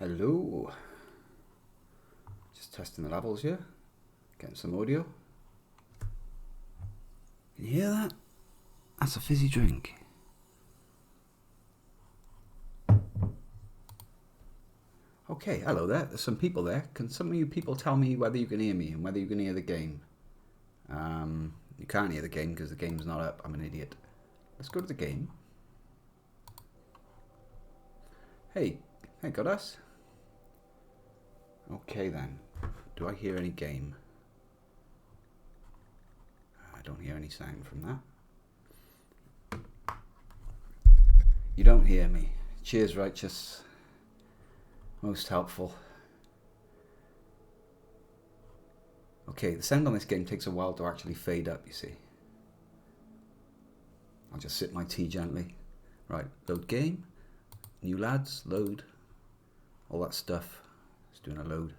Hello. Just testing the levels here. Getting some audio. Can you hear that? That's a fizzy drink. Okay, hello there. There's some people there. Can some of you people tell me whether you can hear me and whether you can hear the game? You can't hear the game because the game's not up. I'm an idiot. Let's go to the game. Hey, got us? Okay then. Do I hear any game? I don't hear any sound from that. You don't hear me. Cheers, righteous. Most helpful. Okay, the sound on this game takes a while to actually fade up, you see. I'll just sip my tea gently. Right, load game. New lads, load. All that stuff. It's doing a load.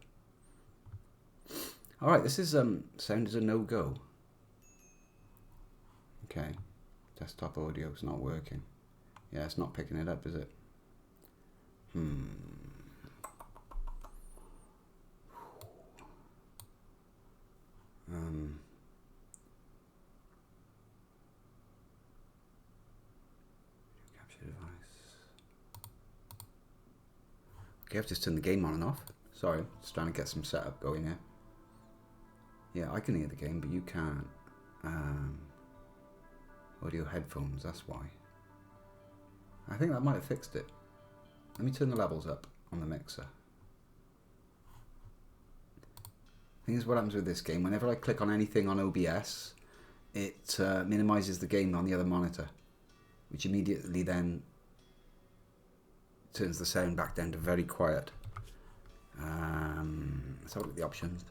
Alright, this is sound is a no-go. Okay. Desktop audio is not working. Yeah, it's not picking it up, is it? Capture device. Okay, I've just turned the game on and off. Sorry, just trying to get some setup going here. Yeah, I can hear the game, but you can't. Audio headphones, that's why. I think that might have fixed it. Let me turn the levels up on the mixer. Thing is, what happens with this game, whenever I click on anything on OBS, it minimises the game on the other monitor, which immediately then turns the sound back down to very quiet. Let's have a look at the options.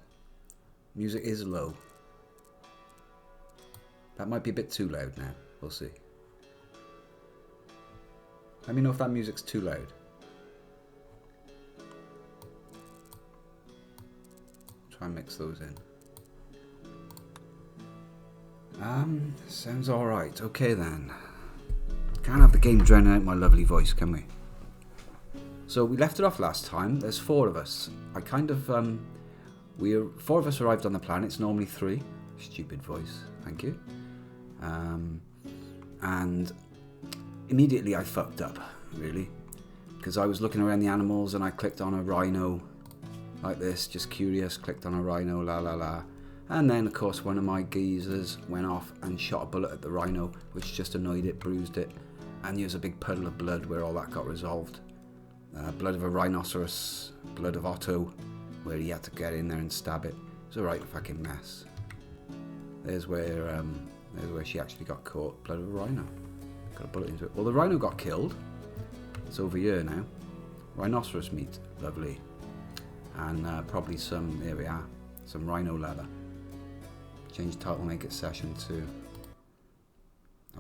Music is low. That might be a bit too loud now. We'll see. Let me know if that music's too loud. Try and mix those in. Sounds alright. Okay then. Can't have the game drowning out my lovely voice, can we? So we left it off last time. There's 4 of us. I kind of, 4 of us arrived on the planet. It's normally 3. Stupid voice. Thank you. And immediately I fucked up, really. Because I was looking around the animals and I clicked on a rhino like this, just curious, clicked on a rhino, la la la. And then, of course, one of my geezers went off and shot a bullet at the rhino, which just annoyed it, bruised it. And there was a big puddle of blood where all that got resolved. Blood of a rhinoceros, blood of Otto, where he had to get in there and stab it. It was a right fucking mess. There's where she actually got caught. Blood of a rhino. Got a bullet into it. Well, the rhino got killed. It's over here now. Rhinoceros meat. Lovely. And probably some, here we are, some rhino leather. Change title, make it session 2.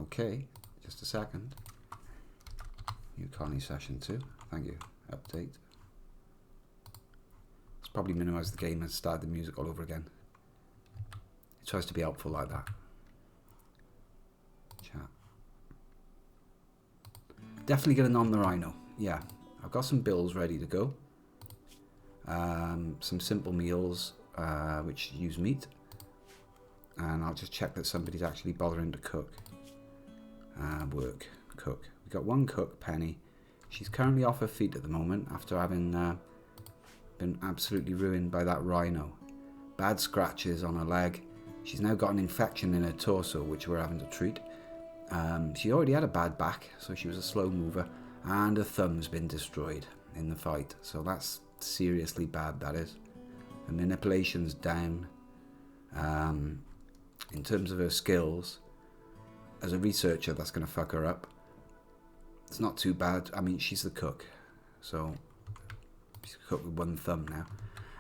Okay, just a second. New colony session 2. Thank you. Update. Let's probably minimize the game and start the music all over again. It tries to be helpful like that. Chat. Definitely getting on the rhino. Yeah, I've got some bills ready to go. Some simple meals which use meat. And I'll just check that somebody's actually bothering to cook. Cook. We've got one cook, Penny. She's currently off her feet at the moment after having been absolutely ruined by that rhino. Bad scratches on her leg. She's now got an infection in her torso, which we're having to treat. She already had a bad back, so she was a slow mover. And her thumb's been destroyed in the fight. So that's seriously bad, that is. Her manipulation's down. In terms of her skills, as a researcher, that's going to fuck her up. It's not too bad. I mean, she's the cook, so she's a cook with one thumb now.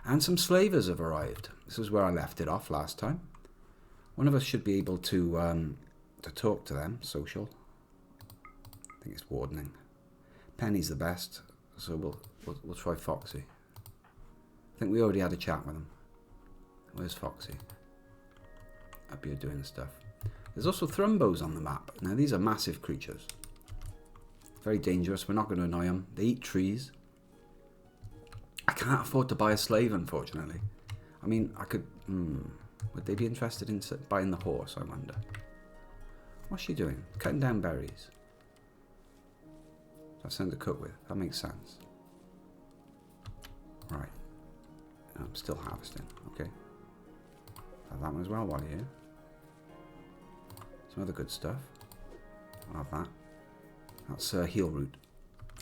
And some slavers have arrived. This is where I left it off last time. One of us should be able to talk to them. Social. I think it's wardening. Penny's the best, so we'll try Foxy. I think we already had a chat with him. Where's Foxy? Up here doing stuff. There's also thrumbos on the map. Now these are massive creatures. Very dangerous. We're not going to annoy them. They eat trees. can't afford to buy a slave, unfortunately. I mean, I could... would they be interested in buying the horse, I wonder? What's she doing? Cutting down berries. That's something to cook with. That makes sense. Right. I'm still harvesting. Okay. Have that one as well while you're here. Some other good stuff. I'll have that. That's heel root.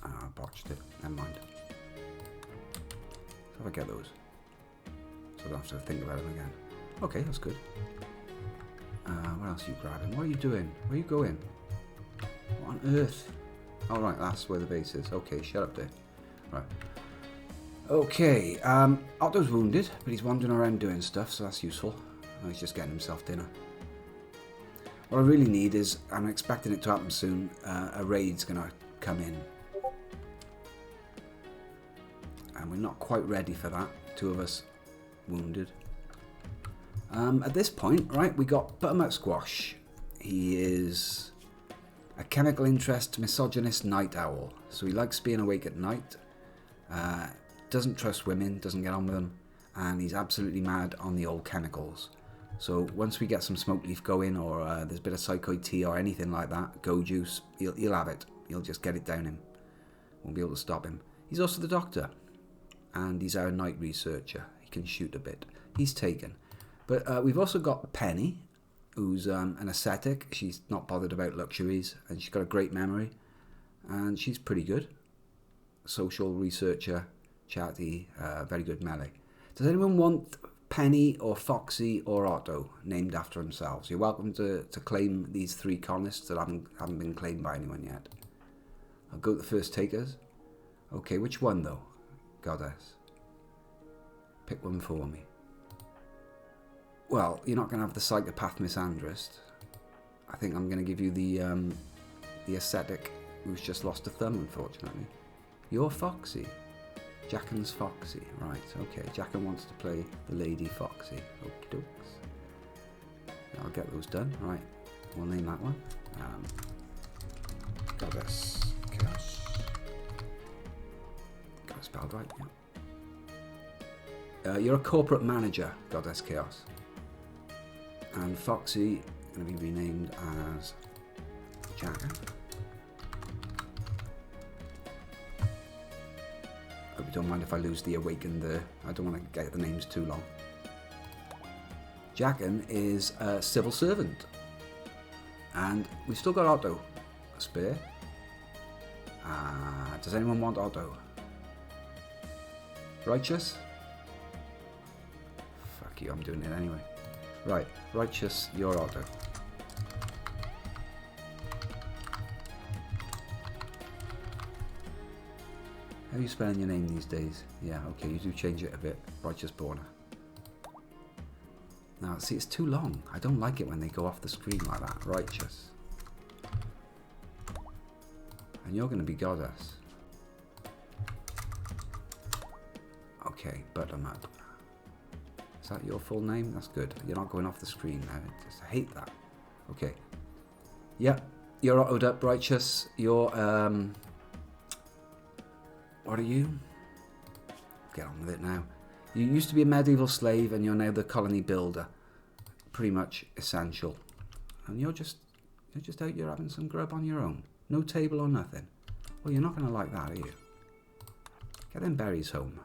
I botched it. Never mind. How do I get those? So I don't have to think about them again. Okay, that's good. What else are you grabbing? What are you doing? Where are you going? What on earth? Oh, right, that's where the base is. Okay, shut up there. Right. Okay, Otto's wounded, but he's wandering around doing stuff, so that's useful. Oh, he's just getting himself dinner. What I really need is, I'm expecting it to happen soon, a raid's going to come in. And we're not quite ready for that. 2 of us wounded. At this point, right, we got Butternut Squash. He is a chemical interest misogynist night owl. So he likes being awake at night, doesn't trust women, doesn't get on with them, and he's absolutely mad on the old chemicals. So once we get some smoke leaf going, or there's a bit of psychoid tea or anything like that, go juice, he'll have it. He'll just get it down him. Won't be able to stop him. He's also the doctor, and he's our night researcher. He can shoot a bit. He's taken. But we've also got Penny, who's an ascetic. She's not bothered about luxuries, and she's got a great memory, and she's pretty good. Social researcher, chatty, very good melee. Does anyone want Penny or Foxy or Otto named after themselves? You're welcome to claim these 3 colonists that haven't been claimed by anyone yet. I'll go to the first takers. Okay, which one though? Goddess. Pick one for me. Well, you're not going to have the psychopath misandrist. I think I'm going to give you the ascetic who's just lost a thumb, unfortunately. You're Foxy. Jacken's Foxy. Right, okay. Jacken wants to play the Lady Foxy. Okie dokes. I'll get those done. Right, we'll name that one. Goddess Chaos. Got it spelled right, yeah. You're a corporate manager, Goddess Chaos. And Foxy is going to be renamed as Jacken. Hope you don't mind if I lose the awakened there. I don't want to get the names too long. Jacken is a civil servant. And we've still got Otto, a spare. Does anyone want Otto? Righteous? Fuck you, I'm doing it anyway. Right, Righteous, you're Otto. How are you spelling your name these days? Yeah, okay, you do change it a bit. Righteous Borner. Now, see, it's too long. I don't like it when they go off the screen like that. Righteous. And you're going to be Goddess. Okay, Butternut. Is that your full name? That's good. You're not going off the screen now. I hate that. Okay. Yep. You're Otto'd up, Righteous. You're, what are you? Get on with it now. You used to be a medieval slave and you're now the colony builder. Pretty much essential. And you're just out here having some grub on your own. No table or nothing. Well, you're not going to like that, are you? Get them berries home.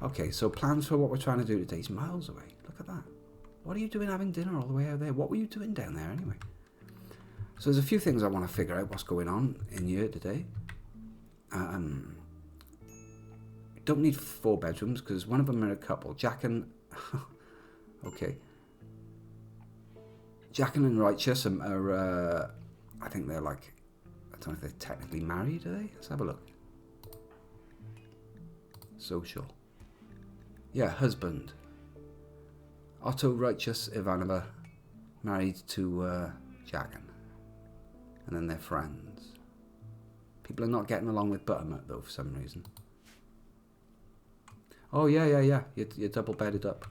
Okay, so plans for what we're trying to do today is miles away. Look at that. What are you doing having dinner all the way out there? What were you doing down there anyway? So there's a few things I want to figure out what's going on in here today. Don't need 4 bedrooms because one of them are a couple. Jacken... okay. Jacken and Righteous are I think they're like... I don't know if they're technically married, are they? Let's have a look. Social. Yeah, husband. Otto, Righteous, Ivanova, married to Jacken. And then they're friends. People are not getting along with Butternut, though, for some reason. Oh, yeah. You're double-bedded up.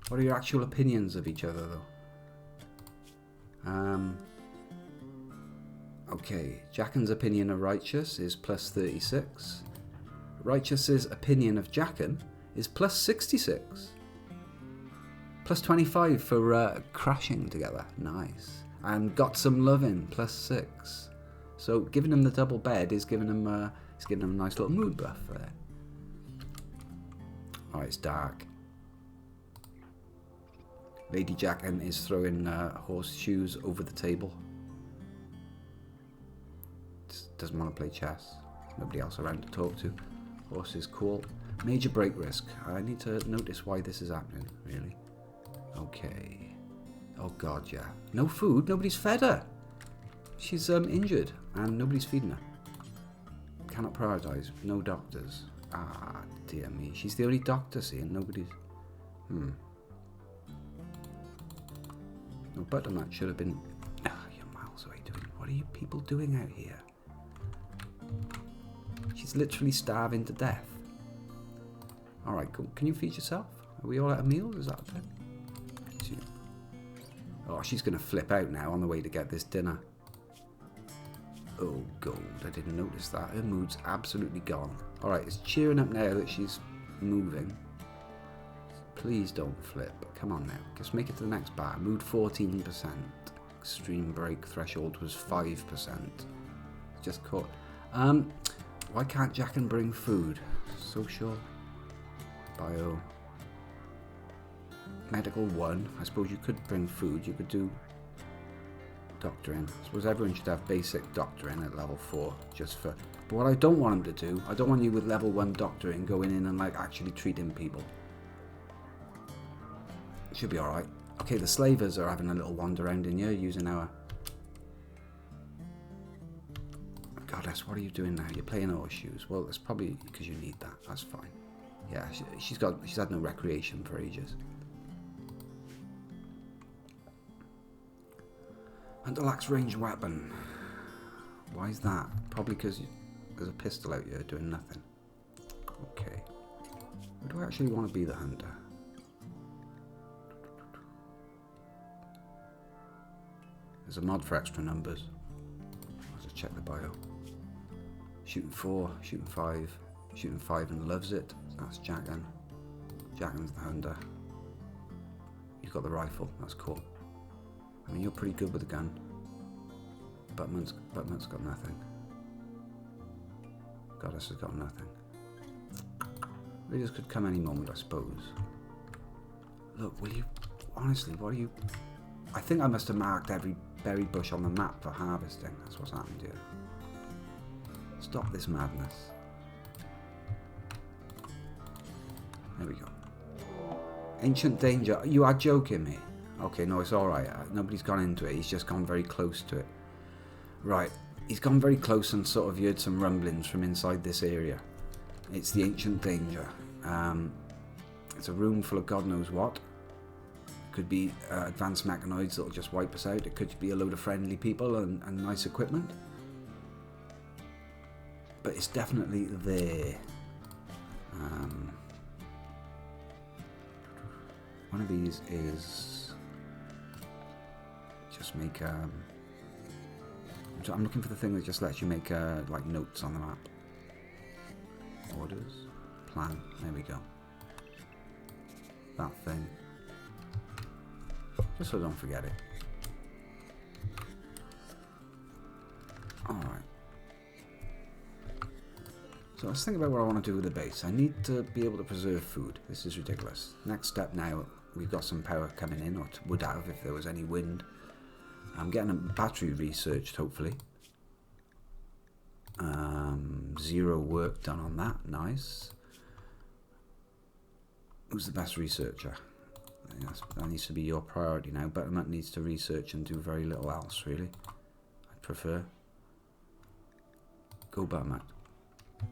What are your actual opinions of each other, though? Okay, Jacken's opinion of Righteous is plus 36. Righteous's opinion of Jacken is plus 66. Plus 25 for crashing together. Nice. And got some loving, plus 6. So giving him the double bed is giving him a nice little mood buff there. Oh, it's dark. Lady Jacken is throwing horseshoes over the table. Just doesn't want to play chess. Nobody else around to talk to. Horse is cool. Major break risk. I need to notice why this is happening, really. Okay. Oh god, yeah. No food. Nobody's fed her. She's injured and nobody's feeding her. Cannot prioritise. No doctors. Ah, dear me. She's the only doctor, see, and nobody's... No butternut should have been... Ah, you're miles away doing... What are you people doing out here? She's literally starving to death. Alright, cool. Can you feed yourself? Are we all out of meals? Is that a thing? Oh, she's going to flip out now on the way to get this dinner. Oh, gold. I didn't notice that. Her mood's absolutely gone. Alright, it's cheering up now that she's moving. Please don't flip. Come on now. Just make it to the next bar. Mood 14%. Extreme break threshold was 5%. Just caught. Why can't Jacken bring food? Social. Bio. Medical 1. I suppose you could bring food. You could do doctoring. I suppose everyone should have basic doctoring at level 4. Just for... But what I don't want them to do, I don't want you with level 1 doctoring going in and like actually treating people. Should be alright. Okay, the slavers are having a little wander around in here using our... Goddess, what are you doing now? You're playing horseshoes. Well, it's probably because you need that. That's fine. Yeah, she's had no recreation for ages. Hunter lacks ranged weapon. Why is that? Probably because there's a pistol out here doing nothing. Okay. Where do I actually want to be the hunter? There's a mod for extra numbers. I'll just check the bio. Shooting 4, shooting 5, shooting 5 and loves it. That's Jacken. Jacken's the hunter. You've got the rifle. That's cool. I mean, you're pretty good with a gun. Buttman's got nothing. Goddess has got nothing. Raiders could come any moment, I suppose. Look, will you... Honestly, what are you... I think I must have marked every berry bush on the map for harvesting. That's what's happened here. Stop this madness. There we go. Ancient danger. You are joking me. Okay, no, it's alright. Nobody's gone into it. He's just gone very close to it. Right. He's gone very close and sort of heard some rumblings from inside this area. It's the ancient danger. It's a room full of God knows what. Could be advanced mechanoids that'll just wipe us out. It could be a load of friendly people and nice equipment. But it's definitely there. One of these is just make I'm looking for the thing that just lets you make like notes on the map. Orders, plan. There we go. That thing. Just so I don't forget it. Alright. So let's think about what I want to do with the base. I need to be able to preserve food. This is ridiculous. Next step now, we've got some power coming in, or would have if there was any wind. I'm getting a battery researched, hopefully. 0 work done on that. Nice. Who's the best researcher? That needs to be your priority now. Betterment needs to research and do very little else, really. I'd prefer. Go Betterment.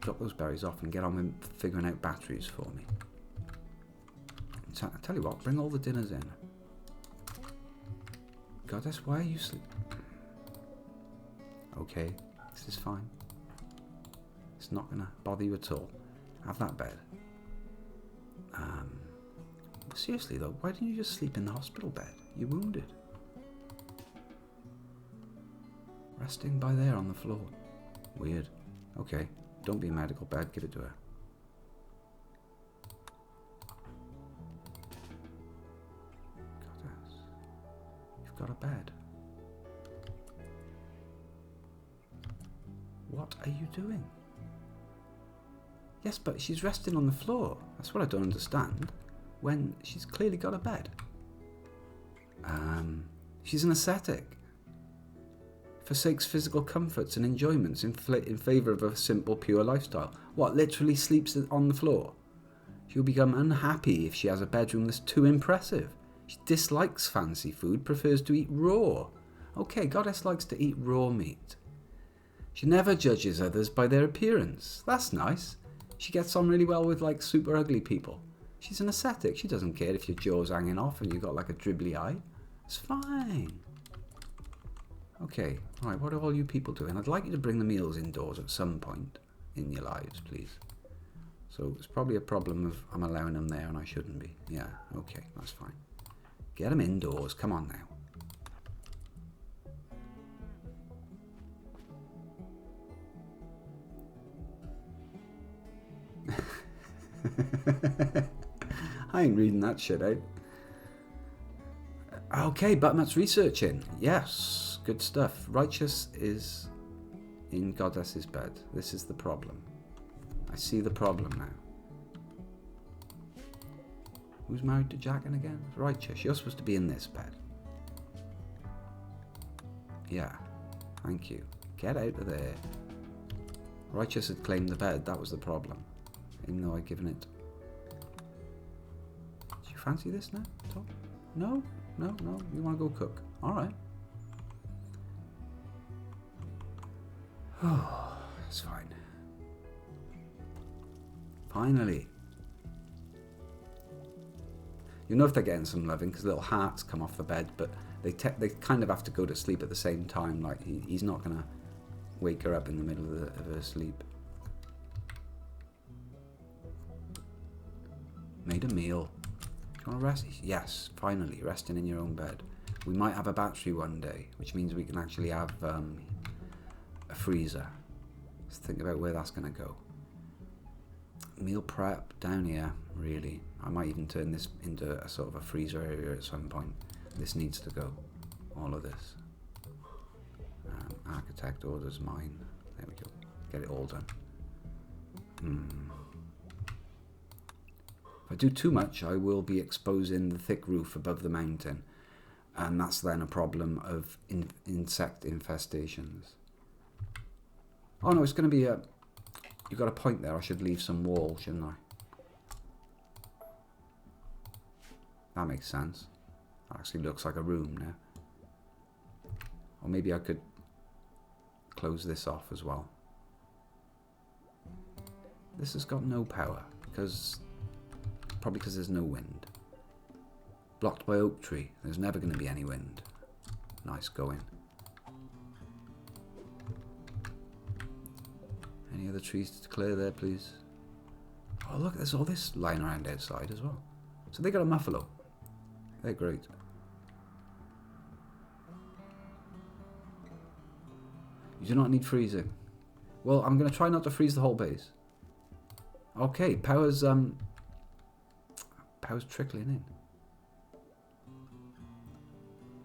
Drop those berries off and get on with figuring out batteries for me. I tell you what, bring all the dinners in. Goddess, why are you sleeping? Okay, this is fine. It's not gonna bother you at all. Have that bed. Seriously though, why didn't you just sleep in the hospital bed? You're wounded. resting by there on the floor. Weird. Okay, don't be a medical bed, give it to her. Goddess, you've got a bed. What are you doing? Yes, but she's resting on the floor. That's what I don't understand. When she's clearly got a bed. She's an ascetic. Forsakes physical comforts and enjoyments in favour of a simple, pure lifestyle. What, literally sleeps on the floor? She'll become unhappy if she has a bedroom that's too impressive. She dislikes fancy food, prefers to eat raw. Okay, Goddess likes to eat raw meat. She never judges others by their appearance. That's nice. She gets on really well with, like, super ugly people. She's an ascetic. She doesn't care if your jaw's hanging off and you've got, like, a dribbly eye. It's fine. Okay, all right, what are all you people doing? I'd like you to bring the meals indoors at some point in your lives, please. So it's probably a problem of I'm allowing them there and I shouldn't be. Yeah, okay, that's fine. Get them indoors. Come on now. I ain't reading that shit out. Okay, Butmat's researching. Yes, good stuff. Righteous is in Goddess's bed. This is the problem. I see the problem now. Who's married to Jackin again? Righteous. You're supposed to be in this bed. Yeah, thank you. Get out of there. Righteous had claimed the bed. That was the problem. Even though I'd given it. Do you fancy this now, Tom? No? No, no, you want to go cook. Alright. Oh, it's fine. Finally. You know if they're getting some loving because little hearts come off the bed, but they kind of have to go to sleep at the same time. Like he's not going to wake her up in the middle of her sleep. Made a meal. Do you want to rest? Yes, finally, resting in your own bed. We might have a battery one day, which means we can actually have a freezer. Let's think about where that's going to go. Meal prep down here, really. I might even turn this into a sort of a freezer area at some point. This needs to go. All of this. Architect orders mine. There we go. Get it all done. If I do too much, I will be exposing the thick roof above the mountain, and that's then a problem of insect infestations. Oh no, it's going to be a... You've got a point there. I should leave some wall, shouldn't I? That makes sense. That actually looks like a room now. Or maybe I could close this off as well. This has got no power, because... Probably because there's no wind. Blocked by oak tree. There's never going to be any wind. Nice going. Any other trees to clear there, please? Oh, look, there's all this lying around outside as well. So they got a muffalo. They're great. You do not need freezing. Well, I'm going to try not to freeze the whole base. Okay, power's trickling in.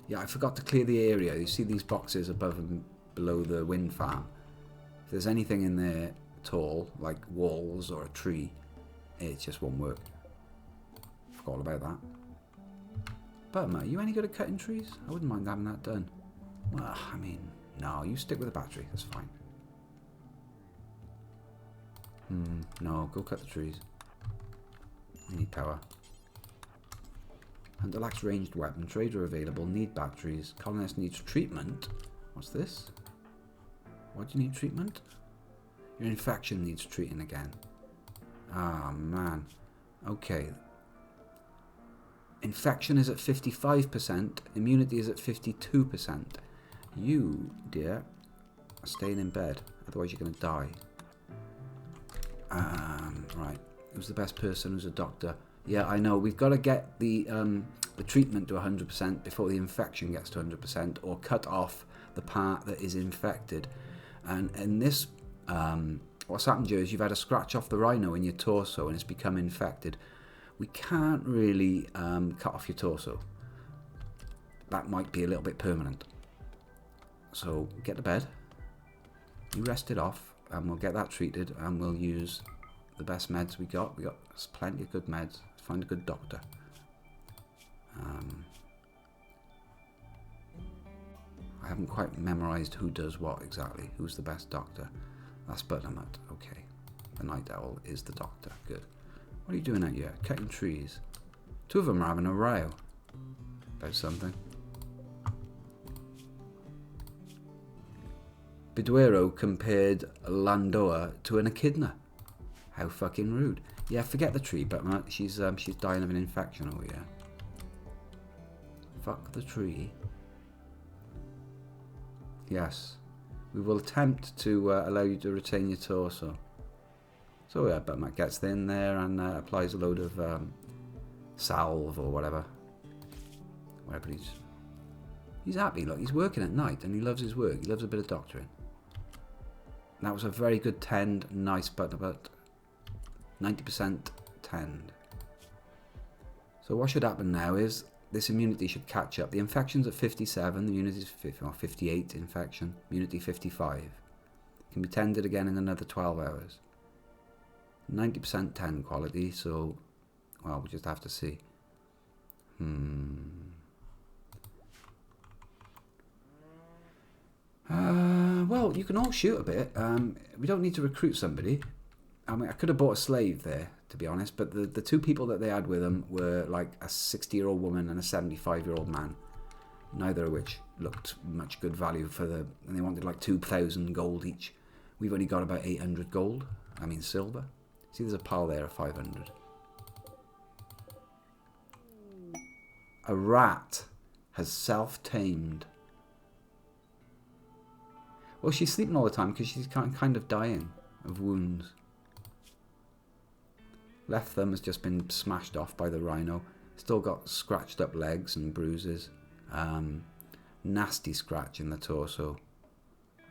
Yeah, I forgot to clear the area. You see these boxes above and below the wind farm. If there's anything in there tall, like walls or a tree, it just won't work. Forgot all about that. But are you any good at cutting trees? I wouldn't mind having that done. Well, I mean, no, you stick with the battery. That's fine. No, go cut the trees. I need power. Hunter lacks ranged weapon. Trader available. Need batteries. Colonist needs treatment. What's this? What do you need treatment? Your infection needs treating again. Ah, man. Okay. Infection is at 55%. Immunity is at 52%. You, dear, are staying in bed. Otherwise you're going to die. Right. Who's the best person? Who's a doctor? Yeah, I know. We've got to get the treatment to 100% before the infection gets to 100%, or cut off the part that is infected. And in this, what's happened here is you've had a scratch off the rhino in your torso and it's become infected. We can't really cut off your torso. That might be a little bit permanent. So get to bed. You rest it off and we'll get that treated and we'll use the best meds we got. We got plenty of good meds. Find a good doctor. I haven't quite memorised who does what exactly. Who's the best doctor? That's Buttermut. Okay. The night owl is the doctor. Good. What are you doing out here? Cutting trees. Two of them are having a row about something. Biduero compared Landoa to an echidna. How fucking rude. Yeah, forget the tree, Buttermut. She's dying of an infection over here. Fuck the tree. Yes. We will attempt to allow you to retain your torso. So yeah, Buttermut gets in there and applies a load of salve or whatever. Whatever he's happy, look, he's working at night and he loves his work. He loves a bit of doctoring. That was a very good tend. Nice Buttermut. 90% tend. So what should happen now is this immunity should catch up. The infection's at 57, the immunity is 58 infection, immunity 55. Can be tended again in another 12 hours. 90% tend quality, so, well, we'll just have to see. Well, you can all shoot a bit. We don't need to recruit somebody. I mean, I could have bought a slave there, to be honest, but the two people that they had with them were like a 60-year-old woman and a 75-year-old man, neither of which looked much good value for and they wanted like 2,000 gold each. We've only got about 800 gold, I mean silver. See, there's a pile there of 500. A rat has self-tamed. Well, she's sleeping all the time because she's kind of dying of wounds. Left thumb has just been smashed off by the rhino. Still got scratched up legs and bruises. Nasty scratch in the torso.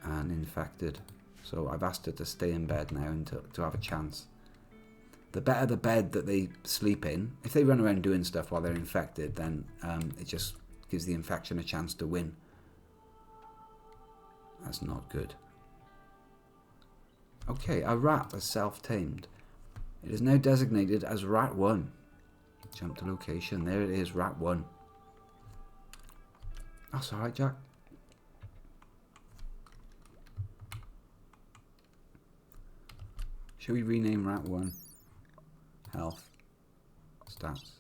And infected. So I've asked her to stay in bed now and to have a chance. The better the bed that they sleep in, if they run around doing stuff while they're infected, then it just gives the infection a chance to win. That's not good. Okay, a rat is self-tamed. It is now designated as Rat 1. Jump to location. There it is, Rat 1. That's alright, Jack. Shall we rename Rat 1? Health. Stats.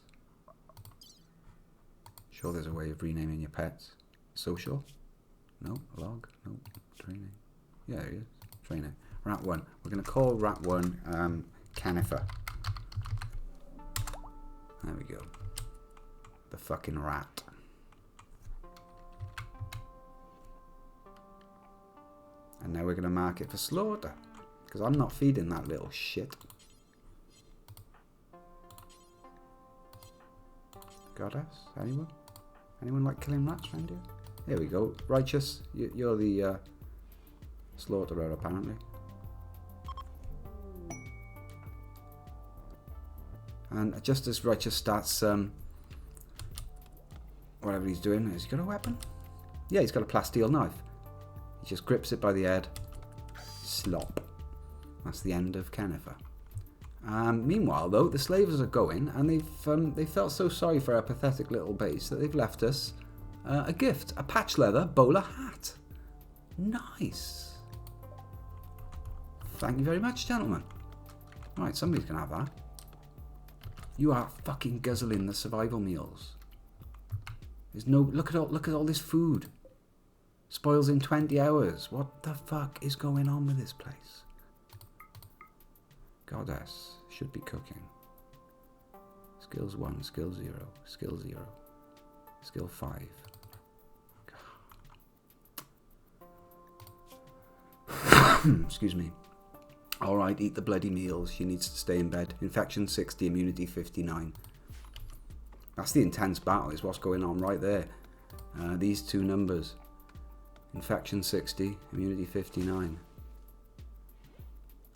Sure there's a way of renaming your pets. Social? No. Log? No. Training. Yeah, there he is. Training. Rat 1. We're going to call Rat 1 Canifer. There we go. The fucking rat. And now we're going to mark it for slaughter. Because I'm not feeding that little shit. Goddess? Anyone? Anyone like killing rats around here? There we go. Righteous. You're the slaughterer, apparently. And just as Righteous starts whatever he's doing, has he got a weapon? Yeah, he's got a plasteel knife. He just grips it by the head. Slop. That's the end of Canifer. Meanwhile, though, the slavers are going, and they felt so sorry for our pathetic little base that they've left us a gift, a patch leather bowler hat. Nice. Thank you very much, gentlemen. Right, somebody's gonna have that. You are fucking guzzling the survival meals. There's no look at all this food. Spoils in 20 hours. What the fuck is going on with this place? Goddess should be cooking. Skills 1, skill 0, skill 0, skill 5. Excuse me. Alright, eat the bloody meals. She needs to stay in bed. Infection 60, immunity 59. That's the intense battle, is what's going on right there. These two numbers. Infection 60, immunity 59.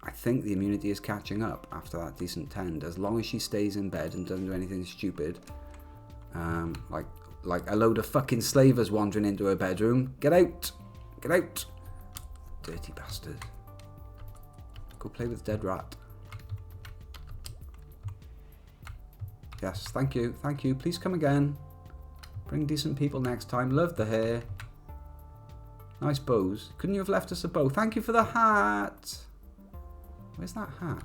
I think the immunity is catching up after that decent tend. As long as she stays in bed and doesn't do anything stupid. Like a load of fucking slavers wandering into her bedroom. Get out! Get out! Dirty bastard. Go play with dead rat. Yes, thank you, thank you. Please come again. Bring decent people next time. Love the hair. Nice bows. Couldn't you have left us a bow? Thank you for the hat. Where's that hat?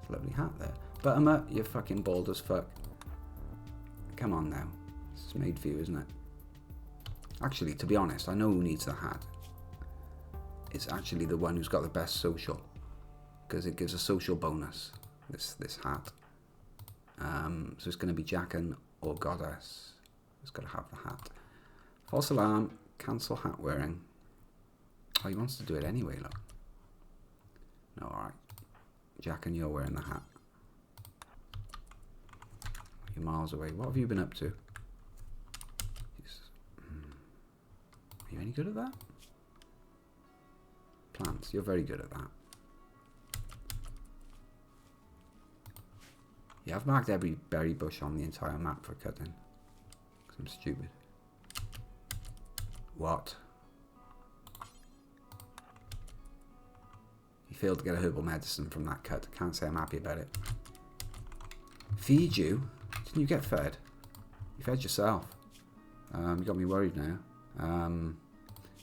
It's a lovely hat there. Buttermut, you're fucking bald as fuck. Come on now. This is made for you, isn't it? Actually, to be honest, I know who needs the hat. It's actually the one who's got the best social. Because it gives a social bonus, this hat. So it's going to be Jackin or Goddess. It's got to have the hat. False alarm. Cancel hat wearing. Oh, he wants to do it anyway, look. No, alright. Jackin, you're wearing the hat. You're miles away. What have you been up to? Are you any good at that? Plants. You're very good at that. Yeah, I've marked every berry bush on the entire map for cutting. Because I'm stupid. What? You failed to get a herbal medicine from that cut. Can't say I'm happy about it. Feed you? Didn't you get fed? You fed yourself. You got me worried now.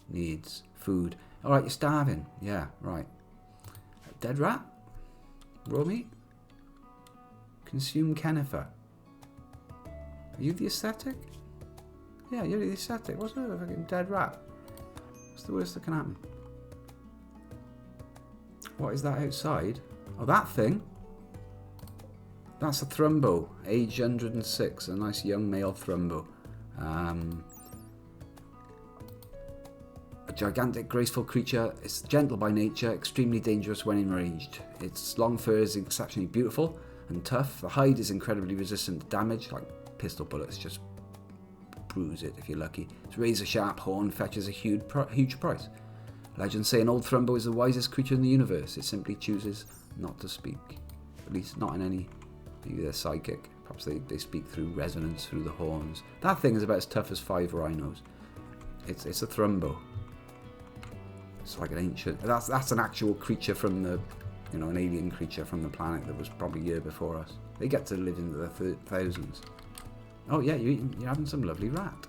Needs food. Alright, you're starving. Yeah, right. Dead rat? Raw meat? Consume Kenifer. Are you the ascetic? Yeah, you're the ascetic. What's a fucking dead rat? What's the worst that can happen? What is that outside? Oh, that thing? That's a thrumbo. Age 106. A nice young male thrumbo. A gigantic, graceful creature. It's gentle by nature, extremely dangerous when enraged. Its long fur is exceptionally beautiful and tough. The hide is incredibly resistant to damage, like pistol bullets just bruise it if you're lucky. Its razor-sharp horn fetches a huge price. Legends say an old Thrumbo is the wisest creature in the universe. It simply chooses not to speak. At least not in any... Maybe they're psychic. Perhaps they speak through resonance, through the horns. That thing is about as tough as 5 rhinos. It's a Thrumbo. It's like an ancient... That's an actual creature from the... You know, an alien creature from the planet that was probably a year before us. They get to live into the thousands. Oh yeah, you're having some lovely rat.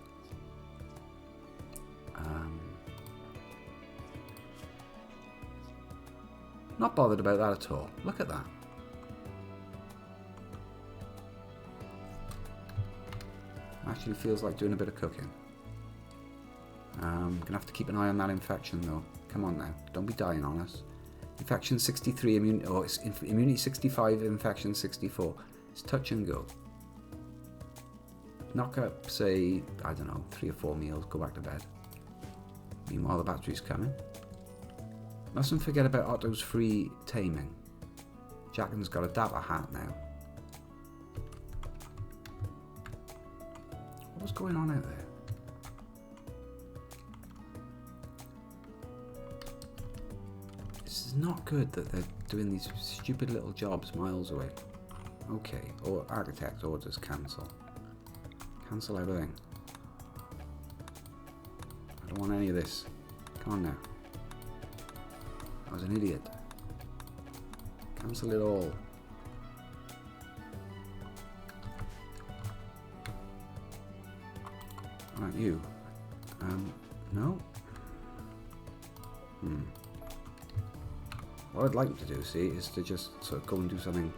Not bothered about that at all. Look at that. Actually feels like doing a bit of cooking. Gonna have to keep an eye on that infection though. Come on now, don't be dying on us. Infection 63, it's immunity 65, infection 64. It's touch and go. Knock up, say, I don't know, 3 or 4 meals, go back to bed. Meanwhile, the battery's coming. Mustn't forget about Otto's free taming. Jackin's got a dapper hat now. What's going on out there? This is not good that they're doing these stupid little jobs miles away. Okay, or architect orders cancel. Cancel everything. I don't want any of this. Come on now. I was an idiot. Cancel it all. Right, you. No? What I'd like to do, see, is to just sort of go and do something.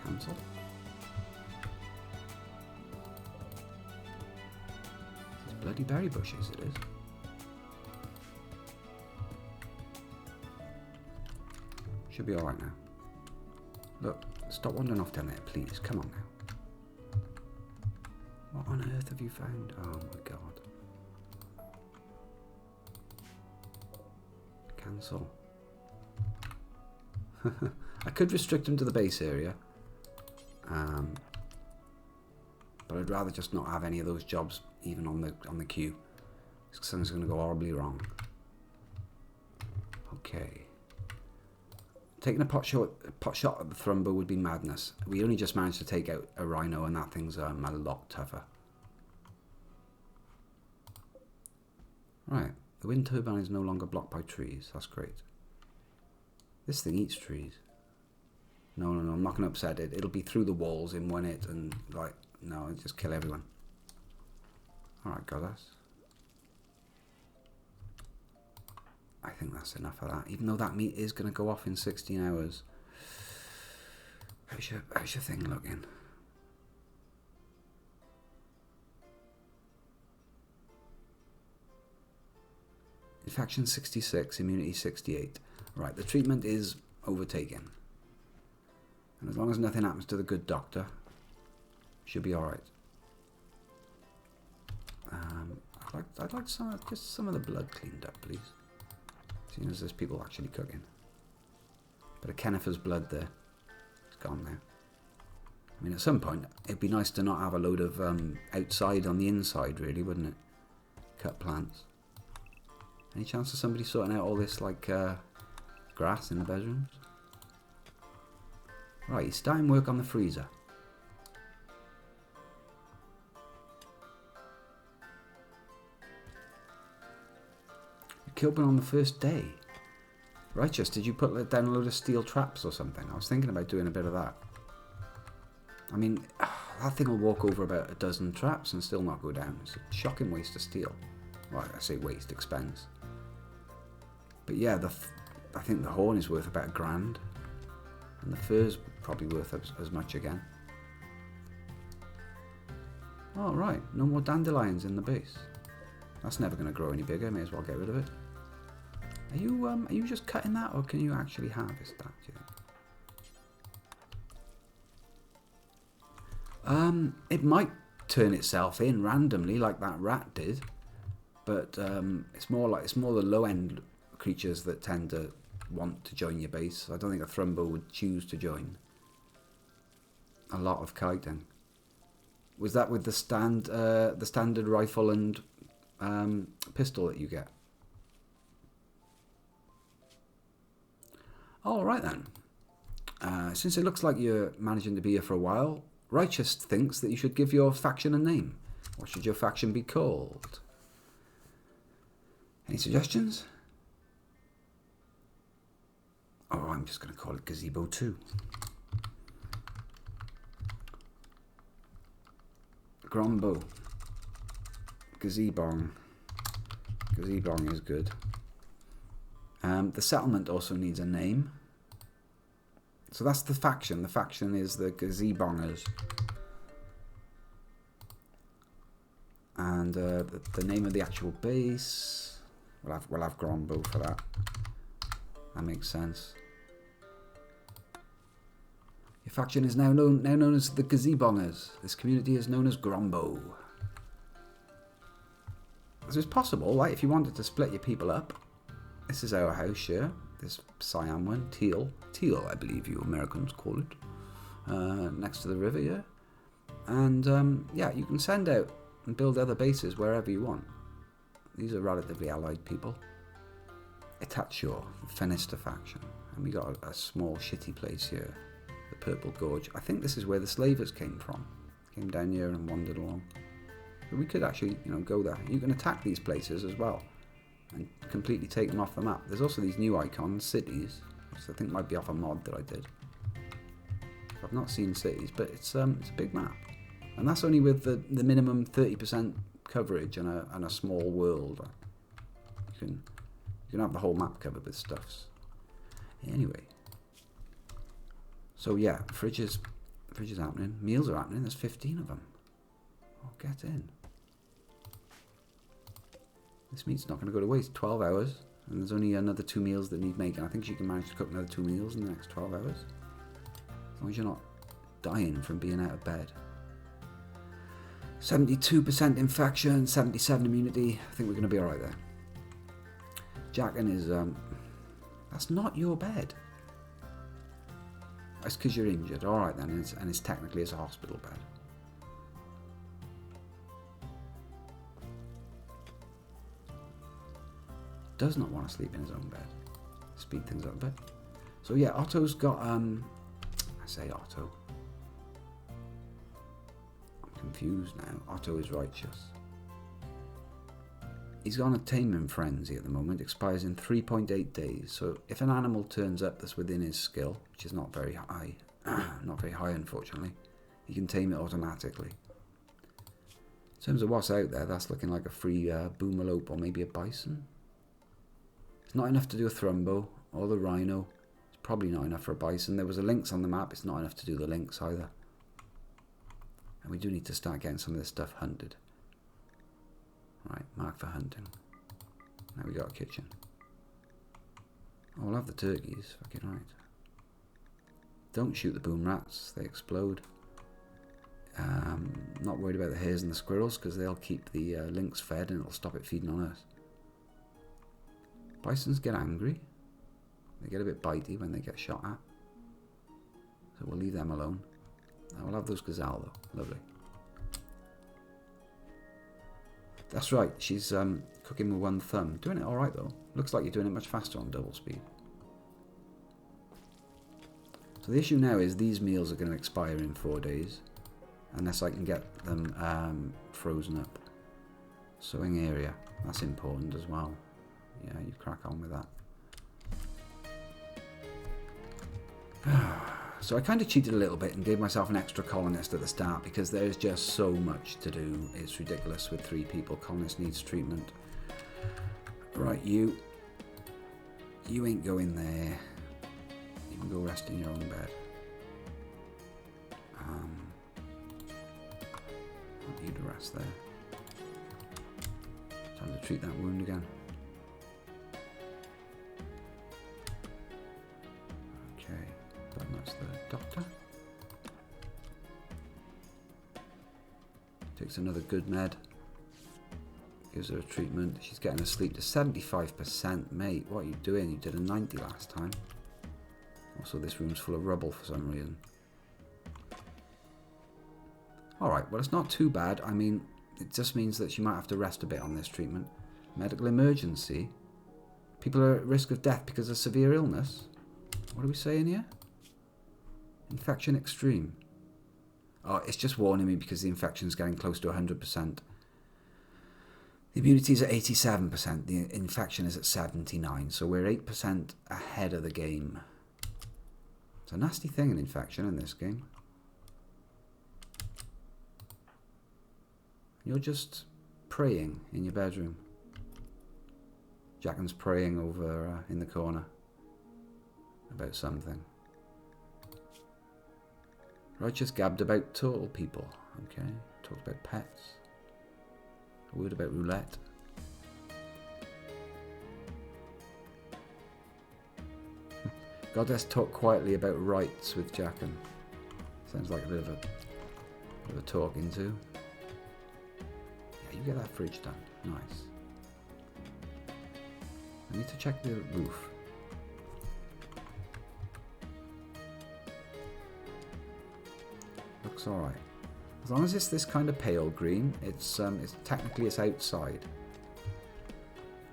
Cancel. These bloody berry bushes, it is. Should be alright now. Look, stop wandering off down there, please. Come on now. What on earth have you found? Oh my god. Cancel. I could restrict them to the base area. but I'd rather just not have any of those jobs even on the queue. Something's going to go horribly wrong. Okay. Taking a pot shot at the Thrumbo would be madness. We only just managed to take out a Rhino, and that thing's a lot tougher. Right. The wind turbine is no longer blocked by trees. That's great. This thing eats trees. No, I'm not going to upset it. It'll be through the walls in 1 hit and, like, no, just kill everyone. Alright, got us. I think that's enough of that. Even though that meat is going to go off in 16 hours. How's your thing looking? Infection 66, immunity 68. Right, the treatment is overtaken. And as long as nothing happens to the good doctor, should be alright. I'd like just some of the blood cleaned up, please. Seeing as there's people actually cooking. Bit of Kennifer's blood there. It's gone now. I mean, at some point, it'd be nice to not have a load of outside on the inside, really, wouldn't it? Cut plants. Any chance of somebody sorting out all this, like, grass in the bedrooms? Right, he's starting work on the freezer. You killed one on the first day. Righteous, did you put down a load of steel traps or something? I was thinking about doing a bit of that. I mean, that thing will walk over about a dozen traps and still not go down. It's a shocking waste of steel. Well, I say waste, expense. But yeah, I think the horn is worth about £1,000. And the fur's probably worth as much again. Oh, right. No more dandelions in the base. That's never going to grow any bigger. May as well get rid of it. Are you just cutting that, or can you actually harvest that, do you think? It might turn itself in randomly like that rat did. But it's more the low-end creatures that tend to want to join your base. I don't think a Thrumbo would choose to join. A lot of kiting. Was that with the standard rifle and pistol that you get? All right then. Since it looks like you're managing to be here for a while, Righteous thinks that you should give your faction a name. What should your faction be called? Any suggestions? Oh, I'm just going to call it Gazebo 2. Grombo. Gazebong. Gazebong is good. The settlement also needs a name. So that's the faction. The faction is the Gazebongers. And the name of the actual base, we'll have Grombo for that. That makes sense. Your faction is now known as the Gazebongers. This community is known as Grombo. So it's possible, right? If you wanted to split your people up, this is our house here. This cyan one, teal, I believe you Americans call it, next to the river here. And yeah, you can send out and build other bases wherever you want. These are relatively allied people. Itachor, Fenista faction. And we got a small shitty place here, the Purple Gorge. I think this is where the slavers came from. Came down here and wandered along. But we could actually, go there. You can attack these places as well and completely take them off the map. There's also these new icons, cities, which I think might be off a mod that I did. I've not seen cities, but it's a big map. And that's only with the minimum 30% coverage and a small world. You can have the whole map covered with stuffs. Anyway. So yeah, fridge is happening. Meals are happening. There's 15 of them. Oh, get in. This meat's not going to go to waste. 12 hours. And there's only another 2 meals that need making. I think you can manage to cook another 2 meals in the next 12 hours. As long as you're not dying from being out of bed. 72% infection, 77 immunity. I think we're going to be alright there. Jack and his... that's not your bed. That's because you're injured. Alright then. And it's technically a hospital bed. does not want to sleep in his own bed. Speed things up a bit. So yeah, Otto's got, I say Otto. I'm confused now. Otto is righteous. He's on a taming frenzy at the moment, expires in 3.8 days. So if an animal turns up that's within his skill, which is not very high, not very high unfortunately, he can tame it automatically. In terms of what's out there, that's looking like a free boomalope or maybe a bison. It's not enough to do a thrumbo or the rhino. It's probably not enough for a bison. There was a lynx on the map. It's not enough to do the lynx either. And we do need to start getting some of this stuff hunted. Right, mark for hunting. Now we got a kitchen. Oh, we'll have the turkeys. Fucking right. Don't shoot the boom rats. They explode. Not worried about the hares and the squirrels because they'll keep the lynx fed and it'll stop it feeding on us. Bisons get angry. They get a bit bitey when they get shot at. So we'll leave them alone. We'll have those gazelle though. Lovely. That's right, she's cooking with one thumb. Doing it alright though. Looks like you're doing it much faster on double speed. So the issue now is these meals are going to expire in 4 days. Unless I can get them frozen up. Sewing area. That's important as well. Yeah, you crack on with that. So I kind of cheated a little bit and gave myself an extra colonist at the start because there's just so much to do. It's ridiculous with 3 people. Colonist needs treatment. Right, you ain't going there. You can go rest in your own bed. Want you to rest there. Time to treat that wound again. That's the doctor. Takes another good med. Gives her a treatment. She's getting a sleep to 75%. Mate, what are you doing? You did a 90 last time. Also, this room's full of rubble for some reason. Alright, well, it's not too bad. I mean, it just means that she might have to rest a bit on this treatment. Medical emergency. People are at risk of death because of severe illness. What are we saying here? Infection extreme. Oh, it's just warning me because the infection's getting close to 100%. The immunity is at 87%. The infection is at 79%. So we're 8% ahead of the game. It's a nasty thing, an infection in this game. You're just praying in your bedroom. Jacken's praying over in the corner about something. Righteous gabbed about total people. Okay. Talked about pets. A word about roulette. Goddess talked quietly about rights with Jacken. Sounds like a bit of a talking to. Yeah, you get that fridge done. Nice. I need to check the roof. Looks alright. As long as it's this kind of pale green, it's technically it's outside.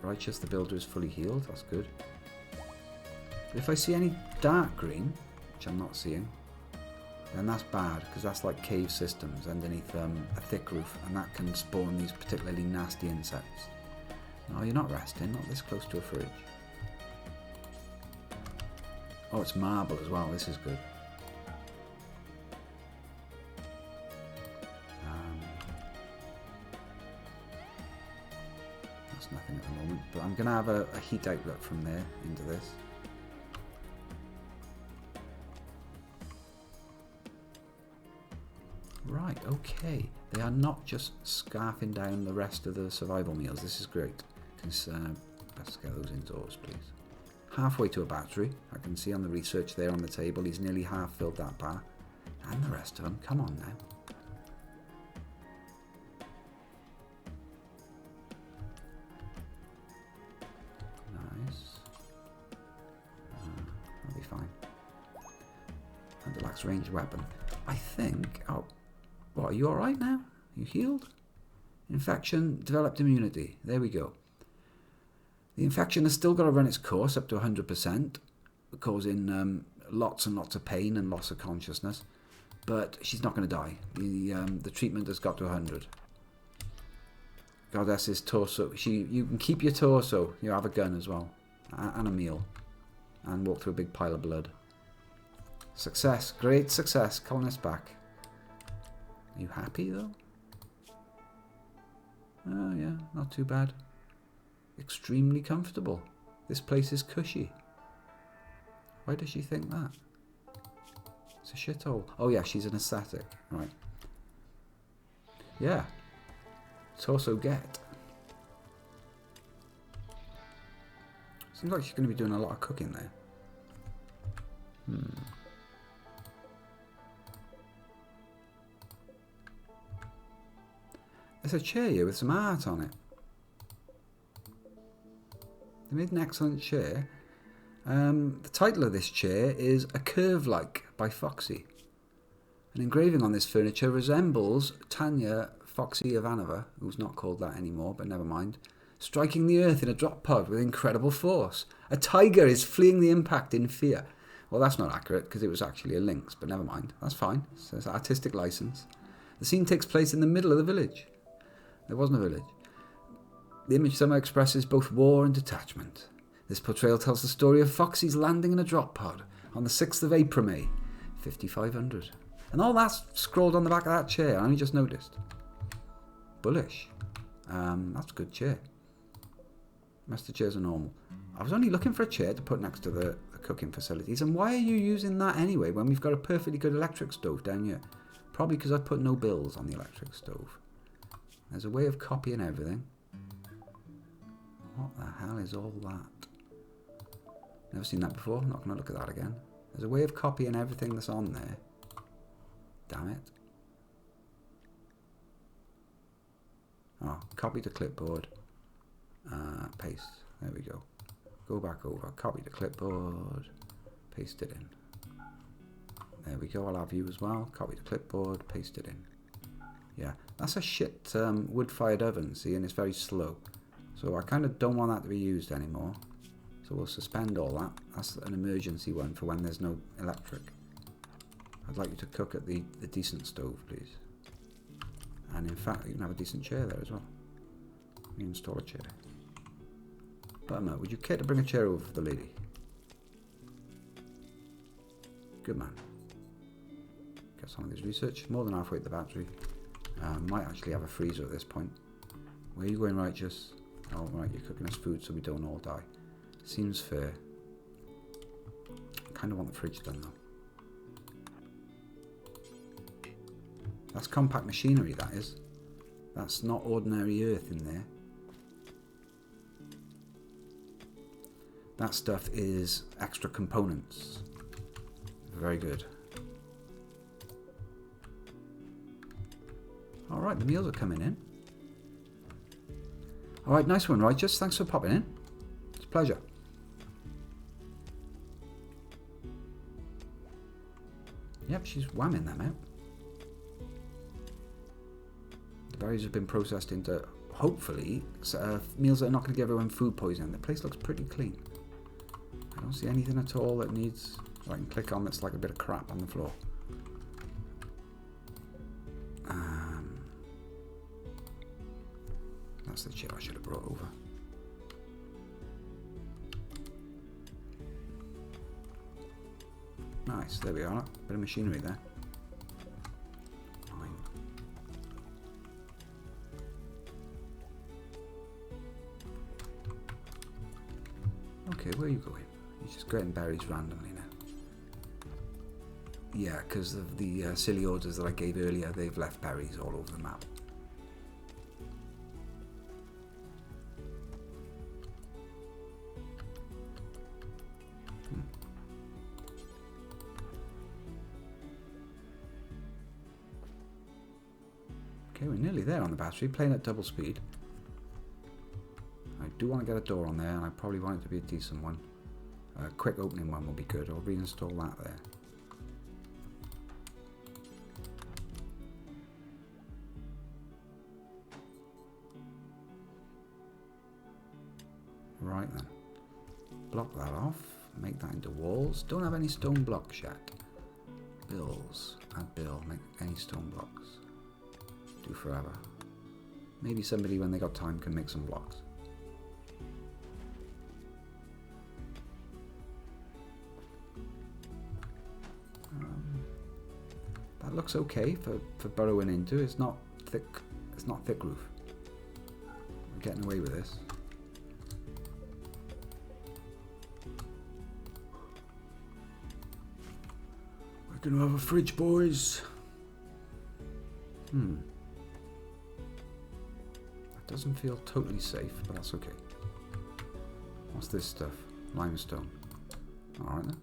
Righteous, the builder is fully healed. That's good. But if I see any dark green, which I'm not seeing, then that's bad because that's like cave systems underneath a thick roof, and that can spawn these particularly nasty insects. No, you're not resting. Not this close to a fridge. Oh, it's marble as well. This is good. Nothing at the moment, but I'm going to have a heat outlet from there into this. Right, okay. They are not just scarfing down the rest of the survival meals. This is great. Let's get those indoors, please. Halfway to a battery. I can see on the research there on the table, he's nearly half filled that bar. And the rest of them. Come on now. Range weapon. I think. Oh, what? Are you all right now? You healed? Infection, developed immunity. There we go. The infection has still got to run its course up to 100%, causing lots and lots of pain and loss of consciousness. But she's not going to die. The treatment has got to 100. Goddess's torso. You can keep your torso. You have a gun as well. And a meal. And walk through a big pile of blood. Success. Great success. Colonist back. Are you happy though? Oh yeah, not too bad. Extremely comfortable. This place is cushy. Why does she think that? It's a shithole. Oh yeah, she's an ascetic. Right. Yeah. Torso get. Seems like she's going to be doing a lot of cooking there. There's a chair here with some art on it. They made an excellent chair. The title of this chair is A Curve Like by Foxy. An engraving on this furniture resembles Tanya Foxy Ivanova, who's not called that anymore, but never mind, striking the earth in a drop pod with incredible force. A tiger is fleeing the impact in fear. Well, that's not accurate because it was actually a lynx, but never mind. That's fine. It's artistic license. The scene takes place in the middle of the village. There wasn't a village. The image somehow expresses both war and detachment. This portrayal tells the story of Foxy's landing in a drop pod on the 6th of April, May, 5500. And all that's scrawled on the back of that chair. I only just noticed. Bullish. That's a good chair. The rest of the chairs are normal. I was only looking for a chair to put next to the cooking facilities. And why are you using that anyway when we've got a perfectly good electric stove down here? Probably because I've put no bills on the electric stove. There's a way of copying everything. What the hell is all that? Never seen that before. Not going to look at that again. There's a way of copying everything that's on there. Damn it. Oh, copy to clipboard. Paste. There we go. Go back over. Copy to clipboard. Paste it in. There we go. I'll have you as well. Copy to clipboard. Paste it in. Yeah, that's a shit wood-fired oven, see, and it's very slow. So I kind of don't want that to be used anymore. So we'll suspend all that. That's an emergency one for when there's no electric. I'd like you to cook at the decent stove, please. And in fact, you can have a decent chair there as well. You install a chair. Buttermilk, would you care to bring a chair over for the lady? Good man. Get some of this research. More than halfway at the battery. Might actually have a freezer at this point. Where are you going, Righteous? Oh, right, you're cooking us food so we don't all die. Seems fair. I kind of want the fridge done, though. That's compact machinery, that is. That's not ordinary earth in there. That stuff is extra components. Very good. Alright, the meals are coming in. Alright, nice one, Righteous. Thanks for popping in. It's a pleasure. Yep, she's whamming them out. The berries have been processed into, hopefully, meals that are not going to give everyone food poisoning. The place looks pretty clean. I don't see anything at all that needs... I can click on that's like a bit of crap on the floor. That's the chair I should have brought over. Nice, there we are. Bit of machinery there. Fine. Okay, where are you going? You're just getting berries randomly now. Yeah, because of the silly orders that I gave earlier, they've left berries all over the map. Okay, we're nearly there on the battery, playing at double speed. I do want to get a door on there, and I probably want it to be a decent one. A quick opening one will be good. I'll reinstall that there. Alright then. Block that off. Make that into walls. Don't have any stone blocks yet. Bills. Add bill. Make any stone blocks. Do forever. Maybe somebody, when they got time, can make some blocks. That looks okay for burrowing into. It's not thick. It's not thick roof. We're getting away with this. We're gonna have a fridge, boys. That doesn't feel totally safe, but that's okay. What's this stuff? Limestone. Alright then.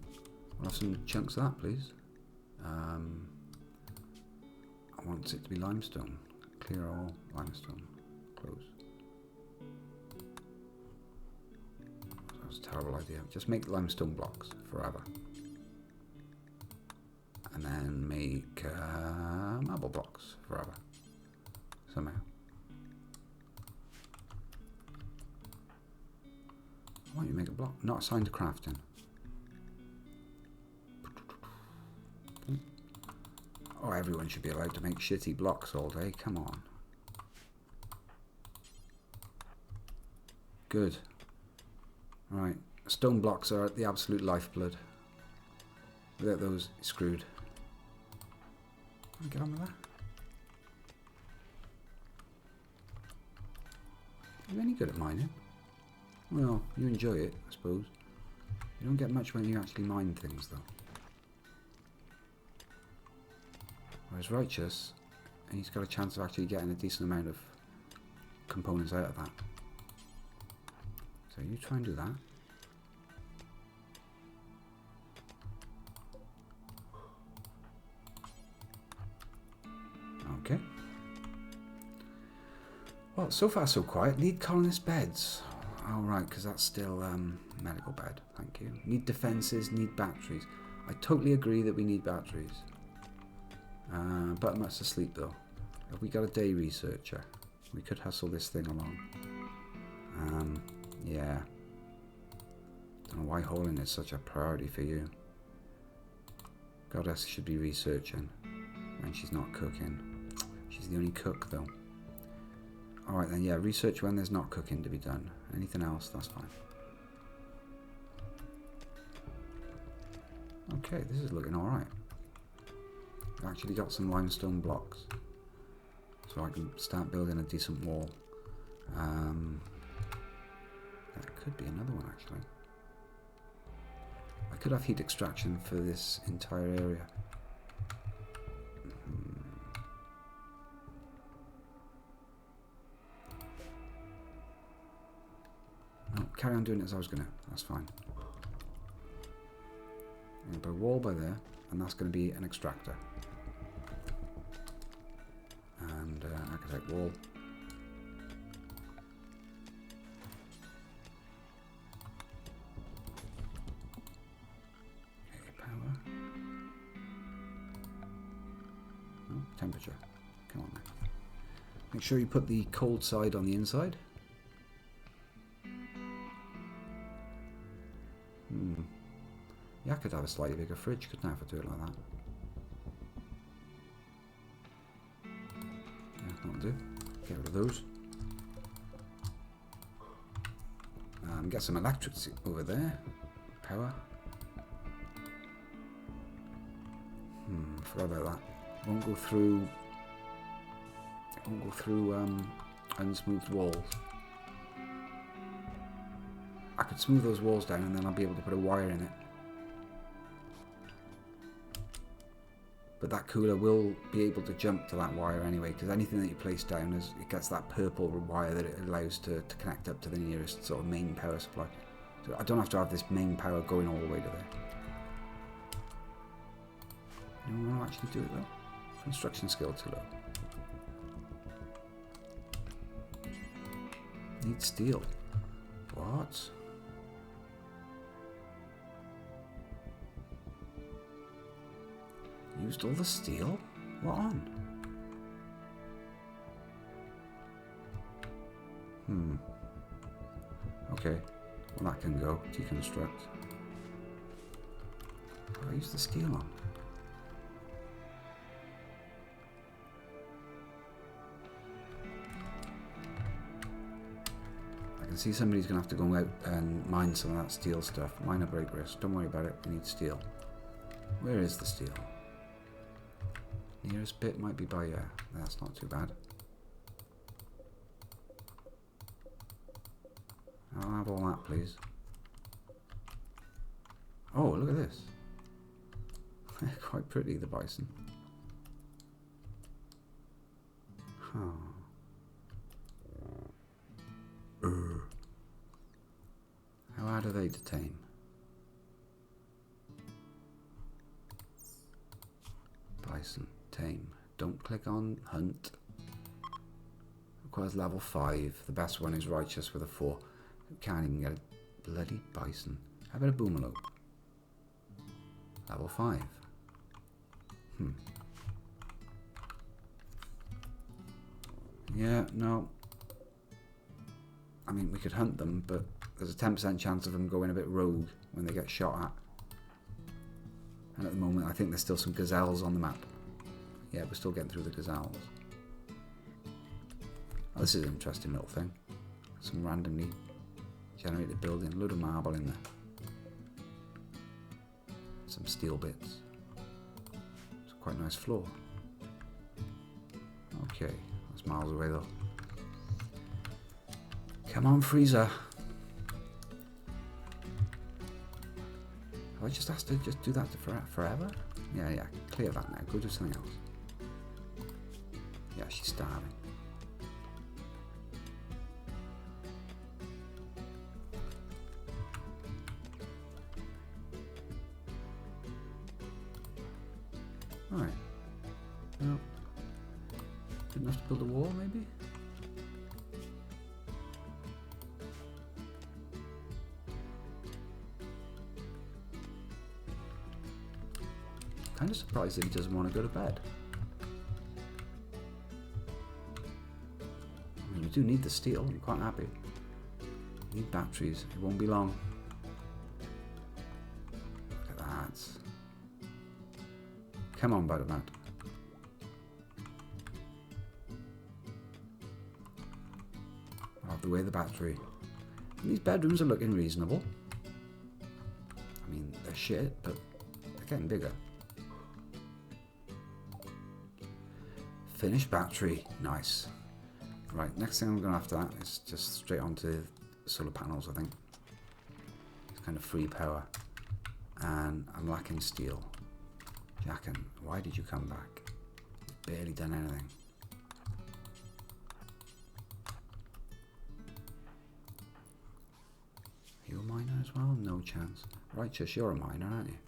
We'll have some chunks of that, please. I want it to be limestone. Clear all limestone. Close. That was a terrible idea. Just make limestone blocks forever. And then make marble blocks forever. Somehow. Why don't you make a block? Not assigned to crafting. Oh, everyone should be allowed to make shitty blocks all day. Come on. Good. Right. Stone blocks are the absolute lifeblood. Without those, you're screwed. Get on with that. Are you any good at mining? Well, you enjoy it, I suppose. You don't get much when you actually mine things, though. Whereas Righteous, and he's got a chance of actually getting a decent amount of components out of that. So you try and do that. Okay. Well, so far so quiet. Need colonist beds. Oh, right, because that's still medical bed. Thank you. Need defences, need batteries. I totally agree that we need batteries. But I'm asleep though. Have we got a day researcher? We could hustle this thing along. Yeah. Don't know why hauling is such a priority for you. Goddess should be researching when she's not cooking. She's the only cook though. Alright then, yeah, research when there's not cooking to be done. Anything else, that's fine. Okay, this is looking alright. I've actually got some limestone blocks. So I can start building a decent wall. That could be another one actually. I could have heat extraction for this entire area. No, carry on doing it as I was going to. That's fine. I'm going to put a wall by there, and that's going to be an extractor. And architect wall. Okay, power. Oh, temperature. Come on then. Make sure you put the cold side on the inside. Yeah, I could have a slightly bigger fridge, couldn't I, if I do it like that? Yeah, that'll do. Get rid of those. Get some electricity over there. Power. Forgot about that. Won't go through unsmoothed walls. I could smooth those walls down and then I'll be able to put a wire in it. But that cooler will be able to jump to that wire anyway, because anything that you place down, it gets that purple wire that it allows to connect up to the nearest sort of main power supply. So I don't have to have this main power going all the way to there. Anyone want to actually do it though? Construction skill too low. Need steel. What? Used all the steel? What on? Okay. Well, that can go. Deconstruct. What do I use the steel on? I can see somebody's going to have to go out and mine some of that steel stuff. Minor break risk. Don't worry about it. We need steel. Where is the steel? Nearest bit might be by, yeah. That's not too bad. I'll have all that, please. Oh, look at this. Quite pretty, the bison. Huh. How hard are they to tame? Bison, tame. Don't click on hunt. Requires level 5. The best one is righteous with a 4. Can't even get a bloody bison. How about a boomerlope? Level 5. Yeah, no. I mean, we could hunt them, but there's a 10% chance of them going a bit rogue when they get shot at. And at the moment, I think there's still some gazelles on the map. Yeah, we're still getting through the gazelles. Oh, this is an interesting little thing. Some randomly generated building. A load of marble in there. Some steel bits. It's a quite nice floor. Okay, that's miles away though. Come on, Freezer. Have I just asked to just do that forever? Yeah, clear that now. Go do something else. Yeah, she's starving. Alright. Well, didn't have to build a wall, maybe? Kind of surprised that he doesn't want to go to bed. I mean, we do need the steel. I'm quite happy. We need batteries. It won't be long. Look at that. Come on, Butterbat. I'll have to weigh the battery. And these bedrooms are looking reasonable. I mean, they're shit, but they're getting bigger. Finished battery. Nice. Right, next thing I'm going to after that is just straight onto solar panels, I think. It's kind of free power. And I'm lacking steel. Jackin, why did you come back? You've barely done anything. Are you a miner as well? No chance. Righteous, you're a miner, aren't you?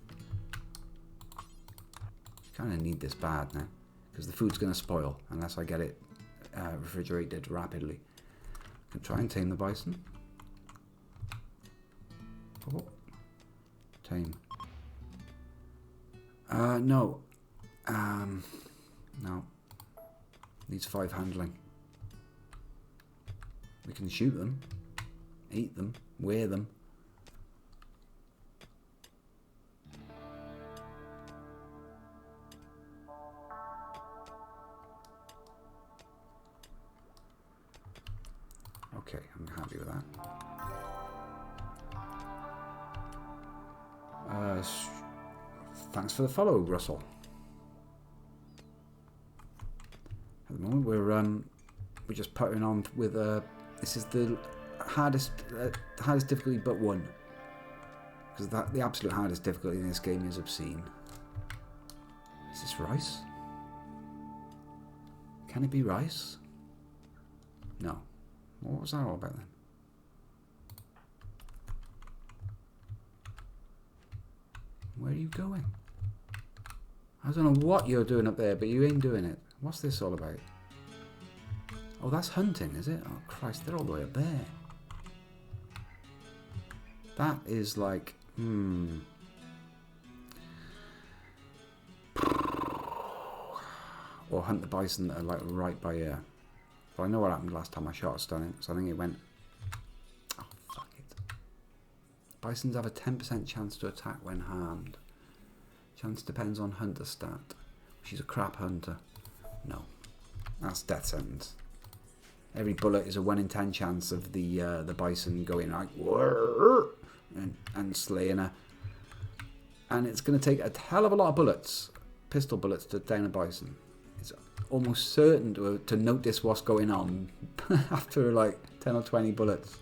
Kind of need this bad now. Because the food's going to spoil unless I get it refrigerated rapidly. I can try and tame the bison. Oh. Tame. No. No. Needs 5 handling. We can shoot them, eat them, wear them. Okay, I'm happy with that. Thanks for the follow, Russell. At the moment, we're just puttering on with this is the hardest difficulty but one, because the absolute hardest difficulty in this game is obscene. Is this rice? Can it be rice? No. What was that all about then? Where are you going? I don't know what you're doing up there, but you ain't doing it. What's this all about? Oh, that's hunting, is it? Oh, Christ, they're all the way up there. That is like, Or hunt the bison that are like right by here. But I know what happened last time I shot a stunning, so I think it went... Oh, fuck it. Bisons have a 10% chance to attack when harmed. Chance depends on hunter stat. She's a crap hunter. No. That's death sentence. Every bullet is a 1 in 10 chance of the bison going like and slaying her. And it's going to take a hell of a lot of bullets, pistol bullets, to down a bison. It's almost certain to notice what's going on after like 10 or 20 bullets.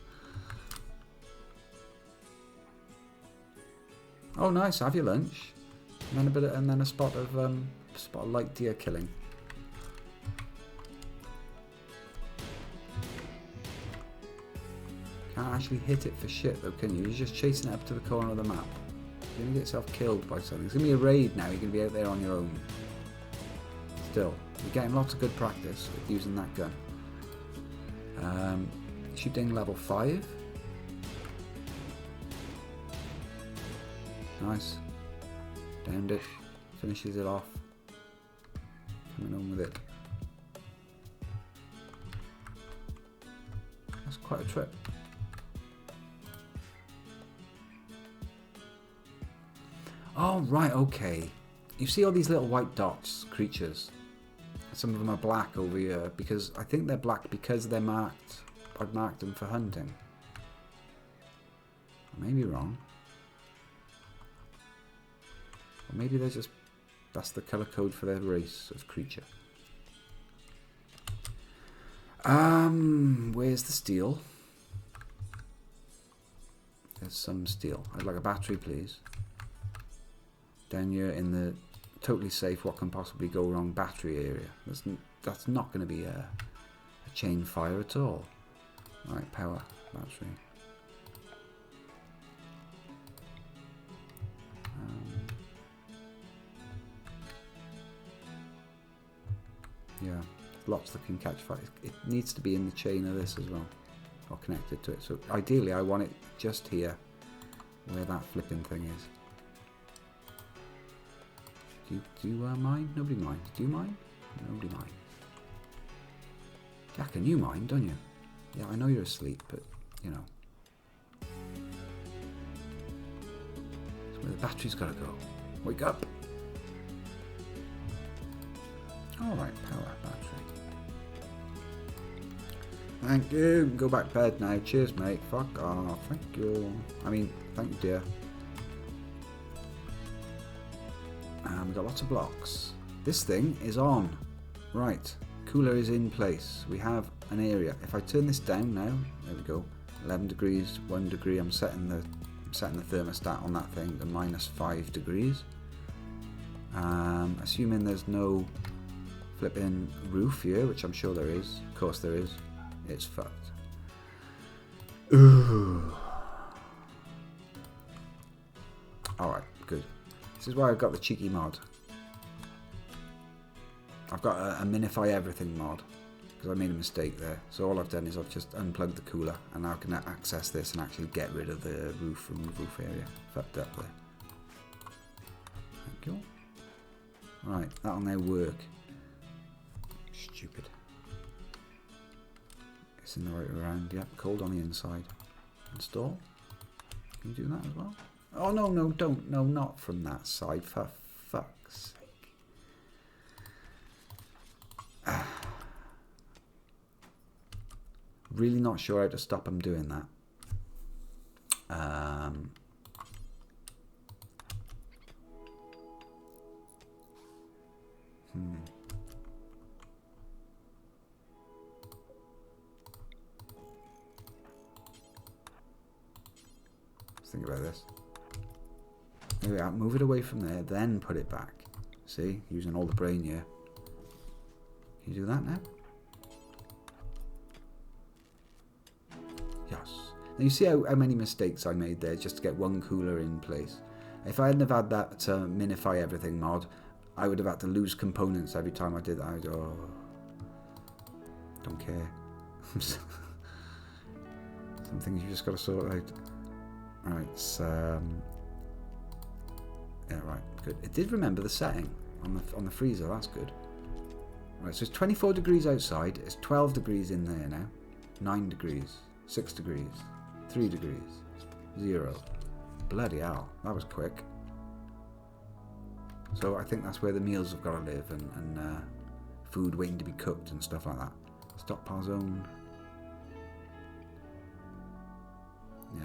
Oh, nice! Have your lunch, and then a spot of light deer killing. Can't actually hit it for shit though, can you? You're just chasing it up to the corner of the map. You're gonna get yourself killed by something. It's gonna be a raid now. You're gonna be out there on your own. Still, you're getting lots of good practice with using that gun. Shooting level 5. Nice. Downed it. Finishes it off. Coming on with it. That's quite a trip. Oh, right, okay. You see all these little white dots, creatures. Some of them are black over here, because I think they're black because they're marked. I've marked them for hunting. I may be wrong. Or maybe they're just... that's the colour code for their race of creature. Where's the steel? There's some steel. I'd like a battery, please. Down here in the totally safe, what can possibly go wrong battery area. That's not going to be a chain fire at all. Right, power, battery. Yeah, lots that can catch fire. It needs to be in the chain of this as well, or connected to it. So ideally I want it just here, where that flipping thing is. Do you mind? Nobody minds. Do you mind? Nobody minds. Jack, and you mind, don't you? Yeah, I know you're asleep, but, you know. That's where the battery's got to go. Wake up! Alright, power battery. Thank you. Go back to bed now. Cheers, mate. Fuck off. Thank you. I mean, thank you, dear. We've got lots of blocks. This thing is on. Right. Cooler is in place. We have an area. If I turn this down now, there we go. 11 degrees, 1 degree. I'm setting the thermostat on that thing to -5 degrees. Assuming there's no flipping roof here, which I'm sure there is. Of course there is. It's fucked. Ooh. Alright, good. This is why I've got the cheeky mod. I've got a minify everything mod, because I made a mistake there. So all I've done is I've just unplugged the cooler, and now I can access this and actually get rid of the roof from the roof area. Fucked up there. Thank you. Right, that'll now work. Stupid. It's in the right around. Yep, cold on the inside. Install. Can you do that as well? Oh, no, no, don't. No, not from that side. For fuck's sake. Really not sure how to stop them doing that. Let's think about this. There we are. Move it away from there, then put it back. See? Using all the brain here. Can you do that now? Yes. Now you see how many mistakes I made there just to get one cooler in place. If I hadn't have had that minify everything mod, I would have had to lose components every time I did that. I would, oh, don't care. Some things you just got to sort out. Right, so yeah, right, good. It did remember the setting on the freezer. That's good. Right, so it's 24 degrees outside. It's 12 degrees in there now. 9 degrees, 6 degrees, 3 degrees, 0. bloody hell, that was quick. So I think that's where the meals have got to live, and food waiting to be cooked and stuff like that. Stockpile zone. Yeah,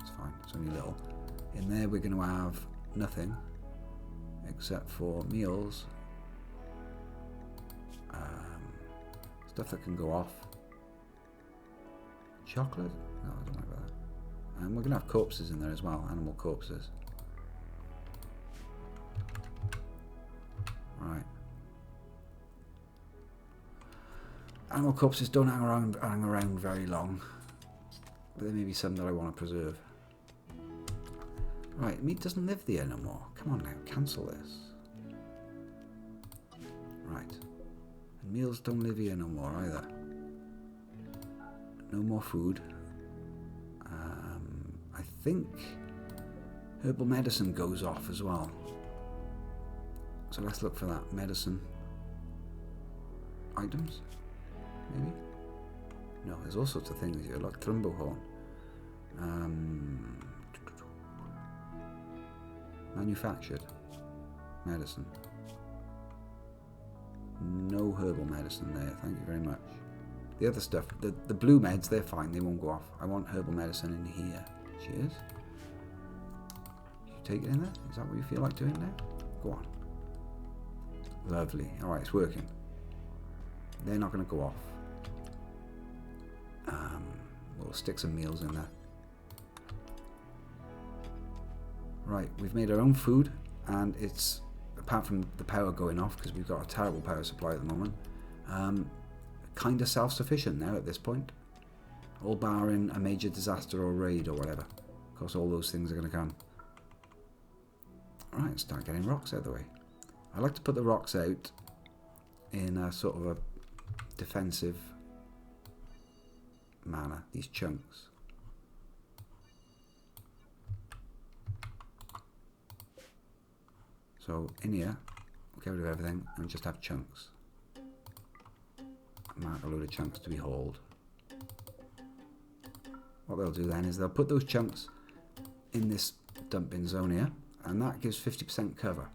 it's fine. It's only little. In there we're going to have nothing except for meals. Stuff that can go off. Chocolate? No, I don't like that. And we're going to have corpses in there as well, animal corpses. Right. Animal corpses don't hang around very long, but there may be some that I want to preserve. Right, meat doesn't live there no more. Come on now, cancel this. Right. And meals don't live here no more either. No more food. I think herbal medicine goes off as well. So let's look for that. Medicine. Items? Maybe? No, there's all sorts of things here, like Thrumbowhorn. Manufactured. Medicine. No herbal medicine there, thank you very much. The other stuff, the blue meds, they're fine, they won't go off. I want herbal medicine in here. Cheers. You take it in there? Is that what you feel like doing now? Go on. Lovely. Alright, it's working. They're not going to go off. We'll stick some meals in there. Right, we've made our own food, and it's, apart from the power going off, because we've got a terrible power supply at the moment, kind of self-sufficient now at this point. All barring a major disaster or raid or whatever. Of course, all those things are going to come. Alright, start getting rocks out of the way. I like to put the rocks out in a sort of a defensive manner, these chunks. So in here, we'll get rid of everything and just have chunks. Mark a load of chunks to be hauled. What they'll do then is they'll put those chunks in this dumping zone here, and that gives 50% cover.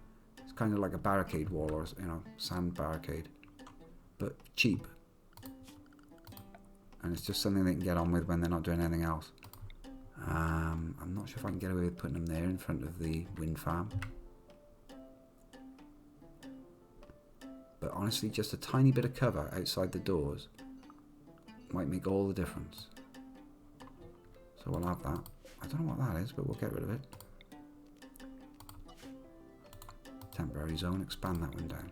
It's kind of like a barricade wall, or sand barricade, but cheap. And it's just something they can get on with when they're not doing anything else. I'm not sure if I can get away with putting them there in front of the wind farm. But honestly, just a tiny bit of cover outside the doors might make all the difference. So we'll have that. I don't know what that is, but we'll get rid of it. Temporary zone, expand that one down.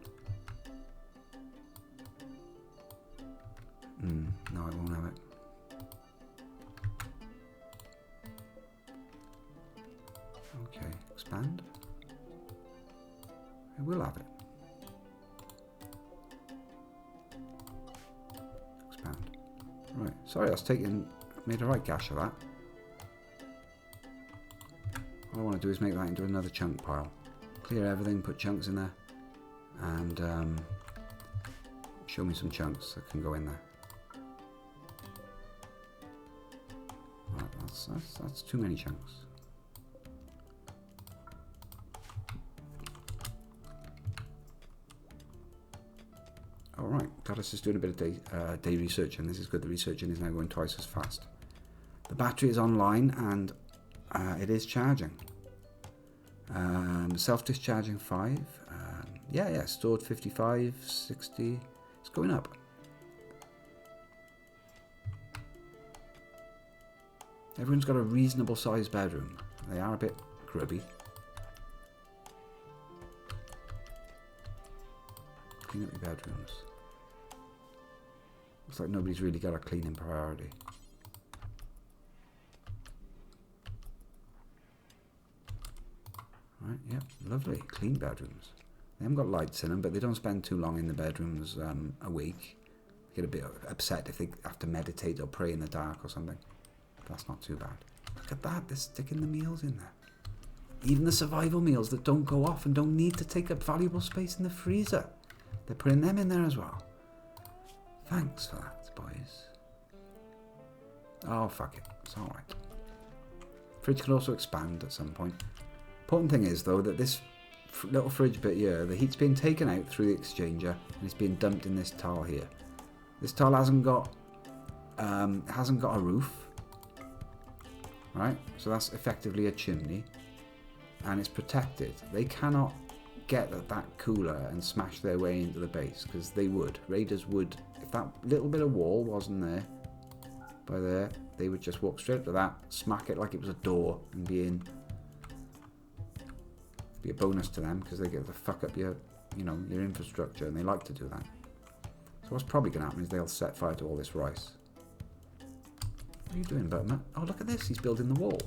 No, I won't have it. Okay, expand. I will have it. Expand. Right, sorry, I was made a right gash of that. All I want to do is make that into another chunk pile. Clear everything, put chunks in there, and show me some chunks that can go in there. Right, that's too many chunks. Alright, Goddess is doing a bit of day research, and this is good. The researching is now going twice as fast. The battery is online, and it is charging. Self-discharging 5. Yeah, stored 55, 60. It's going up. Everyone's got a reasonable sized bedroom. They are a bit grubby. Clean up your bedrooms. Looks like nobody's really got a cleaning priority. Right, yep, lovely. Clean bedrooms. They haven't got lights in them, but they don't spend too long in the bedrooms awake. They get a bit upset if they have to meditate or pray in the dark or something. That's not too bad. Look at that, they're sticking the meals in there. Even the survival meals that don't go off and don't need to take up valuable space in the freezer. They're putting them in there as well. Thanks for that, boys. Oh, fuck it. It's alright. Fridge can also expand at some point. Important thing is, though, that this little fridge bit here, the heat's being taken out through the exchanger and it's being dumped in this tile here. This tile hasn't got a roof, right? So that's effectively a chimney, and it's protected. They cannot get at that cooler and smash their way into the base, because they would. Raiders would, if that little bit of wall wasn't there, by there, they would just walk straight to that, smack it like it was a door, and be in. Be a bonus to them, because they get to fuck up your, your infrastructure, and they like to do that. So what's probably going to happen is they'll set fire to all this rice. What are you doing, Butterman? Oh, look at this. He's building the wall.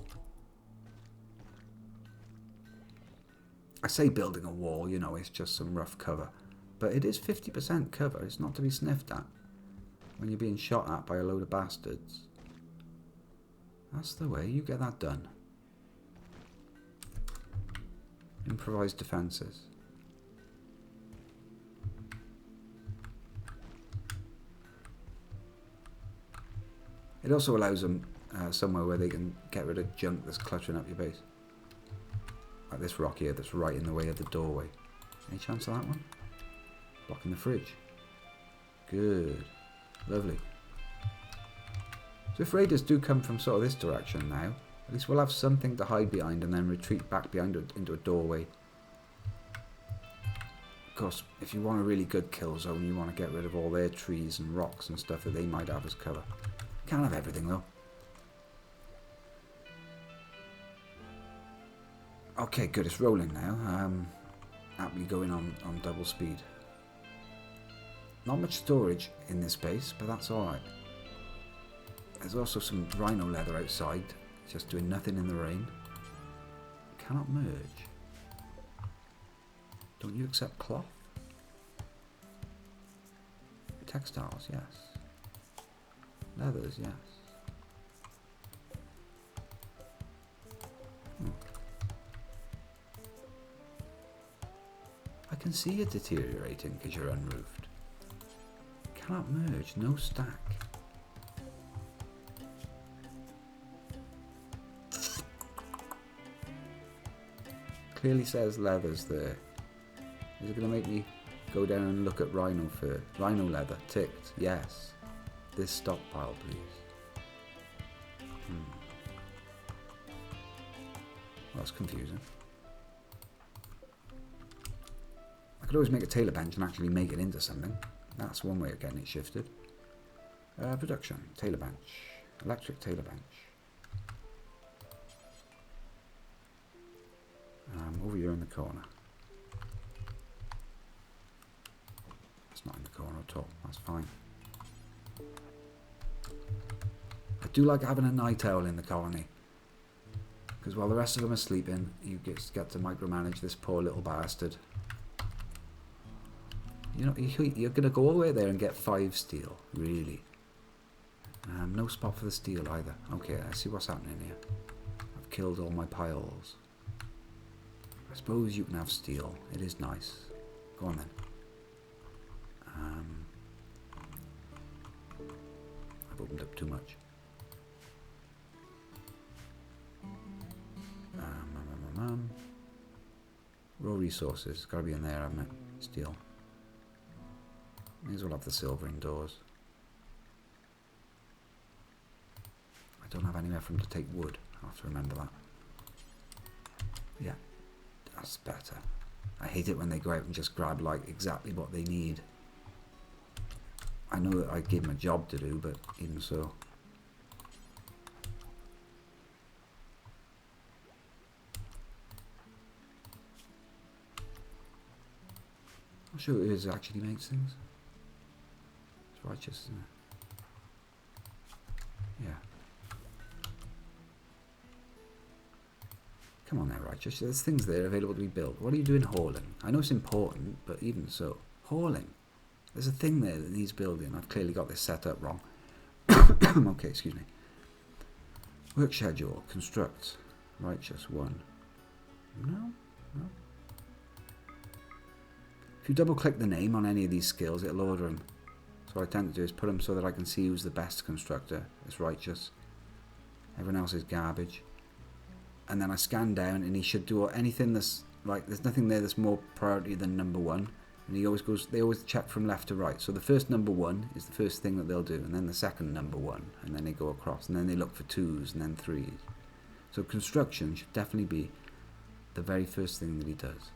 I say building a wall, it's just some rough cover. But it is 50% cover. It's not to be sniffed at when you're being shot at by a load of bastards. That's the way you get that done. Improvised defences. It also allows them somewhere where they can get rid of junk that's cluttering up your base. Like this rock here that's right in the way of the doorway. Any chance of that one? Blocking the fridge. Good. Lovely. So if raiders do come from sort of this direction now, at least we'll have something to hide behind and then retreat back behind into a doorway. Of course, if you want a really good kill zone, you want to get rid of all their trees and rocks and stuff that they might have as cover. Can't have everything though. Okay, good, it's rolling now. Happily going on double speed. Not much storage in this base, but that's alright. There's also some rhino leather outside, just doing nothing in the rain. Cannot merge. Don't you accept cloth? Textiles, yes. Leathers, yes. I can see it deteriorating because you're unroofed. Cannot merge, no stack. Clearly says leathers there. Is it going to make me go down and look at rhino fur? Rhino leather, ticked, yes. This stockpile, please. Well, that's confusing. I could always make a tailor bench and actually make it into something. That's one way of getting it shifted. Production, tailor bench, electric tailor bench. Over here in the corner. It's not in the corner at all, that's fine. I do like having a night owl in the colony, because while the rest of them are sleeping, you get to micromanage this poor little bastard. You're going to go all the way there and get 5 steel, really. No spot for the steel either. Okay, I see what's happening here. I've killed all my piles. I suppose you can have steel. It is nice. Go on then. I've opened up too much. Raw resources. Got to be in there, haven't it? Steel. May as well have the silver indoors. I don't have anywhere for them to take wood. I'll have to remember that. Yeah. That's better. I hate it when they go out and just grab like exactly what they need. I know that I gave them a job to do, but even so. I'll show you who actually makes things. It's righteous, isn't it? Yeah. Come on there, Righteous. There's things there available to be built. What are you doing hauling? I know it's important, but even so. Hauling. There's a thing there that needs building. I've clearly got this set up wrong. Okay, excuse me. Work schedule. Construct. Righteous 1. No. If you double click the name on any of these skills, it'll order them. So what I tend to do is put them so that I can see who's the best constructor. It's Righteous. Everyone else is garbage. and then I scan down, and he should do anything that's like, there's nothing there that's more priority than number 1. And he always goes, they always check from left to right. So the first number 1 is the first thing that they'll do, and then the second number 1, and then they go across, and then they look for 2s and then 3s. So construction should definitely be the very first thing that he does.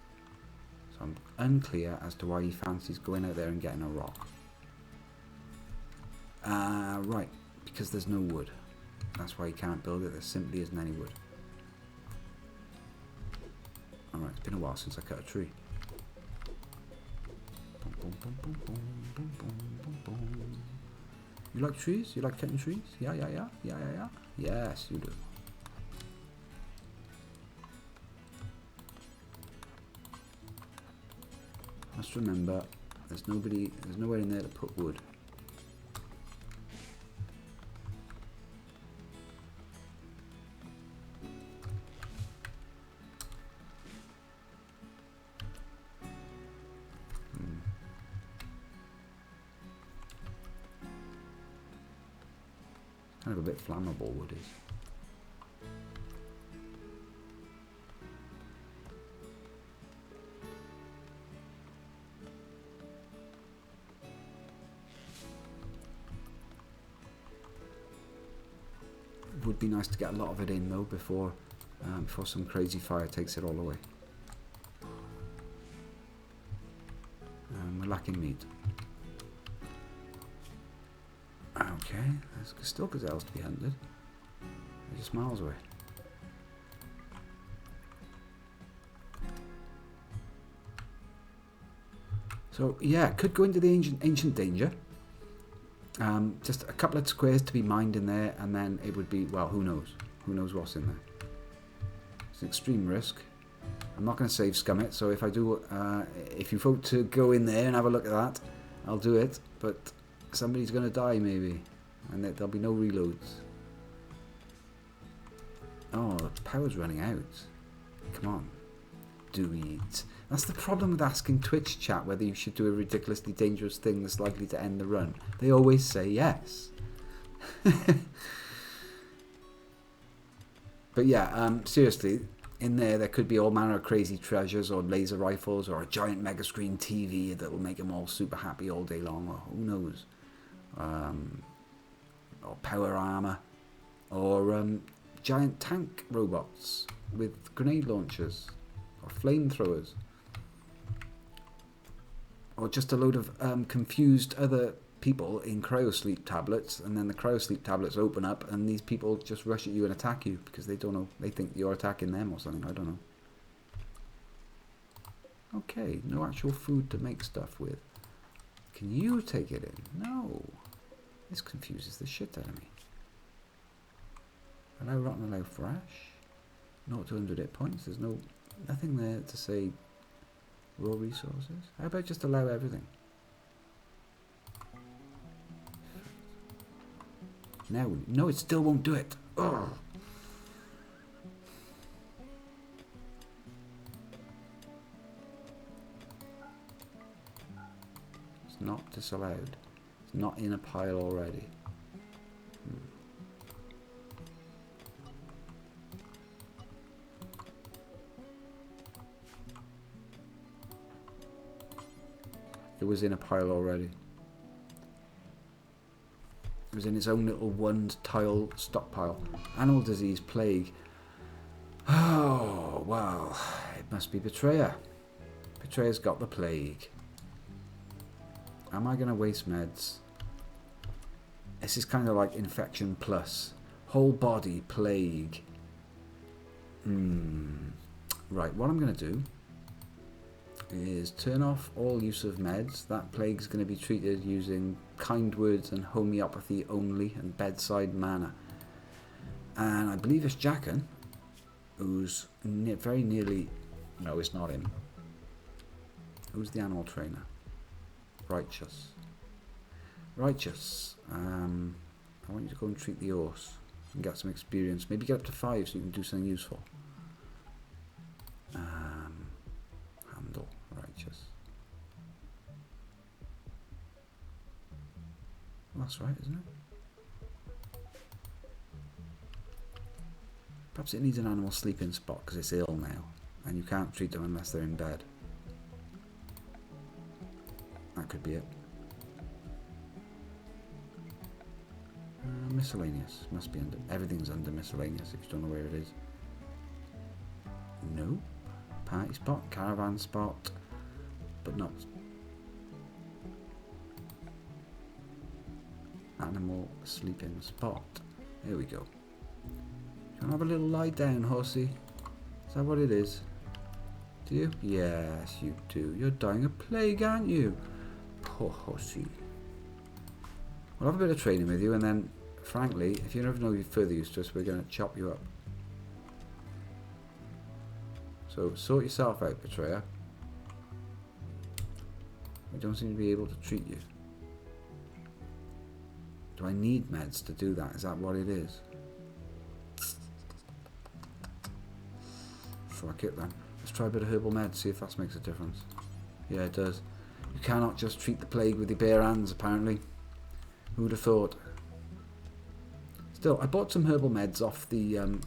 So I'm unclear as to why he fancies going out there and getting a rock. Right, because there's no wood. That's why he can't build it. There simply isn't any wood. Alright, it's been a while since I cut a tree. You like trees? You like cutting trees? Yeah. Yes, you do. Must remember, there's nowhere in there to put wood. Kind of a bit flammable, wood is. It would be nice to get a lot of it in though before some crazy fire takes it all away. We're lacking meat. Okay, there's still gazelles to be hunted. They're just miles away. So yeah, could go into the ancient danger. Just a couple of squares to be mined in there, and then it would be, well, who knows? Who knows what's in there? It's an extreme risk. I'm not going to save scum it, so if I do, if you vote to go in there and have a look at that, I'll do it. But somebody's going to die maybe, and there'll be no reloads. Oh, the power's running out. Come on. Do it. That's the problem with asking Twitch chat whether you should do a ridiculously dangerous thing that's likely to end the run. They always say yes. But yeah, seriously, in there could be all manner of crazy treasures, or laser rifles, or a giant mega screen TV that will make them all super happy all day long, or who knows. Or power armor, or giant tank robots with grenade launchers, or flamethrowers, or just a load of confused other people in cryosleep tablets, and then the cryosleep tablets open up and these people just rush at you and attack you because they don't know, they think you're attacking them or something. I don't know. Okay, no actual food to make stuff with. Can you take it in? No. This confuses the shit out of me. Allow rotten, allow fresh. Not 200 hit points. There's nothing there to say raw resources. How about just allow everything? No, it still won't do it. Ugh. It's not disallowed. It's not in a pile already. It was in a pile already. It was in its own little one tile stockpile. Animal disease, plague. Oh, well, it must be Betrayer. Betrayer's got the plague. Am I going to waste meds? This is kind of like infection plus. Whole body, plague. Right, what I'm going to do is turn off all use of meds. That plague's going to be treated using kind words and homeopathy only, and bedside manner. And I believe it's Jackin, who's very nearly... No, it's not him. Who's the animal trainer? Righteous. Righteous. I want you to go and treat the horse and get some experience. Maybe get up to 5 so you can do something useful. Handle. Righteous. Well, that's right, isn't it? Perhaps it needs an animal sleeping spot because it's ill now. And you can't treat them unless they're in bed. That could be it. Miscellaneous. Must be under... Everything's under miscellaneous if you don't know where it is. No. Party spot. Caravan spot. But not... Animal sleeping spot. There we go. You want to have a little lie down, horsey? Is that what it is? Do you? Yes, you do. You're dying of plague, aren't you? Poor horsey. We'll have a bit of training with you, and then, frankly, if you never know you're further use to us, we're going to chop you up. So, sort yourself out, betrayer. We don't seem to be able to treat you. Do I need meds to do that? Is that what it is? Fuck it then. Let's try a bit of herbal meds, see if that makes a difference. Yeah, it does. You cannot just treat the plague with your bare hands, apparently. Who would have thought? Still, I bought some herbal meds off the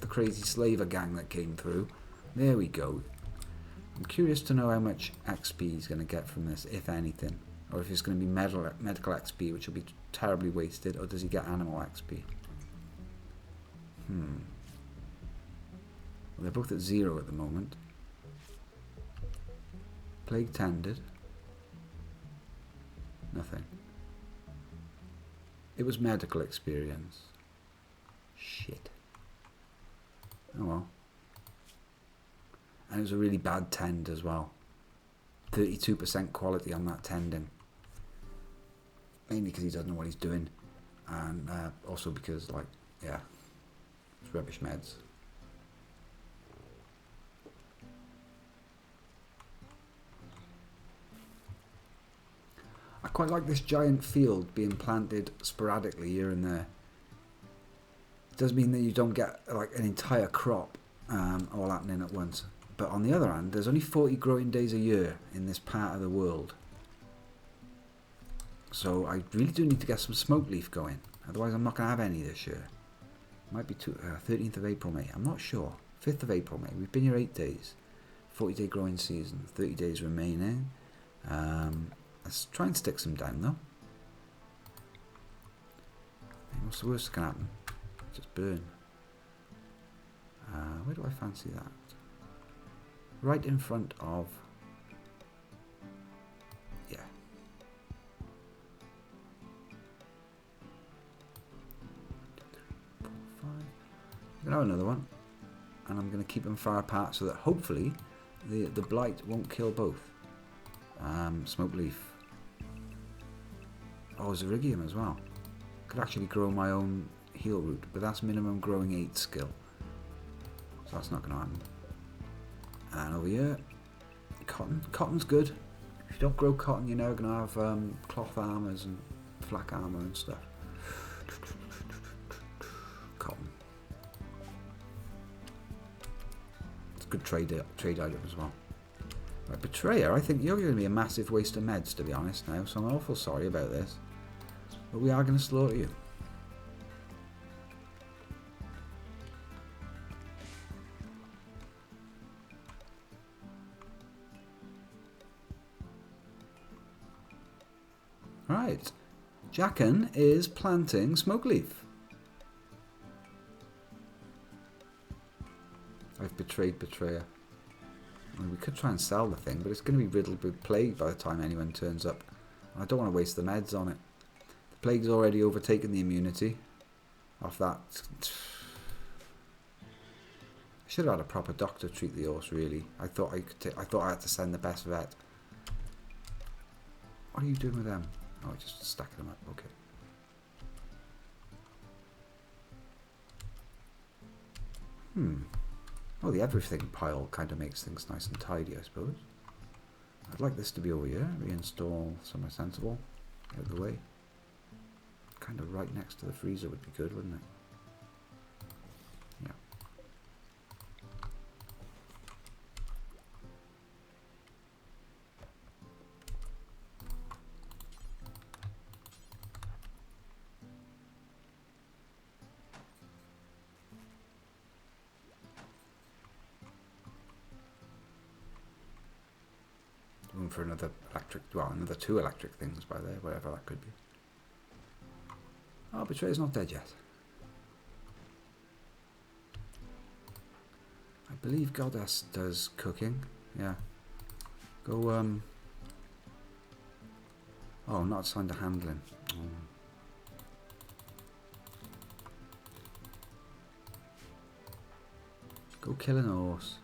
crazy slaver gang that came through. There we go. I'm curious to know how much XP he's going to get from this, if anything. Or if it's going to be medical XP, which will be terribly wasted. Or does he get animal XP? Well, they're both at 0 at the moment. Plague tended. Nothing. It was medical experience. Shit. Oh well. And it was a really bad tend as well. 32% quality on that tending. Mainly because he doesn't know what he's doing. And also because, like, yeah, it's rubbish meds. I quite like this giant field being planted sporadically here and there. It does mean that you don't get like an entire crop all happening at once. But on the other hand, there's only 40 growing days a year in this part of the world. So I really do need to get some smoke leaf going. Otherwise I'm not going to have any this year. Might be 13th of April, May. I'm not sure. 5th of April, May. We've been here 8 days. 40-day growing season. 30 days remaining. Let's try and stick some down though. What's the worst that can happen? Just burn. Where do I fancy that? Right in front of... Yeah. 2, 3, 4, 5. I'm going to have another one. And I'm going to keep them far apart so that hopefully the blight won't kill both. Smoke leaf. Oh, Zerigium as well. Could actually grow my own heal root, but that's minimum growing 8 skill. So that's not going to happen. And over here, cotton. Cotton's good. If you don't grow cotton, you're never going to have cloth armors and flak armor and stuff. Cotton. It's a good trade item as well. Right, Betrayer, I think you're going to be a massive waste of meds, to be honest now, so I'm awful sorry about this. But we are going to slaughter you. Right. Jackin is planting smoke leaf. I've betrayed Betrayer. I mean, we could try and sell the thing, but it's going to be riddled with plague by the time anyone turns up. And I don't want to waste the meds on it. The plague's already overtaken the immunity off that. I should have had a proper doctor treat the horse, really. I thought I had to send the best vet. What are you doing with them? Oh, just stacking them up. Okay. Oh, the everything pile kind of makes things nice and tidy, I suppose. I'd like this to be over here. Reinstall somewhere sensible. Out of the way. Kind of right next to the freezer would be good, wouldn't it? Yeah. room for another electric, well, another 2 electric things by there, whatever that could be. Oh, Betrayer's not dead yet. I believe Goddess does cooking. Yeah. Go, oh, I'm not assigned to handling. Oh. Go kill an horse.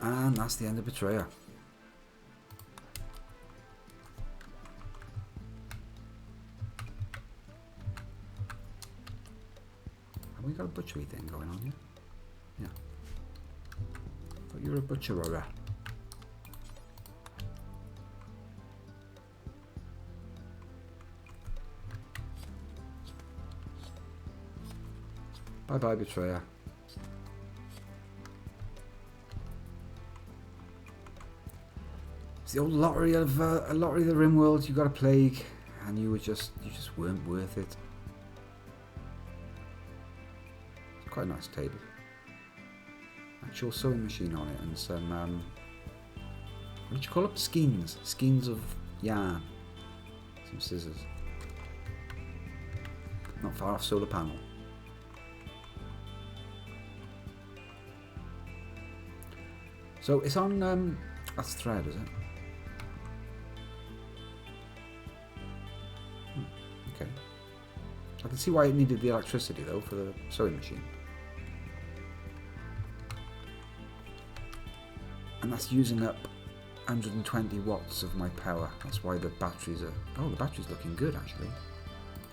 And that's the end of Betrayer. Have we got a butchery thing going on here? Yeah. But you're a butcherer. Bye bye, Betrayer. It's the old lottery of the Rimworld. You got a plague, and you just weren't worth it. It's quite a nice table. Actual sewing machine on it, and some what did you call it? Skeins of yarn. Some scissors. Not far off solar panel. So it's on, that's thread, is it? Okay. I can see why it needed the electricity though for the sewing machine. And that's using up 120 watts of my power. That's why the batteries are, oh, the battery's looking good actually.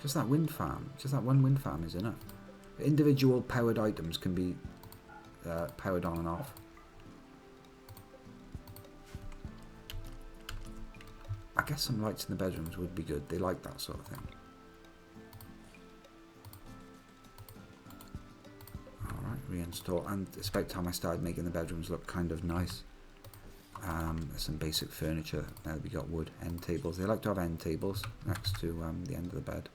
Just that wind farm, just that one wind farm is enough. The individual powered items can be powered on and off. I guess some lights in the bedrooms would be good. They like that sort of thing. Alright, reinstall. And it's about time I started making the bedrooms look kind of nice. There's some basic furniture. Now we got wood end tables. They like to have end tables next to the end of the bed.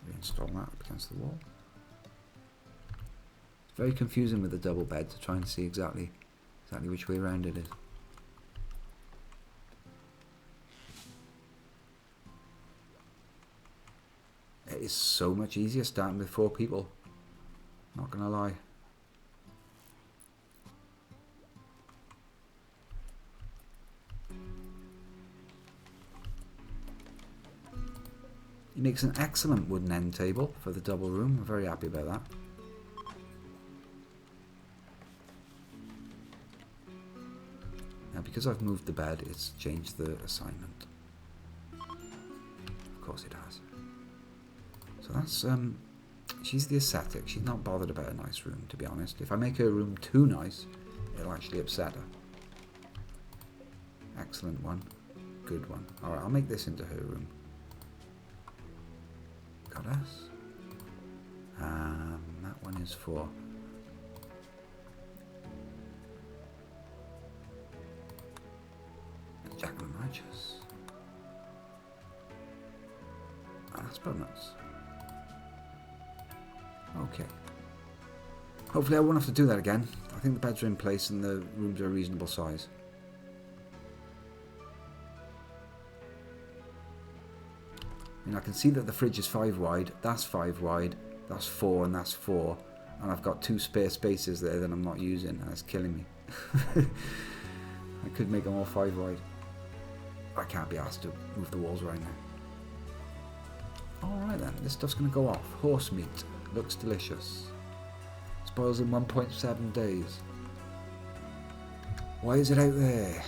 Reinstall that up against the wall. Very confusing with the double bed to try and see exactly which way around it is. It is so much easier starting with 4 people. Not gonna lie. He makes an excellent wooden end table for the double room. I'm very happy about that. Now, because I've moved the bed, it's changed the assignment. Of course it has. So that's, she's the ascetic. She's not bothered about a nice room, to be honest. If I make her room too nice, it'll actually upset her. Excellent one. Good one. Alright, I'll make this into her room. Goddess. That one is for... Jack of the Righteous. That's bonus. Okay. Hopefully I won't have to do that again. I think the beds are in place and the rooms are a reasonable size. And I can see that the fridge is 5 wide. That's 5 wide. That's 4 and that's 4. And I've got 2 spare spaces there that I'm not using. And it's killing me. I could make them all 5 wide. I can't be asked to move the walls right now. Alright then, this stuff's going to go off. Horse meat. Looks delicious. Spoils in 1.7 days. Why is it out there?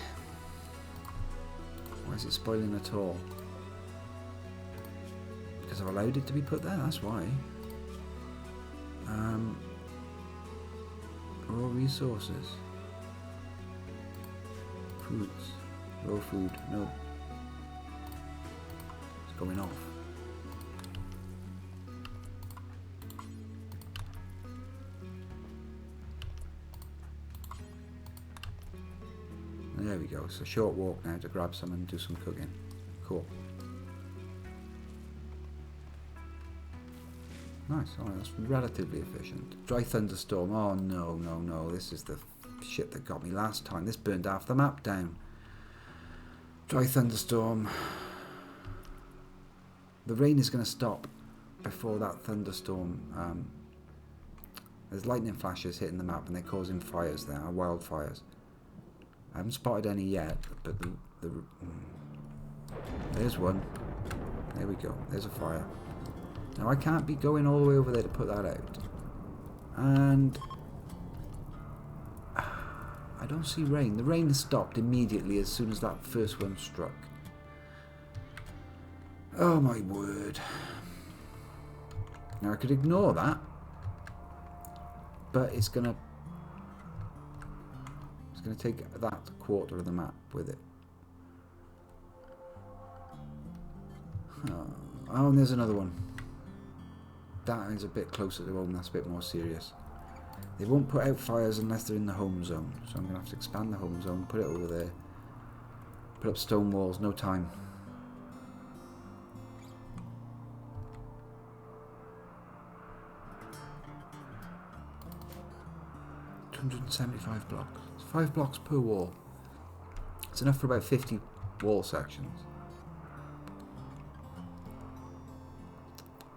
Why is it spoiling at all? Because I've allowed it to be put there, that's why. Raw resources. Foods. Raw food. No. It's going off. And there we go. So short walk now to grab some and do some cooking. Cool. Nice. Oh, that's relatively efficient. Dry thunderstorm. Oh, no, no, no. This is the shit that got me last time. This burned half the map down. Dry thunderstorm. The rain is going to stop before that thunderstorm. There's lightning flashes hitting the map and they're causing fires there, wildfires. I haven't spotted any yet, but there's one. There we go. There's a fire. Now I can't be going all the way over there to put that out. And I don't see rain. The rain stopped immediately as soon as that first one struck. Oh my word. Now I could ignore that, but it's gonna take that quarter of the map with it. Oh, and there's another one. That is a bit closer to home. That's a bit more serious. They won't put out fires unless they're in the home zone, so I'm gonna have to expand the home zone, put it over there, put up stone walls. No time. 275 blocks. It's 5 blocks per wall. It's enough for about 50 wall sections.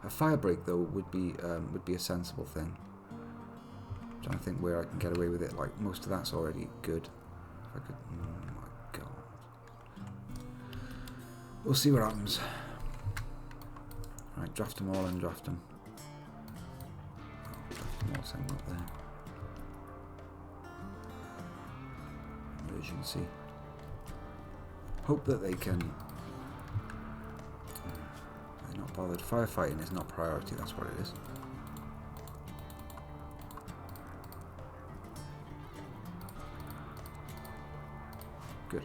A fire break though would be a sensible thing. I'm trying to think where I can get away with it. Like most of that's already good. If I could, oh my god. We'll see what happens. Right, draft them all and draft them. Oh, draft them all, send them up there. Emergency. Hope that they can. They're not bothered. Firefighting is not priority. That's what it is. Good.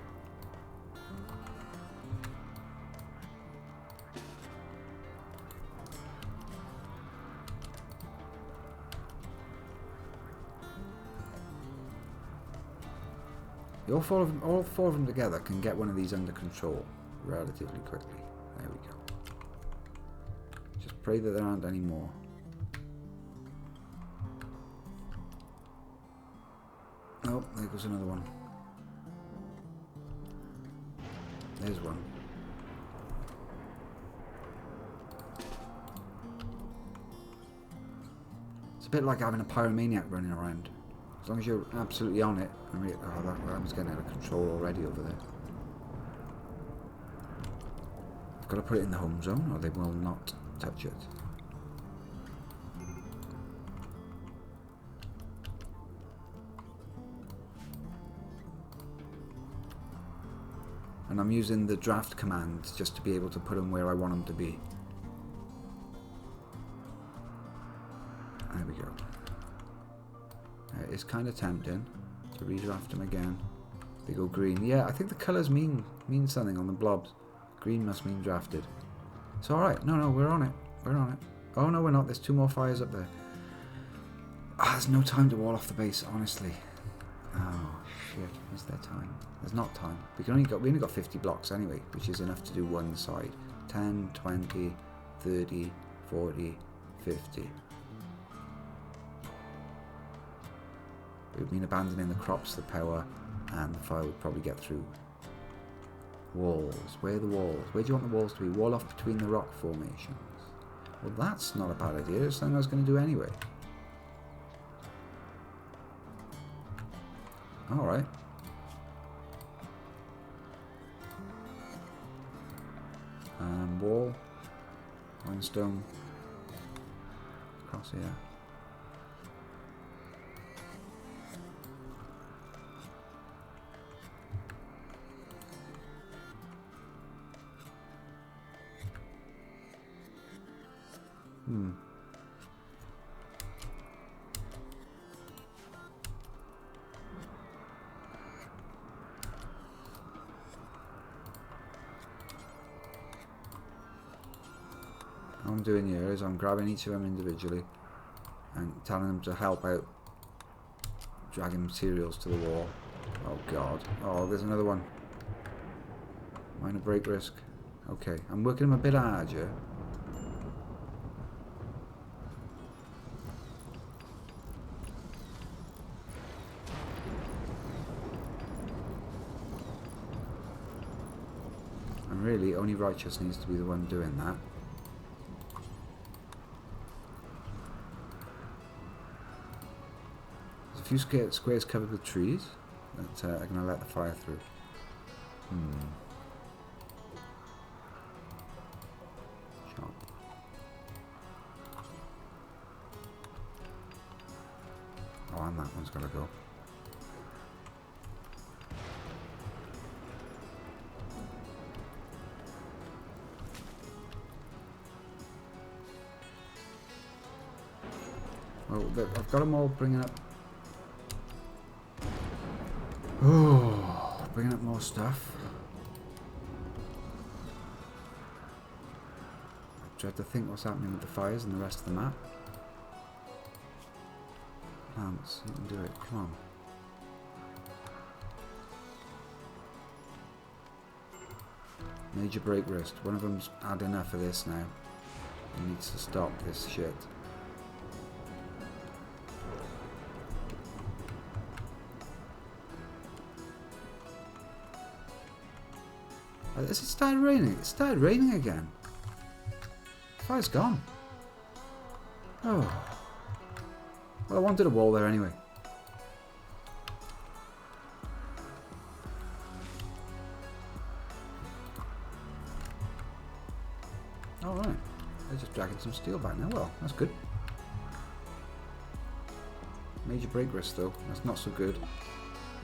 All four of them together can get one of these under control relatively quickly. There we go. Just pray that there aren't any more. Oh, there goes another one. There's one. It's a bit like having a pyromaniac running around. As long as you're absolutely on it. Oh, that was getting out of control already over there. I've got to put it in the home zone or they will not touch it. And I'm using the draft command just to be able to put them where I want them to be. There we go. It's kind of tempting to redraft them again. They go green. Yeah, I think the colours mean something on the blobs. Green must mean drafted. It's alright. No, we're on it. We're on it. Oh no, we're not. There's 2 more fires up there. There's no time to wall off the base, honestly. Oh shit, is there time? There's not time. We only got 50 blocks anyway, which is enough to do one side. 10, 20, 30, 40, 50. It would mean abandoning the crops, the power, and the fire would probably get through. Walls. Where are the walls? Where do you want the walls to be? Wall off between the rock formations. Well, that's not a bad idea. It's something I was going to do anyway. Alright. Wall. Limestone. Across here. What I'm doing here is I'm grabbing each of them individually and telling them to help out dragging materials to the wall. Oh god. Oh, there's another one. Minor break risk. Okay, I'm working them a bit harder. really, only Righteous needs to be the one doing that. There's a few squares covered with trees that are going to let the fire through. Chop. Oh, and that one's got to go. Well, I've got them all bringing up. Oh, bringing up more stuff. I dread to think what's happening with the fires and the rest of the map. Lance, you can do it. Come on. Major break wrist. One of them's had enough of this now. He needs to stop this shit. Has it started raining? It started raining again. The fire's gone. Oh. Well, I wanted a wall there anyway. Alright. They're just dragging some steel back now. Well, that's good. Major break risk though. That's not so good.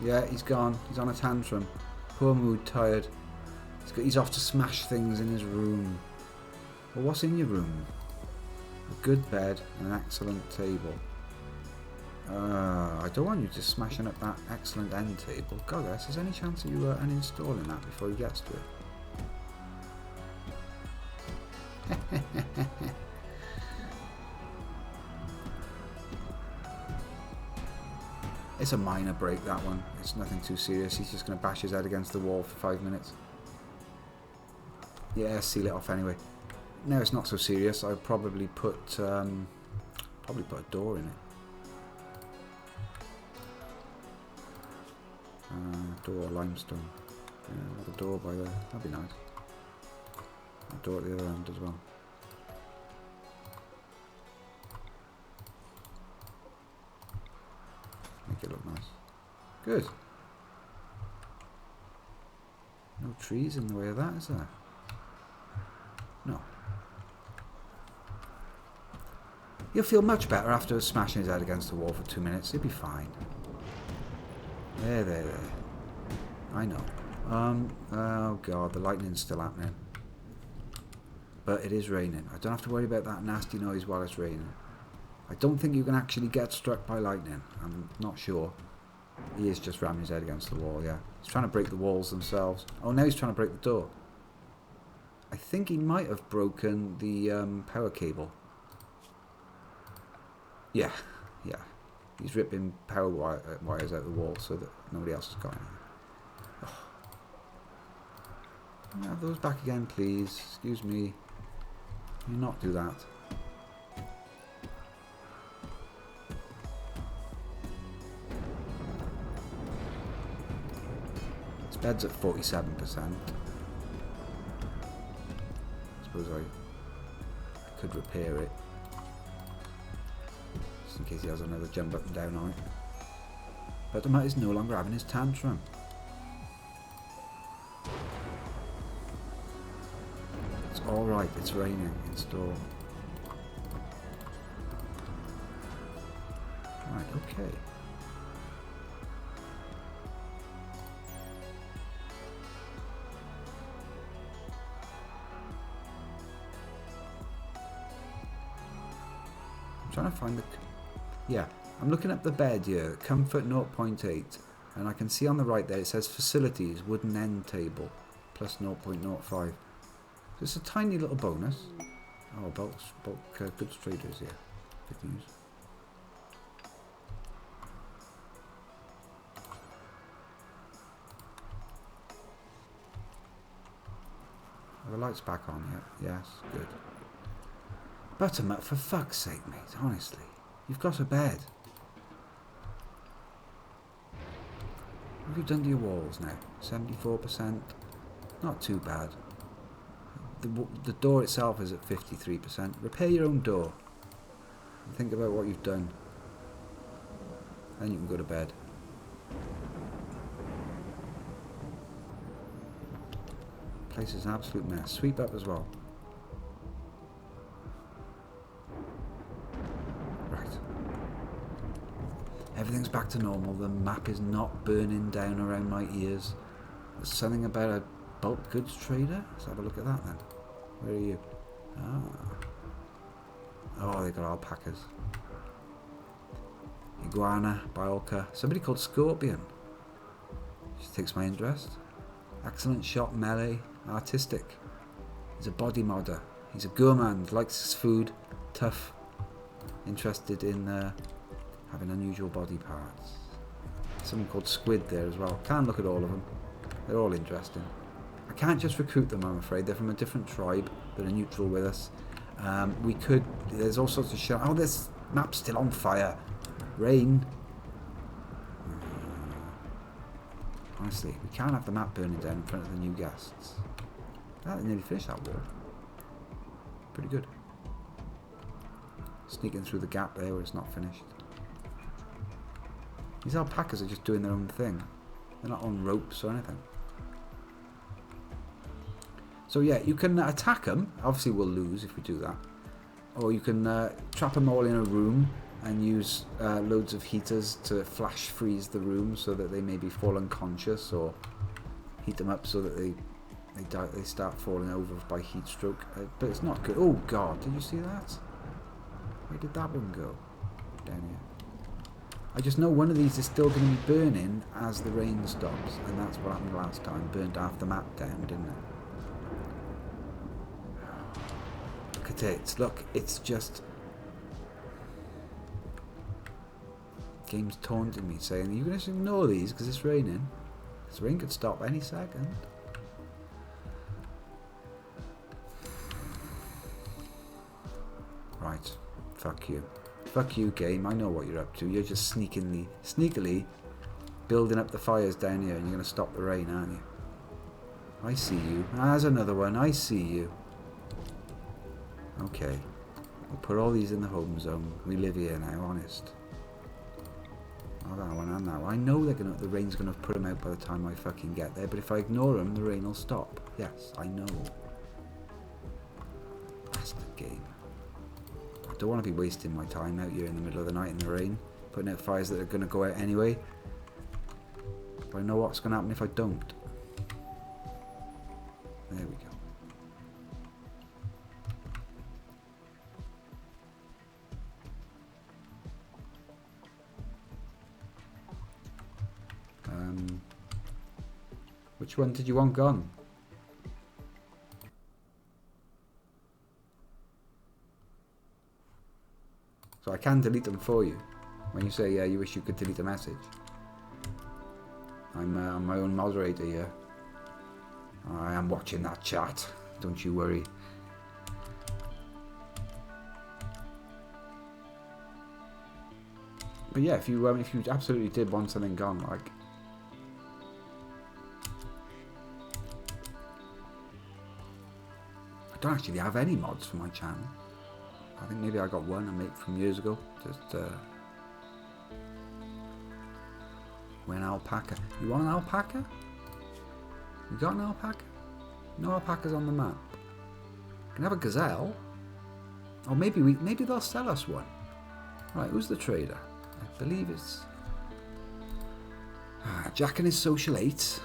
Yeah, he's gone. He's on a tantrum. Poor mood, tired. He's off to smash things in his room. Well, what's in your room? A good bed and an excellent table. I don't want you just smashing up that excellent end table. God, is there any chance of you uninstalling that before he gets to it? It's a minor break, that one. It's nothing too serious. He's just going to bash his head against the wall for 5 minutes. Yeah, seal it off anyway. No, it's not so serious. I'd probably put a door in it. Door, limestone. Yeah, another door by there. That'd be nice. A door at the other end as well. Make it look nice. Good. No trees in the way of that, is there? No. He'll feel much better after smashing his head against the wall for 2 minutes. He'll be fine. There. I know. Oh god, the lightning's still happening. But it is raining. I don't have to worry about that nasty noise while it's raining. I don't think you can actually get struck by lightning. I'm not sure. He is just ramming his head against the wall, yeah. He's trying to break the walls themselves. Oh, now he's trying to break the door. I think he might have broken the power cable. Yeah. He's ripping power wires out of the wall so that nobody else has got anything. Oh. Can I have those back again, please? Excuse me. Can you not do that? This bed's at 47%. I suppose I could repair it. Just in case he has another jump up and down on it. But the mate is no longer having his tantrum. It's alright, it's raining, install. Right, okay. I'm trying to find the... Yeah, I'm looking at the bed here, comfort 0.8, and I can see on the right there it says facilities, wooden end table, plus 0.05. So it's a tiny little bonus. Oh, bulk goods traders here. Good news. Are the lights back on yet? Yes, good. Buttermut, for fuck's sake, mate, honestly. You've got a bed. What have you done to your walls now? 74%? Not too bad. the door itself is at 53%. Repair your own door. Think about what you've done. Then you can go to bed. Place is an absolute mess. Sweep up as well. Right. Everything's back to normal. The map is not burning down around my ears. There's something about a bulk goods trader. Let's have a look at that then. Where are you? Ah. Oh, they got alpacas. Iguana, Biolka. Somebody called Scorpion. She takes my interest. Excellent shot, melee, artistic. He's a body modder. He's a gourmand, likes his food, tough, interested in having unusual body parts. Someone called Squid there as well. Can't look at all of them. They're all interesting. I can't just recruit them, I'm afraid. They're from a different tribe that are neutral with us. We could... There's all sorts of shit. Oh, this map's still on fire. Rain. Honestly, we can't have the map burning down in front of the new guests. Ah, they nearly finished that wall. Pretty good. Sneaking through the gap there where it's not finished. These alpacas are just doing their own thing. They're not on ropes or anything. So yeah, you can attack them. Obviously we'll lose if we do that. Or you can trap them all in a room and use loads of heaters to flash freeze the room so that they maybe fall unconscious, or heat them up so that they die, they start falling over by heat stroke. But it's not good. Oh god, did you see that? Where did that one go? Down here. I just know one of these is still going to be burning as the rain stops, and that's what happened last time. Burnt half the map down, didn't it? Look at it. Look, it's just... Game's taunting me, saying, are you going to ignore these because it's raining? This rain could stop any second. Right. Fuck you. Fuck you, game. I know what you're up to. You're just sneakily building up the fires down here, and you're going to stop the rain, aren't you? I see you. There's another one. I see you. Okay. We'll put all these in the home zone. We live here now, honest. Oh, that one and that one. I know the rain's gonna put them out by the time I fucking get there, but if I ignore them, the rain will stop. Yes, I know. Bastard game. I don't want to be wasting my time out here in the middle of the night in the rain, putting out fires that are gonna go out anyway. But I know what's gonna happen if I don't. There we go. Which one did you want gone? So I can delete them for you. When you say, yeah, you wish you could delete a message. I'm my own moderator here. I am watching that chat. Don't you worry. But yeah, if you absolutely did want something gone, like... I don't actually have any mods for my channel. I think maybe I got one I made from years ago. Just when alpaca. You want an alpaca? You got an alpaca? No alpacas on the map. You can have a gazelle. Or maybe they'll sell us one. Right, who's the trader? I believe it's Jack and his social 8.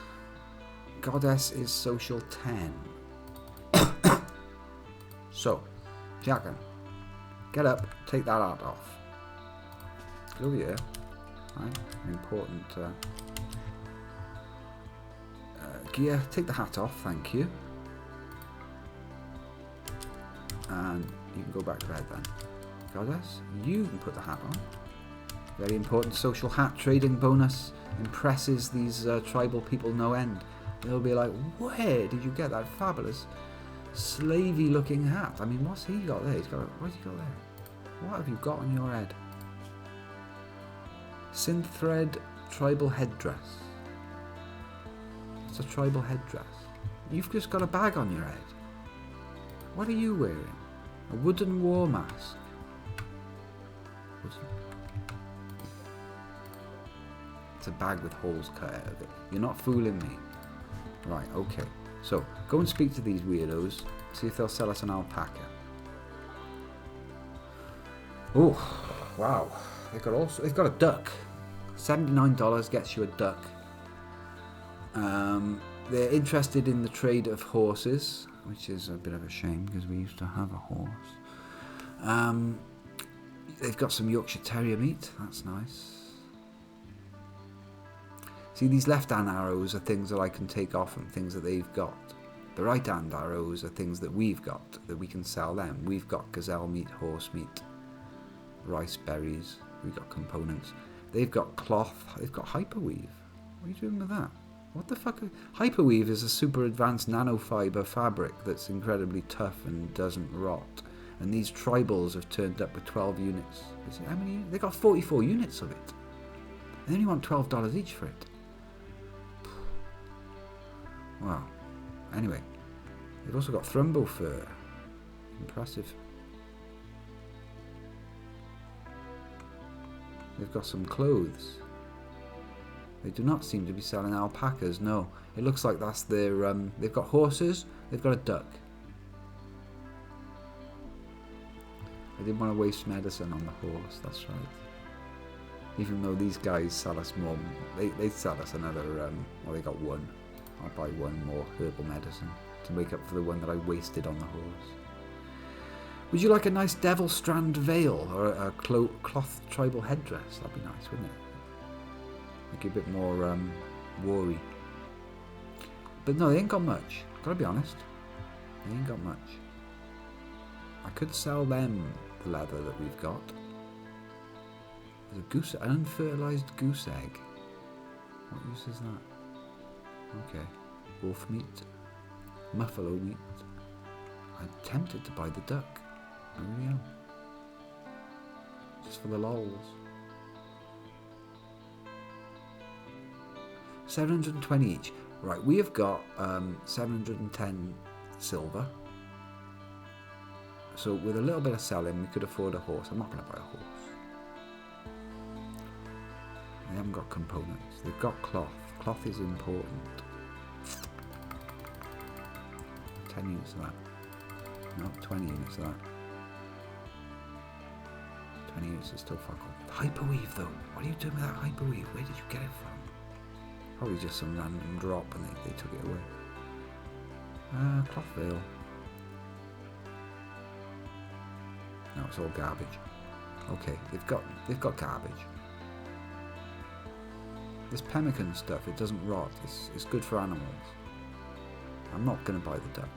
Goddess is social 10. So, Jackin, get up, take that hat off. Get over here. Right, important gear. Take the hat off, thank you. And you can go back to bed then. Goddess, you can put the hat on. Very important social hat trading bonus. Impresses these tribal people no end. They'll be like, where did you get that fabulous slavey looking hat? I mean, what's he got there? What's he got there? What have you got on your head? Synth thread tribal headdress. It's a tribal headdress. You've just got a bag on your head. What are you wearing? A wooden war mask. It's a bag with holes cut out of it. You're not fooling me. Right, okay. So, go and speak to these weirdos. See if they'll sell us an alpaca. Oh, wow. They've got a duck. $79 gets you a duck. They're interested in the trade of horses, which is a bit of a shame because we used to have a horse. They've got some Yorkshire Terrier meat. That's nice. See, these left-hand arrows are things that I can take off and things that they've got. The right-hand arrows are things that we've got, that we can sell them. We've got gazelle meat, horse meat, rice berries. We've got components. They've got cloth. They've got hyperweave. What are you doing with that? What the fuck? Hyperweave is a super advanced nanofiber fabric that's incredibly tough and doesn't rot. And these tribals have turned up with 12 units. How many? They got 44 units of it. They only want $12 each for it. Wow. Anyway, they've also got Thrumbo fur. Impressive. They've got some clothes. They do not seem to be selling alpacas, no. It looks like that's their... they've got horses, they've got a duck. I didn't want to waste medicine on the horse, that's right. Even though these guys sell us more... They sell us another... well, they got one. I'll buy one more herbal medicine to make up for the one that I wasted on the horse. Would you like a nice devil strand veil or a cloth tribal headdress? That'd be nice, wouldn't it? Make it a bit more wary. But no, they ain't got much. Gotta be honest. They ain't got much. I could sell them the leather that we've got. There's an unfertilized goose egg. What use is that? Okay. Wolf meat. Buffalo meat. I'm tempted to buy the duck. I really am. Just for the lols. 720 each. Right, we have got 710 silver. So with a little bit of selling, we could afford a horse. I'm not going to buy a horse. They haven't got components. They've got cloth. Cloth is important. 10 units of that. No, 20 units of that. 20 units is still fuck all. Hyperweave though. What are you doing with that hyperweave? Where did you get it from? Probably just some random drop and they took it away. Cloth veil. No, it's all garbage. Okay, they've got garbage. This pemmican stuff, it doesn't rot. It's good for animals. I'm not going to buy the duck.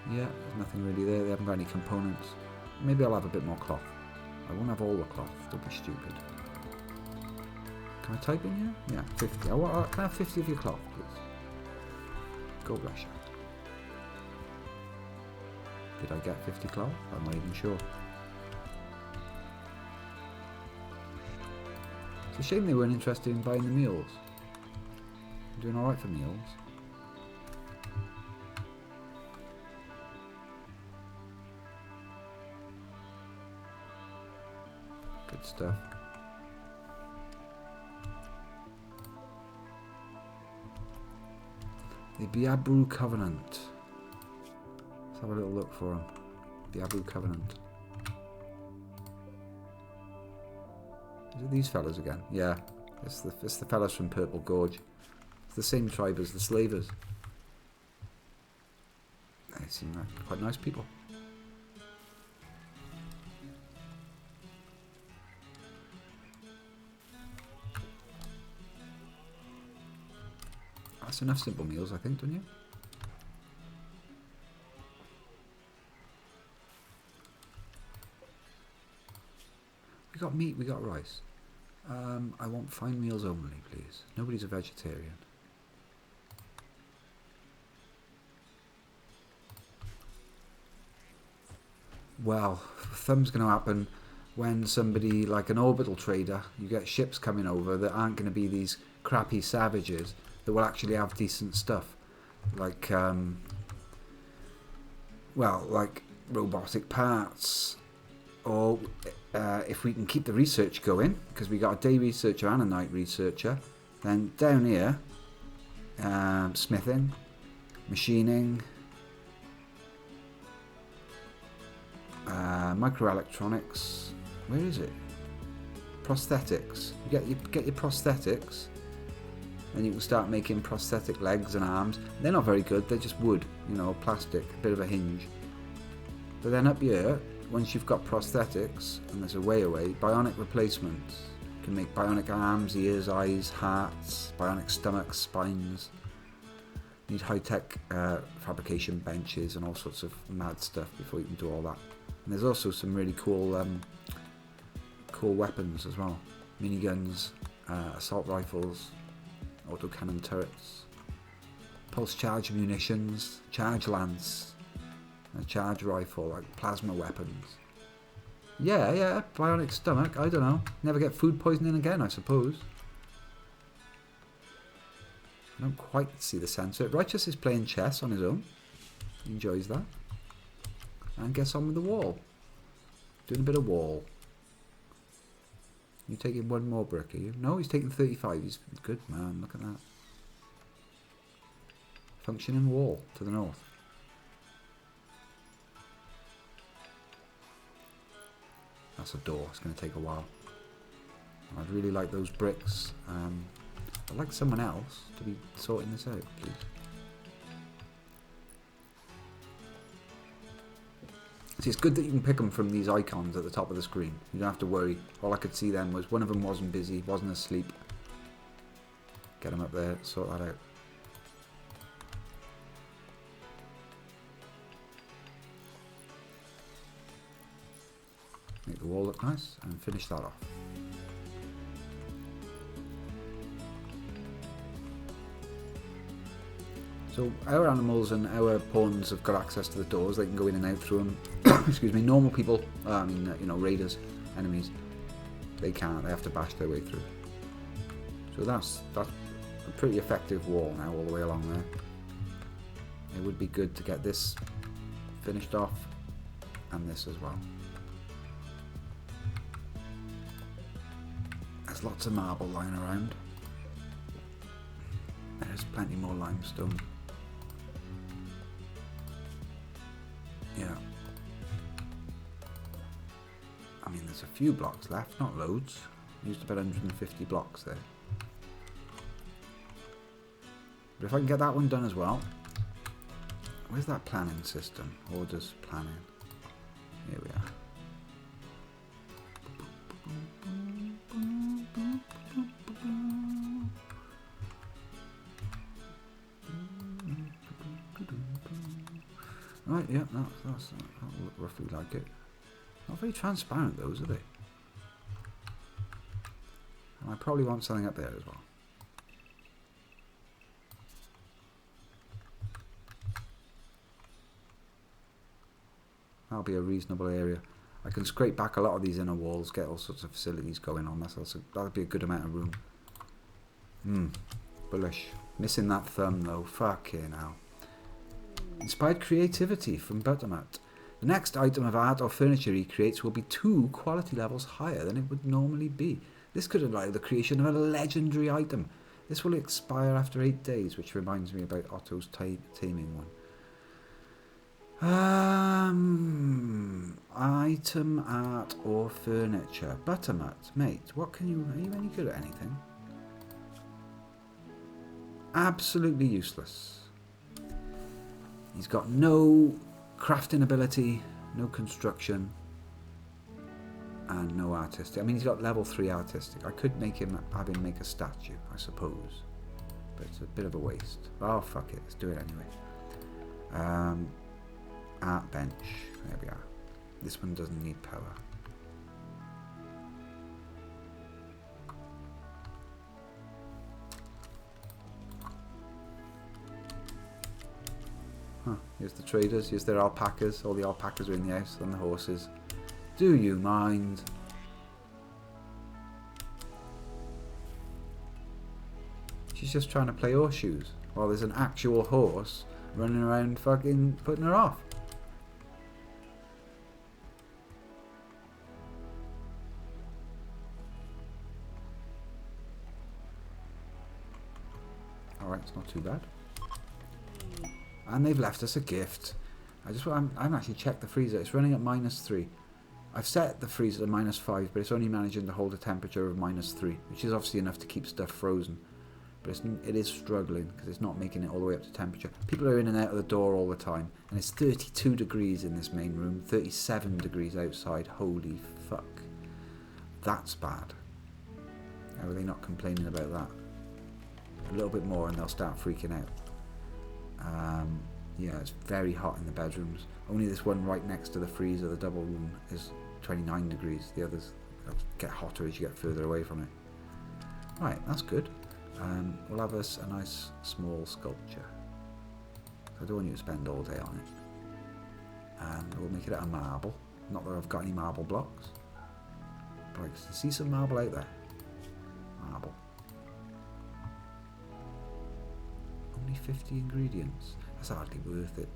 Yeah, there's nothing really there. They haven't got any components. Maybe I'll have a bit more cloth. I won't have all the cloth. Don't be stupid. Can I type in here? Yeah, 50. Can I have 50 of your cloth, please? God bless you. Did I get 50 cloth? I'm not even sure. It's a shame they weren't interested in buying the mules. I'm doing alright for mules. Good stuff. The Biabru Covenant. Let's have a little look for them. Biabru Covenant. Is it these fellas again? Yeah. It's the fellas from Purple Gorge. It's the same tribe as the Slavers. They seem like quite nice people. That's enough simple meals, I think, don't you? We got meat, we got rice. I want fine meals only, please. Nobody's a vegetarian. Well, thumb's going to happen when somebody, like an orbital trader, you get ships coming over that aren't going to be these crappy savages that will actually have decent stuff. like well, like robotic parts, or if we can keep the research going, because we got a day researcher and a night researcher, then down here, smithing, machining, microelectronics. Where is it? Prosthetics. You get your prosthetics, and you can start making prosthetic legs and arms. They're not very good. They're just wood, you know, plastic, a bit of a hinge. But then up here, once you've got prosthetics, and there's a way away, bionic replacements. You can make bionic arms, ears, eyes, hearts, bionic stomachs, spines. You need high-tech fabrication benches and all sorts of mad stuff before you can do all that. And there's also some really cool cool weapons as well. Miniguns, assault rifles, autocannon turrets, pulse charge munitions, charge lance, a charge rifle, like plasma weapons. Yeah, bionic stomach, I don't know. Never get food poisoning again, I suppose. I don't quite see the sense of it. Righteous is playing chess on his own. He enjoys that. And gets on with the wall. Doing a bit of wall. You taking one more brick, are you? No, he's taking 35. He's a good man, look at that. Functioning wall to the north. That's a door, it's going to take a while. I'd really like those bricks. I'd like someone else to be sorting this out, please. See, it's good that you can pick them from these icons at the top of the screen. You don't have to worry. All I could see then was one of them wasn't busy, wasn't asleep. Get them up there, sort that out. Make the wall look nice and finish that off. So our animals and our pawns have got access to the doors. They can go in and out through them. Excuse me. Normal people, you know, raiders, enemies, they can't. They have to bash their way through. So that's a pretty effective wall now, all the way along there. It would be good to get this finished off, and this as well. There's lots of marble lying around. There's plenty more limestone. Yeah. I mean, there's a few blocks left, not loads. Used about 150 blocks there. But if I can get that one done as well. Where's that planning system? Orders, planning. Here we are. Right, yeah, that'll look roughly like it. Not very transparent those, are they? And I probably want something up there as well. That'll be a reasonable area. I can scrape back a lot of these inner walls, get all sorts of facilities going on. That'll be a good amount of room. Bullish. Missing that thumb though. Fucking hell. Inspired creativity from Buttermut. The next item of art or furniture he creates will be 2 quality levels higher than it would normally be. This could allow the creation of a legendary item. This will expire after 8 days, which reminds me about Otto's taming one. Item, art or furniture. Buttermut, mate, are you any good at anything? Absolutely useless. He's got no crafting ability, no construction, and no artistic. I mean, he's got level 3 artistic. I could have him make a statue, I suppose, but it's a bit of a waste. Oh, fuck it, let's do it anyway. Art bench, there we are. This one doesn't need power. Here's the traders, here's their alpacas. All the alpacas are in the house, and the horses. Do you mind? She's just trying to play horseshoes while there's an actual horse running around fucking putting her off. Alright, it's not too bad. And they've left us a gift. I haven't actually checked the freezer. It's running at -3. I've set the freezer to -5, but it's only managing to hold a temperature of -3, which is obviously enough to keep stuff frozen. But it is struggling because it's not making it all the way up to temperature. People are in and out of the door all the time, and it's 32 degrees in this main room, 37 degrees outside. Holy fuck. That's bad. How are they not complaining about that? A little bit more and they'll start freaking out. Yeah, it's very hot in the bedrooms. Only this one right next to the freezer, the double room, is 29 degrees. The others get hotter as you get further away from it. Right, that's good. We'll have us a nice small sculpture. I don't want you to spend all day on it. And we'll make it out of marble. Not that I've got any marble blocks. But I can see some marble out there. Marble. Only 50 ingredients. That's hardly worth it.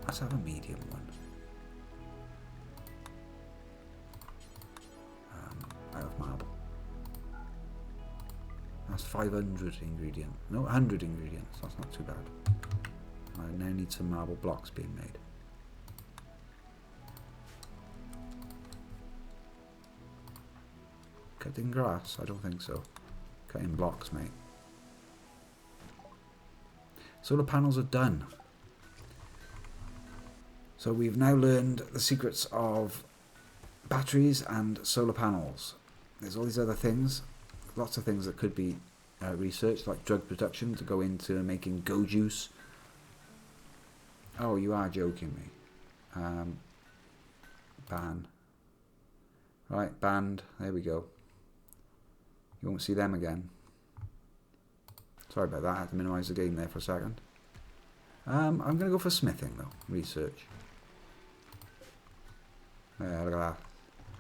Let's have a medium one. Out of marble. That's 500 ingredients. No, 100 ingredients. That's not too bad. I now need some marble blocks being made. Cutting grass? I don't think so. Cutting blocks, mate. Solar panels are done. So we've now learned the secrets of batteries and solar panels. There's all these other things, lots of things that could be researched, like drug production to go into making go juice. Oh, you are joking me. Ban. Right, banned. There we go. You won't see them again. Sorry about that, I had to minimise the game there for a second. I'm going to go for smithing though, research. Yeah, look at that.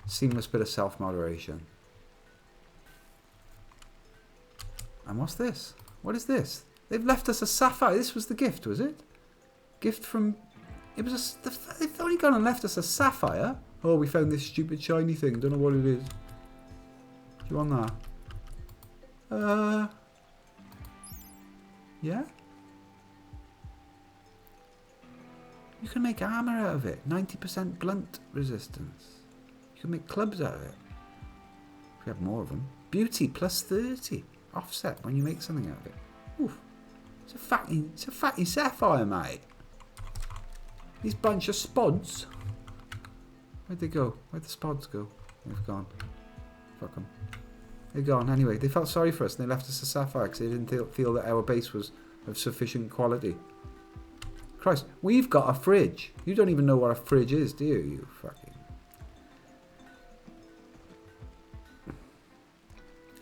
Seamless bit of self-moderation. And what's this? What is this? They've left us a sapphire. This was the gift, was it? Gift from... It was a... They've only gone and left us a sapphire. Oh, we found this stupid shiny thing. Don't know what it is. Do you want that? Yeah? You can make armour out of it. 90% blunt resistance. You can make clubs out of it. If we have more of them. Beauty plus 30. Offset when you make something out of it. Oof. It's a fatty sapphire, mate. These bunch of spods. Where'd they go? Where'd the spods go? They've gone. Fuck them. They're gone. Anyway, they felt sorry for us and they left us a sapphire because they didn't feel that our base was of sufficient quality. Christ, we've got a fridge. You don't even know what a fridge is, do you? You fucking...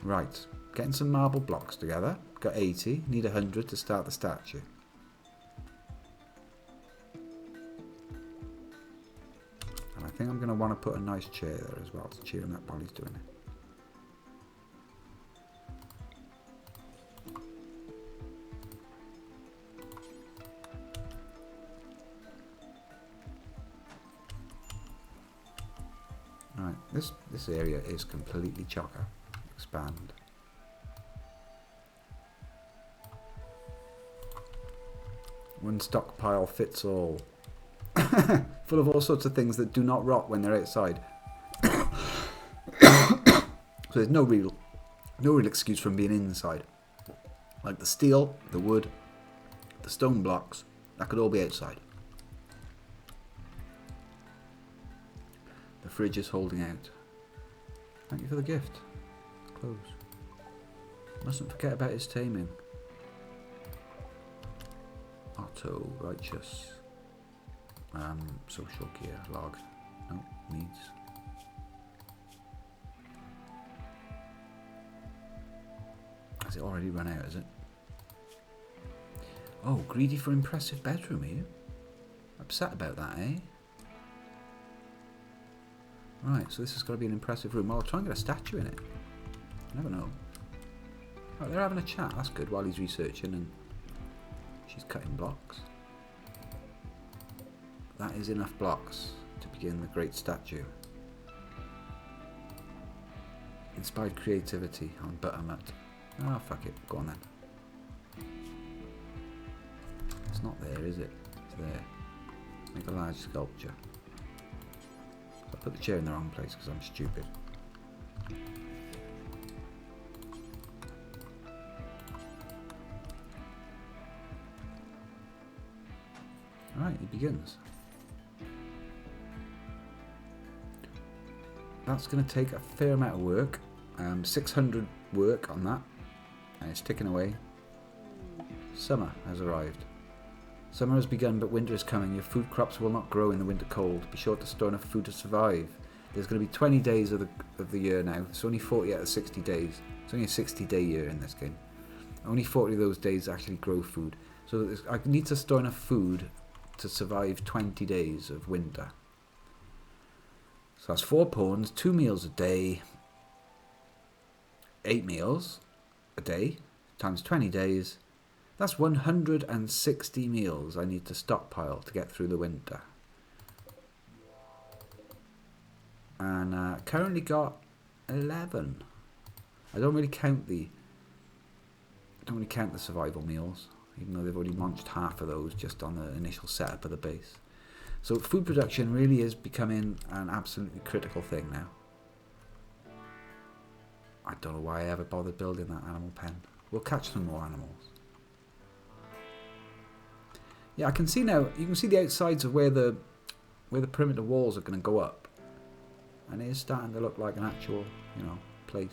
Right. Getting some marble blocks together. Got 80. Need 100 to start the statue. And I think I'm going to want to put a nice chair there as well to cheer him up while he's doing it. Right, this area is completely chocker. Expand. One stockpile fits all. Full of all sorts of things that do not rot when they're outside. So there's no real excuse from being inside. Like the steel, the wood, the stone blocks, that could all be outside. The fridge is holding out. Thank you for the gift. Close. Mustn't forget about his taming. Otto, righteous. Social gear, log. No, needs. Has it already run out, is it? Oh, greedy for impressive bedroom, are you? Upset about that, eh? Right, so this has got to be an impressive room. Well, I'll try and get a statue in it. You never know. Oh, they're having a chat. That's good while he's researching and she's cutting blocks. That is enough blocks to begin the great statue. Inspired creativity on Buttermut. Oh, fuck it. Go on then. It's not there, is it? It's there. Make a large sculpture. I put the chair in the wrong place because I'm stupid. Alright, he begins. That's going to take a fair amount of work. 600 work on that. And it's ticking away. Summer has arrived. Summer has begun, but winter is coming. Your food crops will not grow in the winter cold. Be sure to store enough food to survive. There's going to be 20 days of the year now. It's only 40 out of 60 days. It's only a 60-day year in this game. Only 40 of those days actually grow food. So I need to store enough food to survive 20 days of winter. So that's 4 pawns, 2 meals a day, 8 meals a day, times 20 days. That's 160 meals I need to stockpile to get through the winter. And currently got 11. I don't really count the survival meals, even though they've already launched half of those just on the initial setup of the base. So food production really is becoming an absolutely critical thing now. I don't know why I ever bothered building that animal pen. We'll catch some more animals. Yeah, I can see now, you can see the outsides of where the perimeter walls are going to go up. And it is starting to look like an actual, place.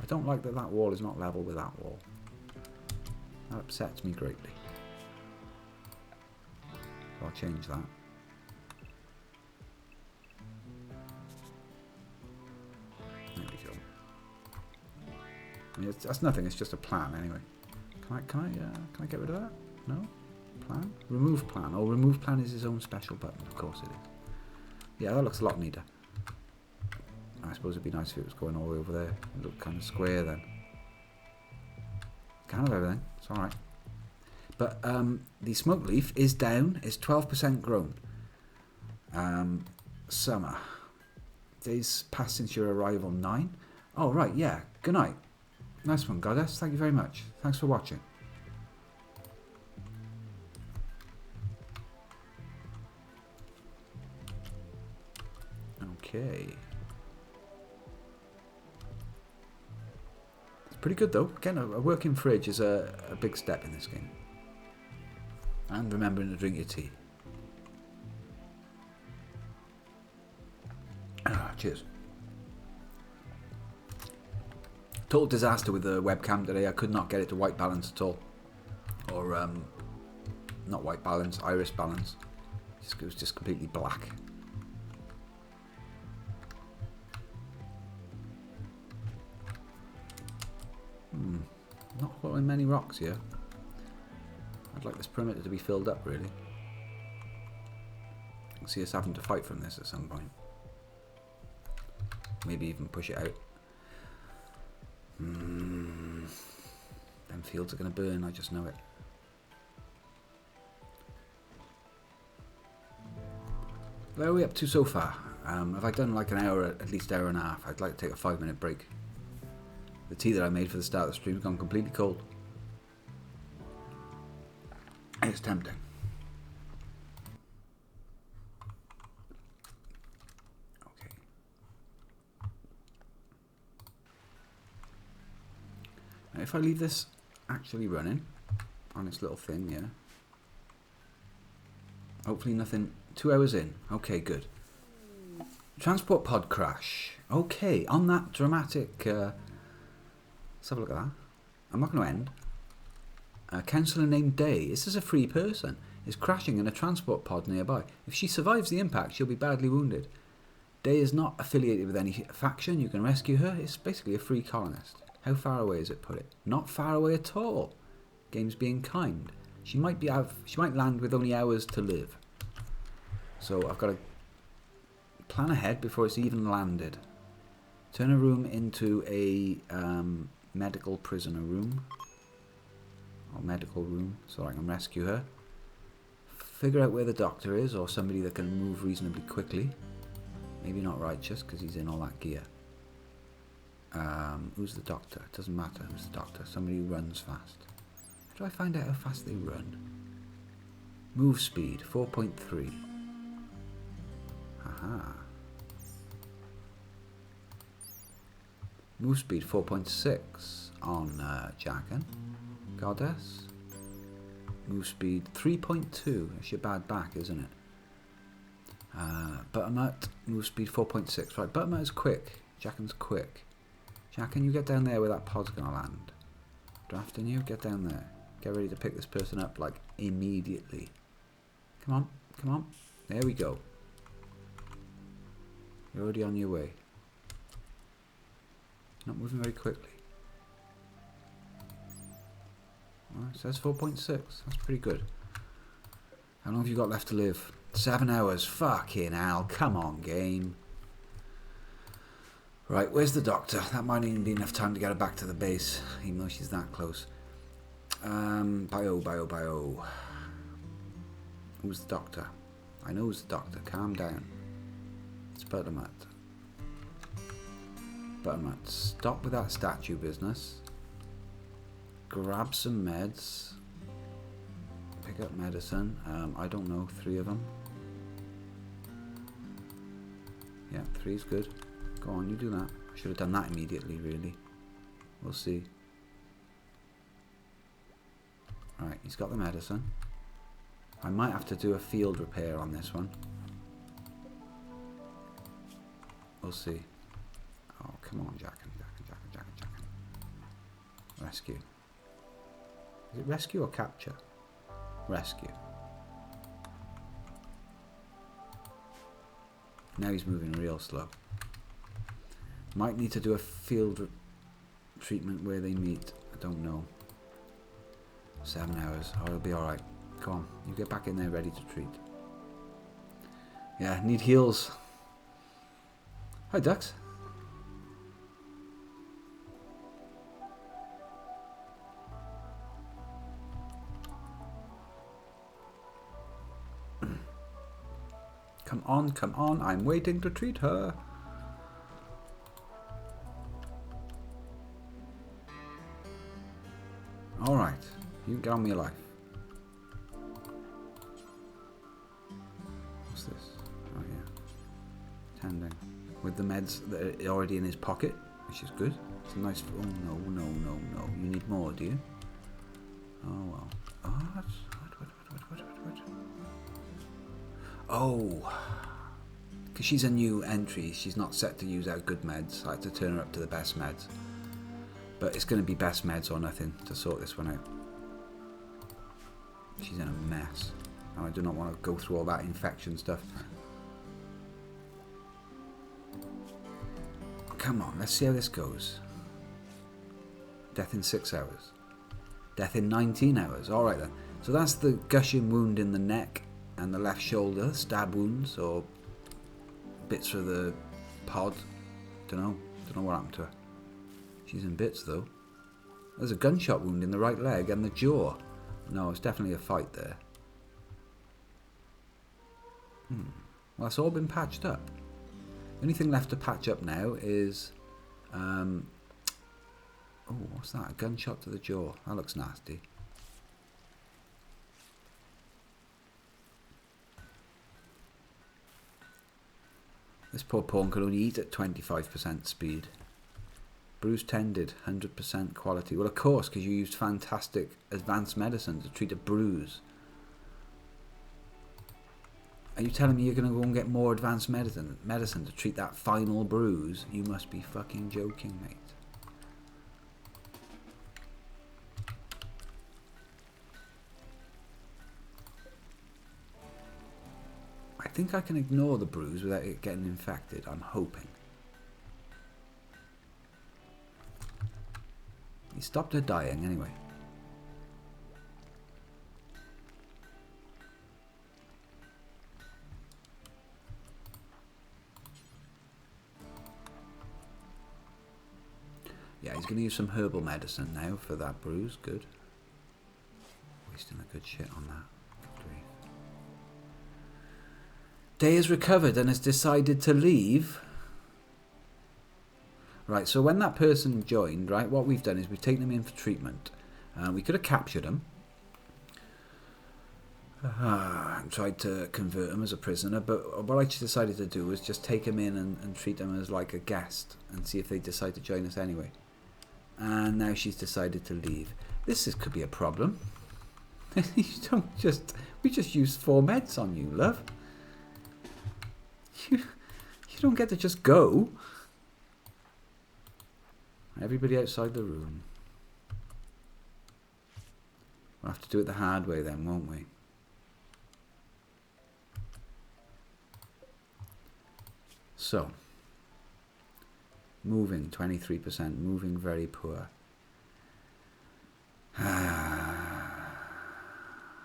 I don't like that wall is not level with that wall. That upsets me greatly. I'll change that. There we go. I mean, that's nothing. It's just a plan anyway. Can I get rid of that? No? Plan? Remove plan. Oh, remove plan is his own special button. Of course it is. Yeah, that looks a lot neater. I suppose it'd be nice if it was going all the way over there. It looked kind of square then. Kind of everything. It's alright. But the smoke leaf is down. It's 12% grown. Summer. Days passed since your arrival, 9. Oh, right, yeah. Good night. Nice one, Goddess. Thank you very much. Thanks for watching. Okay. It's pretty good, though. Again, a working fridge is a big step in this game. And remembering to drink your tea. Cheers. Total disaster with the webcam today. I could not get it to white balance at all. Or, not white balance, iris balance. It was just completely black. Not following many rocks here. I'd like this perimeter to be filled up, really. I can see us having to fight from this at some point. Maybe even push it out. Them fields are going to burn, I just know it. Where are we up to so far? Have I done like an hour, at least hour and a half? I'd like to take a 5-minute break. The tea that I made for the start of the stream has gone completely cold. It's tempting. Okay. Now if I leave this actually running on its little thing, yeah. Hopefully nothing. 2 hours in. Okay, good. Transport pod crash. Okay, on that dramatic. Let's have a look at that. I'm not going to end. A councillor named Day, this is a free person, is crashing in a transport pod nearby. If she survives the impact, she'll be badly wounded. Day is not affiliated with any faction. You can rescue her. It's basically a free colonist. How far away is it, put it? Not far away at all. Game's being kind. She might land with only hours to live. So I've got to plan ahead before it's even landed. Turn a room into a medical prisoner room. Or medical room, so I can rescue her. Figure out where the doctor is, or somebody that can move reasonably quickly. Maybe not righteous, because he's in all that gear. Who's the doctor? It doesn't matter who's the doctor. Somebody who runs fast. How do I find out how fast they run? Move speed, 4.3. Haha. Move speed, 4.6 on Jackin. Goddess. Move speed, 3.2. That's your bad back, isn't it? Buttermut, move speed 4.6. Right, Buttermut is quick. Jackin's quick. Jackin, you get down there where that pod's going to land. Drafting you, get down there. Get ready to pick this person up, like, immediately. Come on, come on. There we go. You're already on your way. Not moving very quickly. Well, it says 4.6. That's pretty good. How long have you got left to live? 7 hours. Fucking hell. Come on, game. Right, where's the doctor? That might even be enough time to get her back to the base, even though she's that close. Bio. Who's the doctor? I know who's the doctor. Calm down. It's Buttermut. Buttermut, stop with that statue business. Grab some meds. Pick up medicine. I don't know, 3 of them. Yeah, 3's good. Go on, you do that. I should have done that immediately, really. We'll see. Right, he's got the medicine. I might have to do a field repair on this one. We'll see. Oh, come on, Jackin. Rescue. Is it rescue or capture? Rescue. Now he's moving real slow. Might need to do a field treatment where they meet. I don't know. 7 hours. Oh, it'll be alright. Come on. You get back in there ready to treat. Yeah, need heals. Hi, ducks. Come on, I'm waiting to treat her. Alright, you can get on with your life. What's this? Oh yeah. Tending. With the meds that are already in his pocket, which is good. It's a nice... Oh no. You need more, do you? Oh well. Oh, what? Oh, because she's a new entry, she's not set to use our good meds. I had to turn her up to the best meds. But it's going to be best meds or nothing to sort this one out. She's in a mess. And I do not want to go through all that infection stuff. Come on, let's see how this goes. Death in 6 hours. Death in 19 hours. Alright then. So that's the gushing wound in the neck and the left shoulder, stab wounds or bits of the pod. Don't know what happened to her. She's in bits though. There's a gunshot wound in the right leg and the jaw. No, it's definitely a fight there. Well, it's all been patched up. The only thing left to patch up now is oh, what's that? A gunshot to the jaw. That looks nasty. This poor pawn could only eat at 25% speed. Bruise tended, 100% quality. Well, of course, because you used fantastic advanced medicine to treat a bruise. Are you telling me you're going to go and get more advanced medicine to treat that final bruise? You must be fucking joking, mate. I think I can ignore the bruise without it getting infected. I'm hoping. He stopped her dying anyway. Yeah, he's going to use some herbal medicine now for that bruise. Good. Wasting the good shit on that. Good grief. Day has recovered and has decided to leave. Right, so when that person joined, right, what we've done is we've taken them in for treatment. We could have captured them. And tried to convert him as a prisoner, but what I decided to do was just take him in and treat him as like a guest and see if they decide to join us anyway. And now she's decided to leave. Could be a problem. We just used 4 meds on you, love. You don't get to just go. Everybody outside the room. We'll have to do it the hard way then, won't we? So, moving 23%, moving very poor.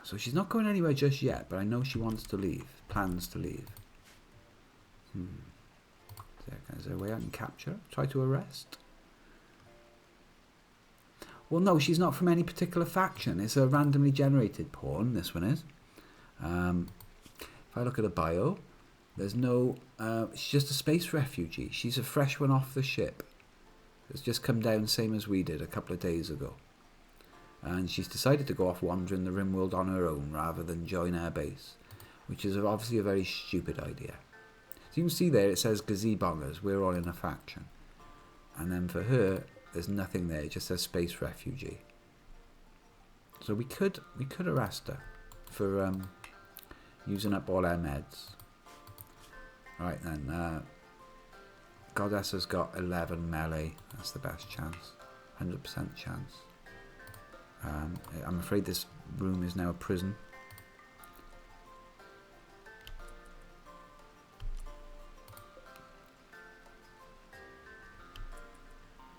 So she's not going anywhere just yet, but I know she wants to leave, plans to leave. Is there a way I can capture her? Try to arrest? Well, no, she's not from any particular faction. It's a randomly generated pawn, this one is. If I look at a bio, there's no... she's just a space refugee. She's a fresh one off the ship. It's just come down same as we did a couple of days ago. And she's decided to go off wandering the Rimworld on her own rather than join our base, which is obviously a very stupid idea. So you can see there it says gazebongers, we're all in a faction. And then for her, there's nothing there, it just says space refugee. So we could arrest her for using up all our meds. Right then, Goddess has got 11 melee. That's the best chance. 100% chance. I'm afraid this room is now a prison.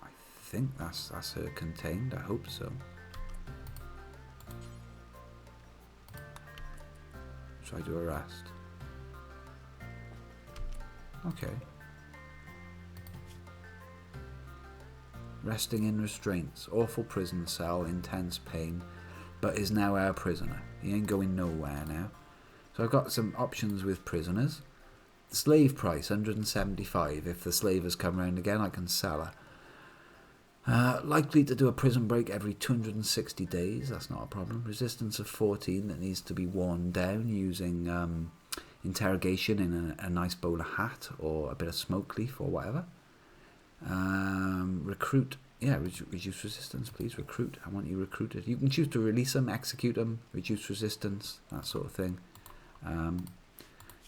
I think that's her contained. I hope so. Try to arrest. Okay. Resting in restraints, awful prison cell, intense pain, but is now our prisoner. He ain't going nowhere now. So I've got some options with prisoners. The slave price, 175. If the slave has come round again, I can sell her. Likely to do a prison break every 260 days. That's not a problem. Resistance of 14 that needs to be worn down using interrogation in a nice bowler hat or a bit of smoke leaf or whatever. Recruit. Yeah, reduce resistance, please. Recruit. I want you recruited. You can choose to release them, execute them, reduce resistance, that sort of thing.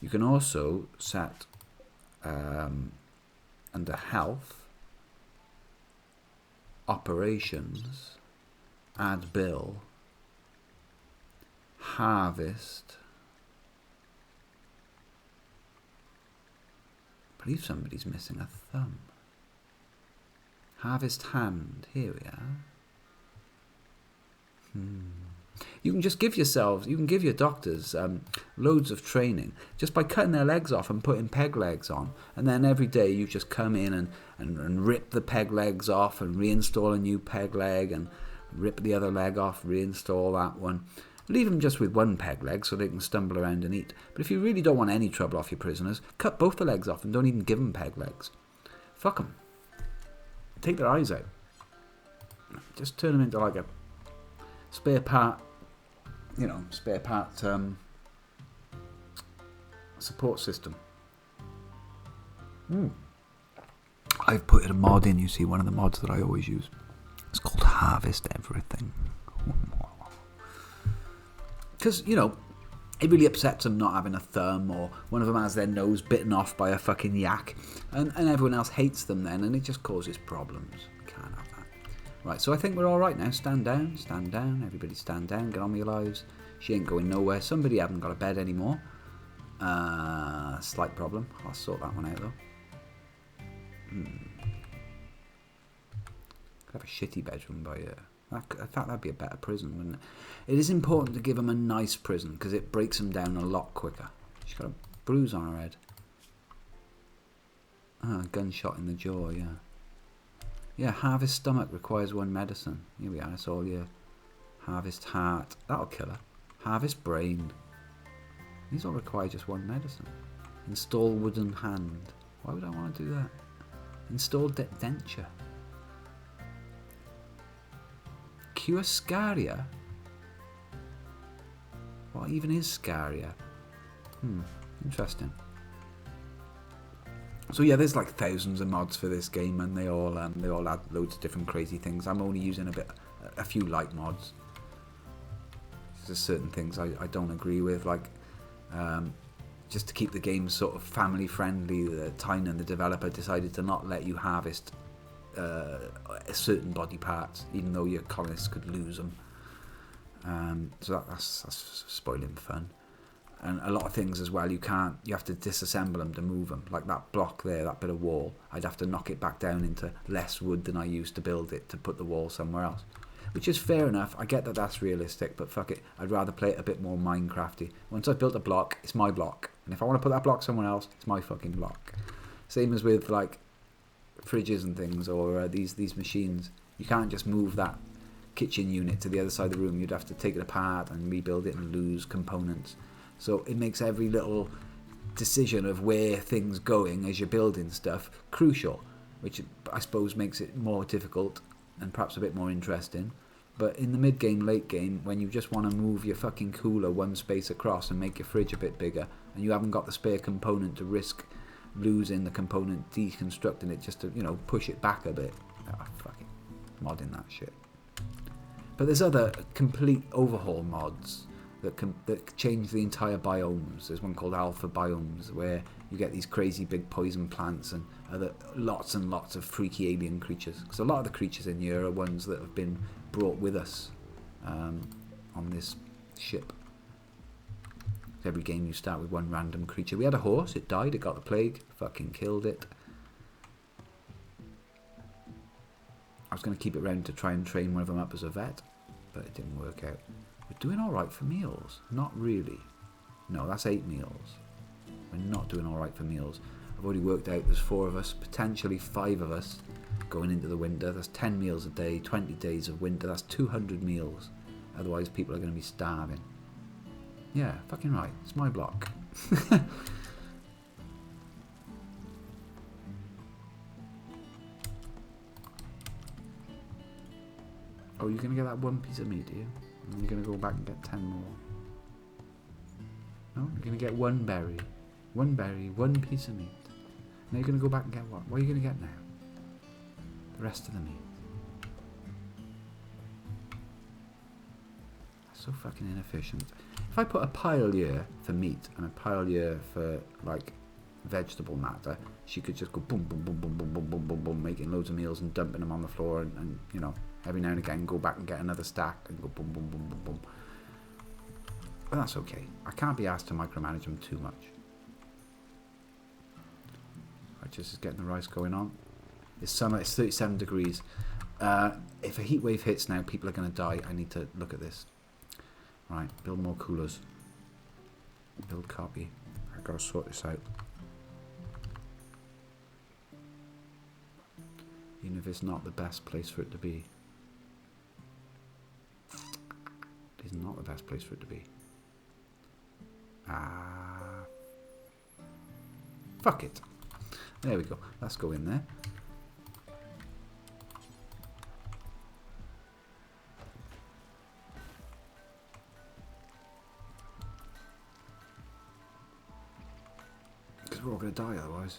You can also set under health, operations, add bill, harvest. I believe somebody's missing a thumb. Harvest hand. Here we are. You can just give yourselves, you can give your doctors loads of training just by cutting their legs off and putting peg legs on. And then every day you just come in and rip the peg legs off and reinstall a new peg leg and rip the other leg off, reinstall that one. Leave them just with one peg leg so they can stumble around and eat. But if you really don't want any trouble off your prisoners, cut both the legs off and don't even give them peg legs. Fuck them. Take their eyes out. Just turn them into like a spare part, support system. I've put a mod in, you see, one of the mods that I always use. It's called Harvest Everything. Because, it really upsets them not having a thumb, or one of them has their nose bitten off by a fucking yak, and everyone else hates them then, and it just causes problems. We can't have that. Right, so I think we're all right now. Stand down, everybody stand down, get on with your lives. She ain't going nowhere. Somebody haven't got a bed anymore. Slight problem. I'll sort that one out though. Could have a shitty bedroom by her. In fact, that'd be a better prison, wouldn't it? It is important to give them a nice prison because it breaks them down a lot quicker. She's got a bruise on her head. A gunshot in the jaw, yeah. Yeah, harvest stomach requires 1 medicine. Here we are, it's all your harvest heart. That'll kill her. Harvest brain. These all require just 1 medicine. Install wooden hand. Why would I want to do that? Install denture. Cure scaria? What even is scaria? Interesting. So yeah, there's like thousands of mods for this game, and they all add loads of different crazy things. I'm only using a few light mods. There's certain things I don't agree with, like just to keep the game sort of family friendly. Tynan, the developer, decided to not let you harvest certain body parts, even though your colonists could lose them. So that's spoiling fun. And a lot of things as well, you have to disassemble them to move them. Like that block there, that bit of wall, I'd have to knock it back down into less wood than I used to build it to put the wall somewhere else. Which is fair enough, I get that that's realistic, but fuck it, I'd rather play it a bit more Minecrafty. Once I've built a block, it's my block. And if I want to put that block somewhere else, it's my fucking block. Same as with like fridges and things, or these machines. You can't just move that kitchen unit to the other side of the room. You'd have to take it apart and rebuild it and lose components. So it makes every little decision of where things going as you're building stuff crucial, which I suppose makes it more difficult and perhaps a bit more interesting. But in the mid game, late game, when you just want to move your fucking cooler 1 space across and make your fridge a bit bigger, and you haven't got the spare component to risk losing the component, deconstructing it just to, push it back a bit. Fuck it. Modding that shit. But there's other complete overhaul mods that change the entire biomes. There's one called Alpha Biomes, where you get these crazy big poison plants and lots and lots of freaky alien creatures. Because a lot of the creatures in here are ones that have been brought with us on this ship. Every game you start with 1 random creature. We had a horse, it died, it got the plague, fucking killed it. I was going to keep it round to try and train one of them up as a vet, but it didn't work out. We're doing alright for meals. Not really. No, that's 8 meals. We're not doing alright for meals. I've already worked out there's 4 of us, potentially 5 of us going into the winter. That's 10 meals a day, 20 days of winter. That's 200 meals. Otherwise people are going to be starving. Yeah, fucking right. It's my block. Oh, you're going to get that 1 piece of meat, are you? And you're going to go back and get 10 more. No, you're going to get 1 berry. 1 berry, 1 piece of meat. Now you're going to go back and get what? What are you going to get now? The rest of the meat. That's so fucking inefficient. If I put a pile here for meat and a pile here for, like, vegetable matter, she could just go boom, boom, boom, boom, boom, boom, boom, boom, boom, making loads of meals and dumping them on the floor and every now and again go back and get another stack and go boom, boom, boom, boom, boom. But that's okay. I can't be asked to micromanage them too much. Right, just getting the rice going on. It's summer, it's 37 degrees. If a heat wave hits now, people are going to die. I need to look at this. Right, build more coolers. Build copy. I've got to sort this out. Even if it's not the best place for it to be. It is not the best place for it to be. Fuck it. There we go. Let's go in there. Because we're all going to die otherwise.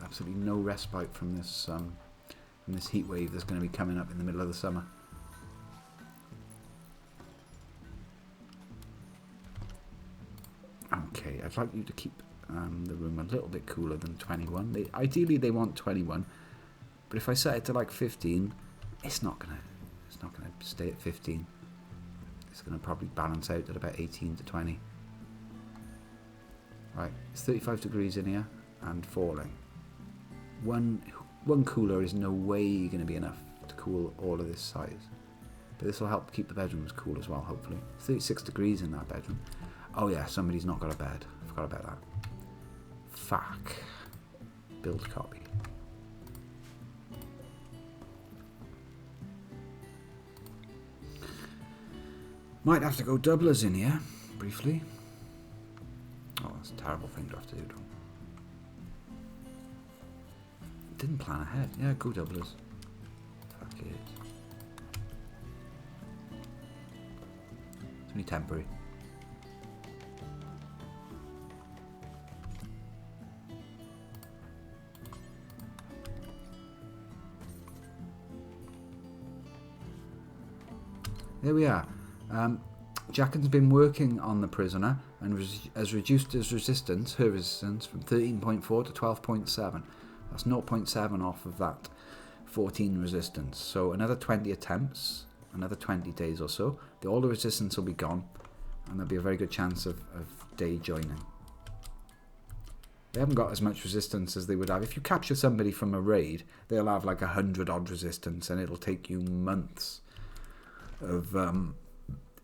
Absolutely no respite from this heat wave that's going to be coming up in the middle of the summer. Okay, I'd like you to keep the room a little bit cooler than 21. Ideally they want 21, but if I set it to like 15, it's not gonna stay at 15. It's gonna probably balance out at about 18 to 20. Right, it's 35 degrees in here and falling. One cooler is no way going to be enough to cool all of this size. But this will help keep the bedrooms cool as well, hopefully. 36 degrees in that bedroom. Oh yeah, somebody's not got a bed. I forgot about that. Fuck. Build copy. Might have to go doublers in here, briefly. Oh, that's a terrible thing to have to do. Didn't plan ahead. Yeah, go doublers. Fuck it. It's only temporary. There we are. Jacken's been working on the prisoner and has reduced his resistance, her resistance, from 13.4 to 12.7. That's 0.7 off of that 14 resistance. So another 20 attempts, another 20 days or so, all the resistance will be gone, and there'll be a very good chance of Day joining. They haven't got as much resistance as they would have. If you capture somebody from a raid, they'll have like 100 odd resistance, and it'll take you months of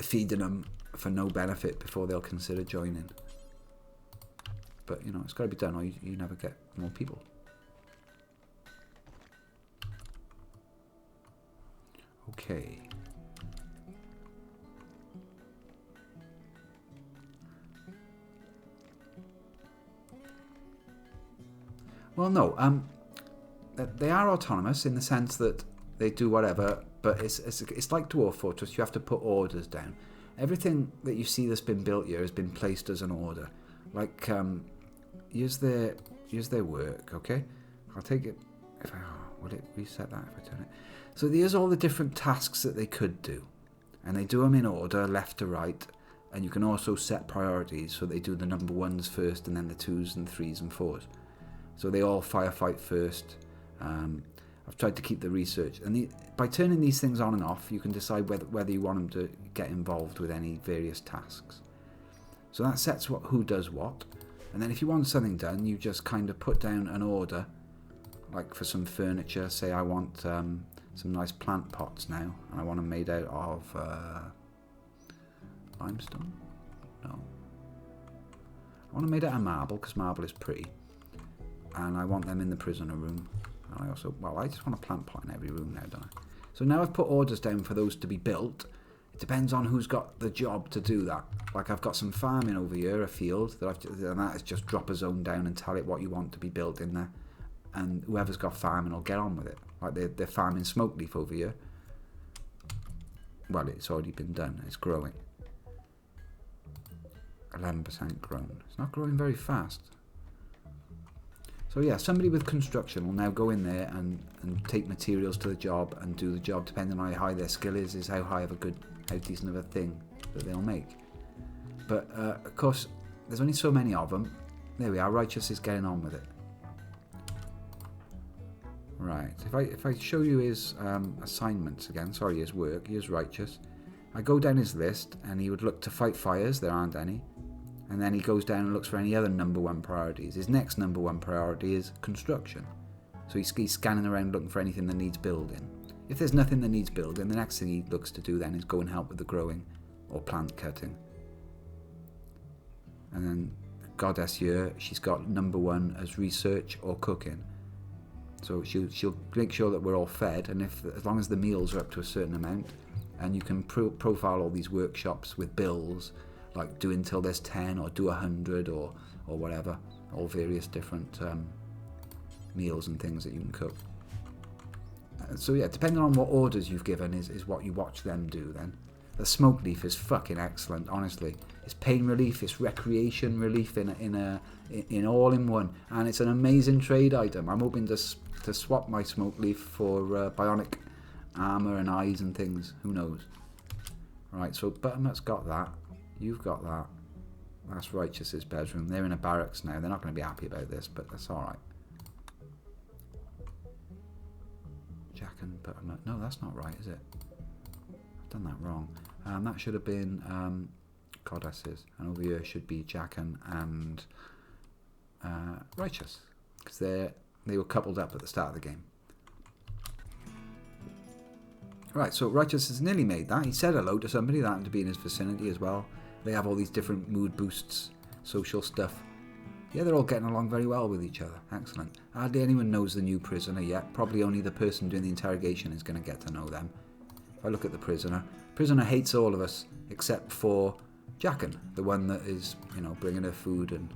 feeding them for no benefit before they'll consider joining. But, you know, it's got to be done or you never get more people. Okay. Well, no. They are autonomous in the sense that they do whatever, but it's like Dwarf Fortress. You have to put orders down. Everything that you see that's been built here has been placed as an order. Like, here's their work. Okay, I'll take it. Would it reset that if I turn it? So here's all the different tasks that they could do, and they do them in order, left to right. And you can also set priorities, so they do the number ones first, and then the twos and threes and fours. So they all firefight first. I've tried to keep the research, and by turning these things on and off, you can decide whether you want them to get involved with any various tasks. So that sets who does what, and then if you want something done, you just kind of put down an order, like for some furniture. Say I want some nice plant pots now, and I want them made out of limestone. No, I want them made out of marble because marble is pretty, and I want them in the prisoner room. And I also, well, I just want a plant pot in every room now, don't I? So now I've put orders down for those to be built. It depends on who's got the job to do that. Like I've got some farming over here, a field, and that is just drop a zone down and tell it what you want to be built in there. And whoever's got farming will get on with it. Like they're farming smoke leaf over here. Well, it's already been done. It's growing. 11% grown. It's not growing very fast. So yeah, somebody with construction will now go in there and take materials to the job and do the job. Depending on how high their skill is how high of how decent of a thing that they'll make. But of course, there's only so many of them. There we are. Righteous is getting on with it. Right. If I show you his assignments again, sorry, his work. Here's Righteous. I go down his list, and he would look to fight fires. There aren't any. And then he goes down and looks for any other number one priorities. His next number one priority is construction. So he's scanning around looking for anything that needs building. If there's nothing that needs building, the next thing he looks to do then is go and help with the growing or plant cutting. And then Goddess here, she's got number one as research or cooking. So she'll make sure that we're all fed, and as long as the meals are up to a certain amount, and you can profile all these workshops with bills, like do until there's 10 or do 100 or whatever, all various different meals and things that you can cook. So yeah, depending on what orders you've given is what you watch them do then. The smoke leaf is fucking excellent, honestly. It's pain relief, it's recreation relief in all in one, and it's an amazing trade item. I'm hoping to swap my smoke leaf for bionic armor and eyes and things. Who knows? Right, so Buttermut's got that. You've got that. That's Righteous's bedroom. They're in a barracks now. They're not going to be happy about this, but that's alright. Jack and Buttermut. No, that's not right, is it? I've done that wrong. That should have been Goddesses. And over here should be Jacken and Righteous. Because they were coupled up at the start of the game. Right, so Righteous has nearly made that. He said hello to somebody that happened to be in his vicinity as well. They have all these different mood boosts, social stuff. Yeah, they're all getting along very well with each other. Excellent. Hardly anyone knows the new prisoner yet. Probably only the person doing the interrogation is going to get to know them. If I look at the prisoner, Prisoner hates all of us except for Jackin, the one that is, bringing her food and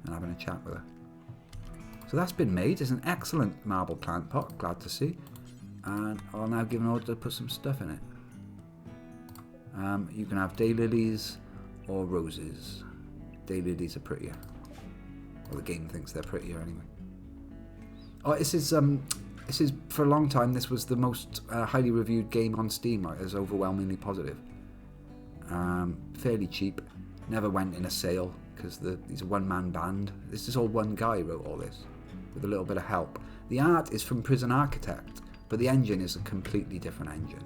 having a chat with her. So that's been made. It's an excellent marble plant pot, glad to see. And I'll now give an order to put some stuff in it. You can have daylilies or roses. Daylilies are prettier. Well, the game thinks they're prettier anyway. Oh, this is for a long time. This was the most highly reviewed game on Steam. Like, it's overwhelmingly positive. Fairly cheap. Never went in a sale because he's a one-man band. This is all one guy wrote all this with a little bit of help. The art is from Prison Architect, but the engine is a completely different engine.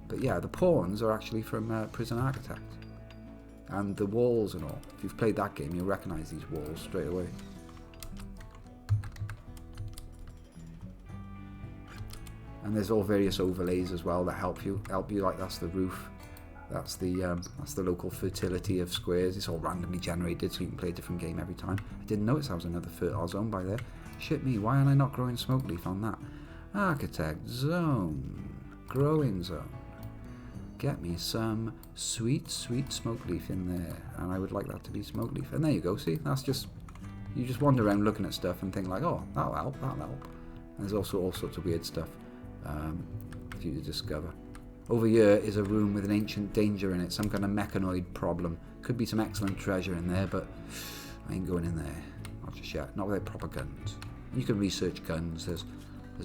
But yeah, the pawns are actually from Prison Architect. And the walls and all. If you've played that game, you'll recognise these walls straight away. And there's all various overlays as well that help you. Like that's the roof. That's the local fertility of squares. It's all randomly generated, so you can play a different game every time. I didn't notice there was another fertile zone by there. Shit me, why am I not growing smoke leaf on that? Architect zone, growing zone. Get me some sweet smoke leaf in there, and I would like that to be smoke leaf. And there you go. See, that's just you just wander around looking at stuff and think like, oh, that'll help. And there's also all sorts of weird stuff for you to discover. Over here is a room with an ancient danger in it, some kind of mechanoid problem. Could be some excellent treasure in there, but I ain't going in there. Not just yet. Not without proper guns. You can research guns. There's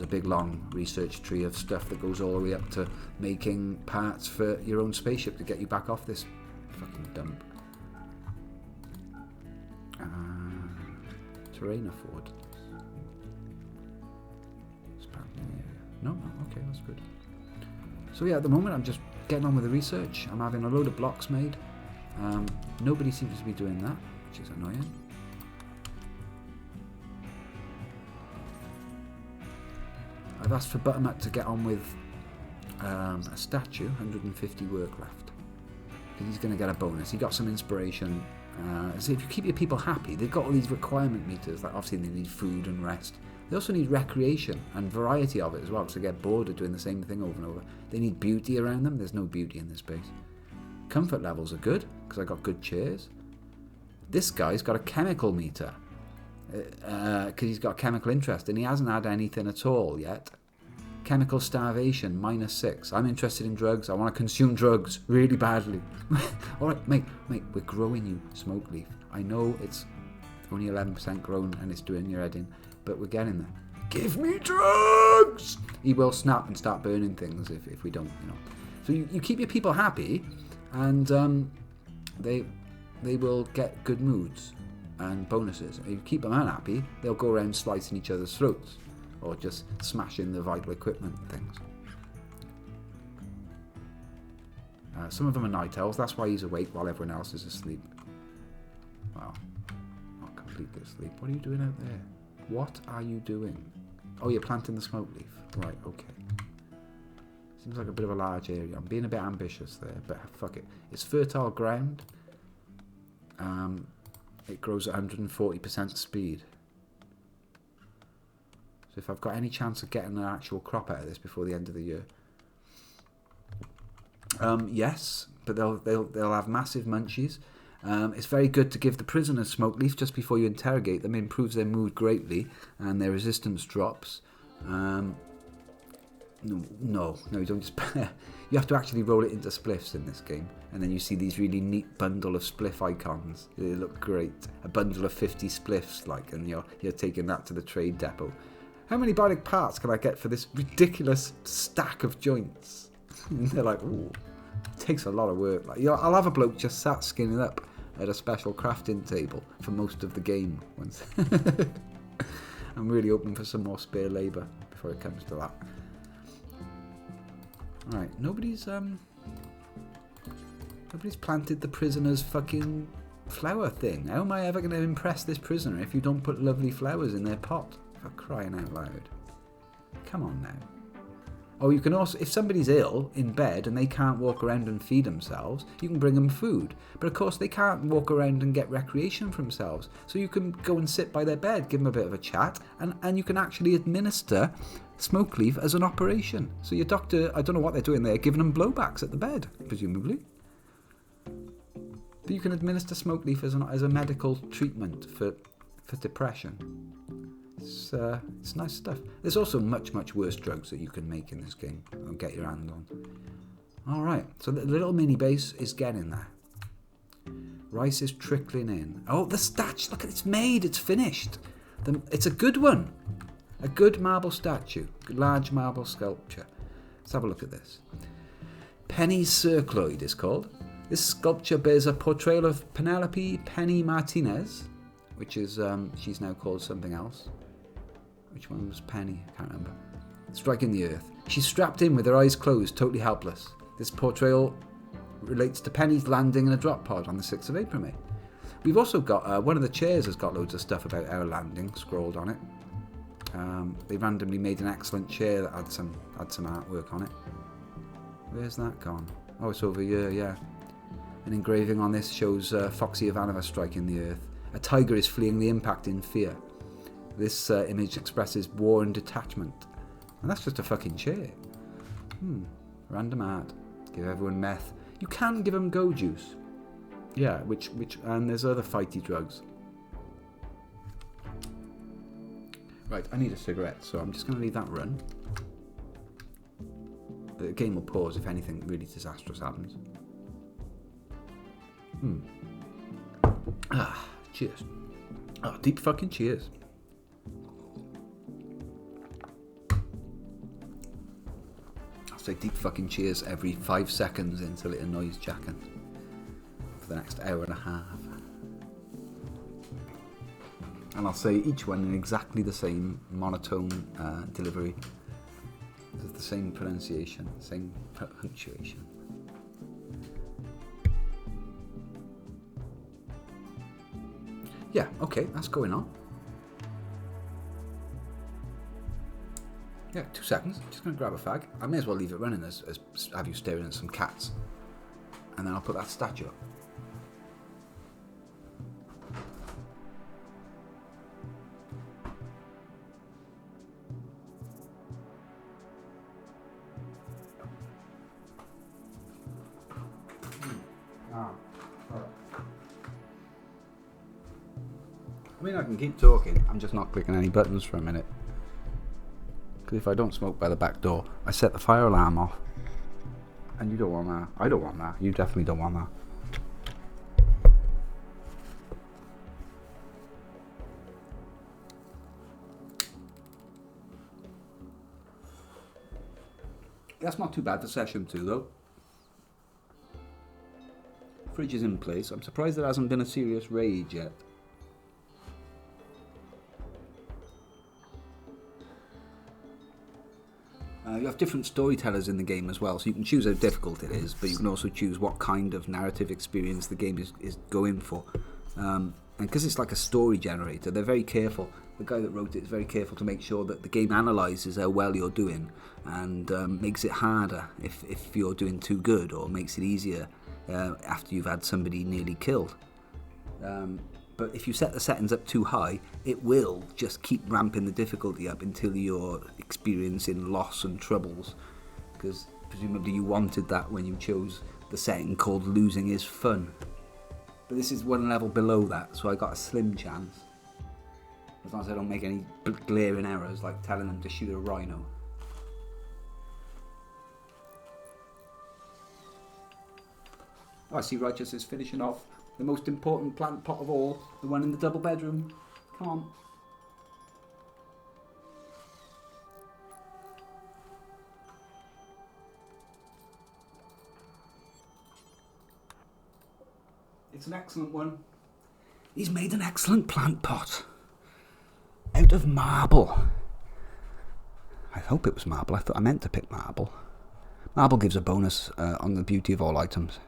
a big long research tree of stuff that goes all the way up to making parts for your own spaceship to get you back off this fucking dump. Terrain afford. No, okay, that's good. So yeah, at the moment I'm just getting on with the research. I'm having a load of blocks made. Nobody seems to be doing that, which is annoying. I've asked for Buttermut to get on with a statue, 150 work left. He's going to get a bonus. He got some inspiration. So if you keep your people happy, they've got all these requirement meters. Like obviously they need food and rest. They also need recreation and variety of it as well, because they get bored of doing the same thing over and over. They need beauty around them. There's no beauty in this space. Comfort levels are good, because I got good chairs. This guy's got a chemical meter, because he's got chemical interest, and he hasn't had anything at all yet. Chemical starvation, -6. I'm interested in drugs. I want to consume drugs really badly. Alright, mate, we're growing you smoke leaf. I know it's only 11% grown and it's doing your head in, but we're getting there. Give me drugs! He will snap and start burning things if we don't, So you keep your people happy, and they will get good moods and bonuses. If you keep them unhappy, they'll go around slicing each other's throats, or just smashing the vital equipment and things. Some of them are night owls, that's why he's awake while everyone else is asleep. Wow, not completely asleep. What are you doing out there? What are you doing? Oh, you're planting the smoke leaf. Right, okay. Seems like a bit of a large area. I'm being a bit ambitious there, but fuck it. It's fertile ground. It grows at 140% speed. So if I've got any chance of getting an actual crop out of this before the end of the year, yes, but they'll have massive munchies. It's very good to give the prisoners smoke leaf just before you interrogate them. It improves their mood greatly, and their resistance drops. No, you don't just... You have to actually roll it into spliffs in this game, and then you see these really neat bundle of spliff icons. They look great. A bundle of 50 spliffs, and you're taking that to the trade depot. How many bionic parts can I get for this ridiculous stack of joints? And they're like, ooh, it takes a lot of work. I'll have a bloke just sat skinning up at a special crafting table for most of the game. Once I'm really hoping for some more spare labour before it comes to that. Alright, nobody's planted the prisoner's fucking flower thing. How am I ever going to impress this prisoner if you don't put lovely flowers in their pot? For crying out loud. Come on now. Oh, you can also, if somebody's ill in bed and they can't walk around and feed themselves, you can bring them food. But of course they can't walk around and get recreation for themselves. So you can go and sit by their bed, give them a bit of a chat, and you can actually administer smoke leaf as an operation. So your doctor, I don't know what they're doing there, giving them blowbacks at the bed, presumably. But you can administer smoke leaf as a medical treatment for depression. It's nice stuff. There's also much, much worse drugs that you can make in this game and get your hand on. Alright, so the little mini base is getting there. Rice is trickling in. Oh, the statue, look, it's made, it's finished. It's a good one. A good marble statue, large marble sculpture. Let's have a look at this. Penny Circloid is called. This sculpture bears a portrayal of Penelope Penny Martinez, which is, she's now called something else. Which one was Penny? I can't remember. Striking the earth. She's strapped in with her eyes closed, totally helpless. This portrayal relates to Penny's landing in a drop pod on the 6th of April, mate. We've also got, one of the chairs has got loads of stuff about our landing scrawled on it. They randomly made an excellent chair that had some artwork on it. Where's that gone? Oh, it's over here, yeah. An engraving on this shows Foxy Ivanova striking the earth. A tiger is fleeing the impact in fear. This image expresses war and detachment. And that's just a fucking chair. Random art. Give everyone meth. You can give them go juice. Yeah, and there's other fighty drugs. Right, I need a cigarette, so I'm just going to leave that run. The game will pause if anything really disastrous happens. Cheers. Oh, deep fucking cheers. I'll say deep fucking cheers every 5 seconds until it annoys Jacken for the next hour and a half. And I'll say each one in exactly the same monotone delivery, with the same pronunciation, same punctuation. Yeah, okay, that's going on. Yeah, 2 seconds. Just going to grab a fag. I may as well leave it running as have you staring at some cats. And then I'll put that statue up. I mean, I can keep talking. I'm just not clicking any buttons for a minute. Because if I don't smoke by the back door, I set the fire alarm off. And you don't want that. I don't want that. You definitely don't want that. That's not too bad for session 2, though. Fridge is in place. I'm surprised there hasn't been a serious rage yet. You have different storytellers in the game as well, so you can choose how difficult it is, but you can also choose what kind of narrative experience the game is going for. And because it's like a story generator, they're very careful. The guy that wrote it is very careful to make sure that the game analyses how well you're doing and makes it harder if you're doing too good, or makes it easier after you've had somebody nearly killed. But if you set the settings up too high, it will just keep ramping the difficulty up until you're experiencing loss and troubles. Because presumably you wanted that when you chose the setting called losing is fun. But this is one level below that, so I got a slim chance. As long as I don't make any glaring errors, like telling them to shoot a rhino. Oh, I see Righteous is finishing off the most important plant pot of all, the one in the double bedroom. Come on. It's an excellent one. He's made an excellent plant pot. Out of marble. I hope it was marble. I meant to pick marble. Marble gives a bonus on the beauty of all items.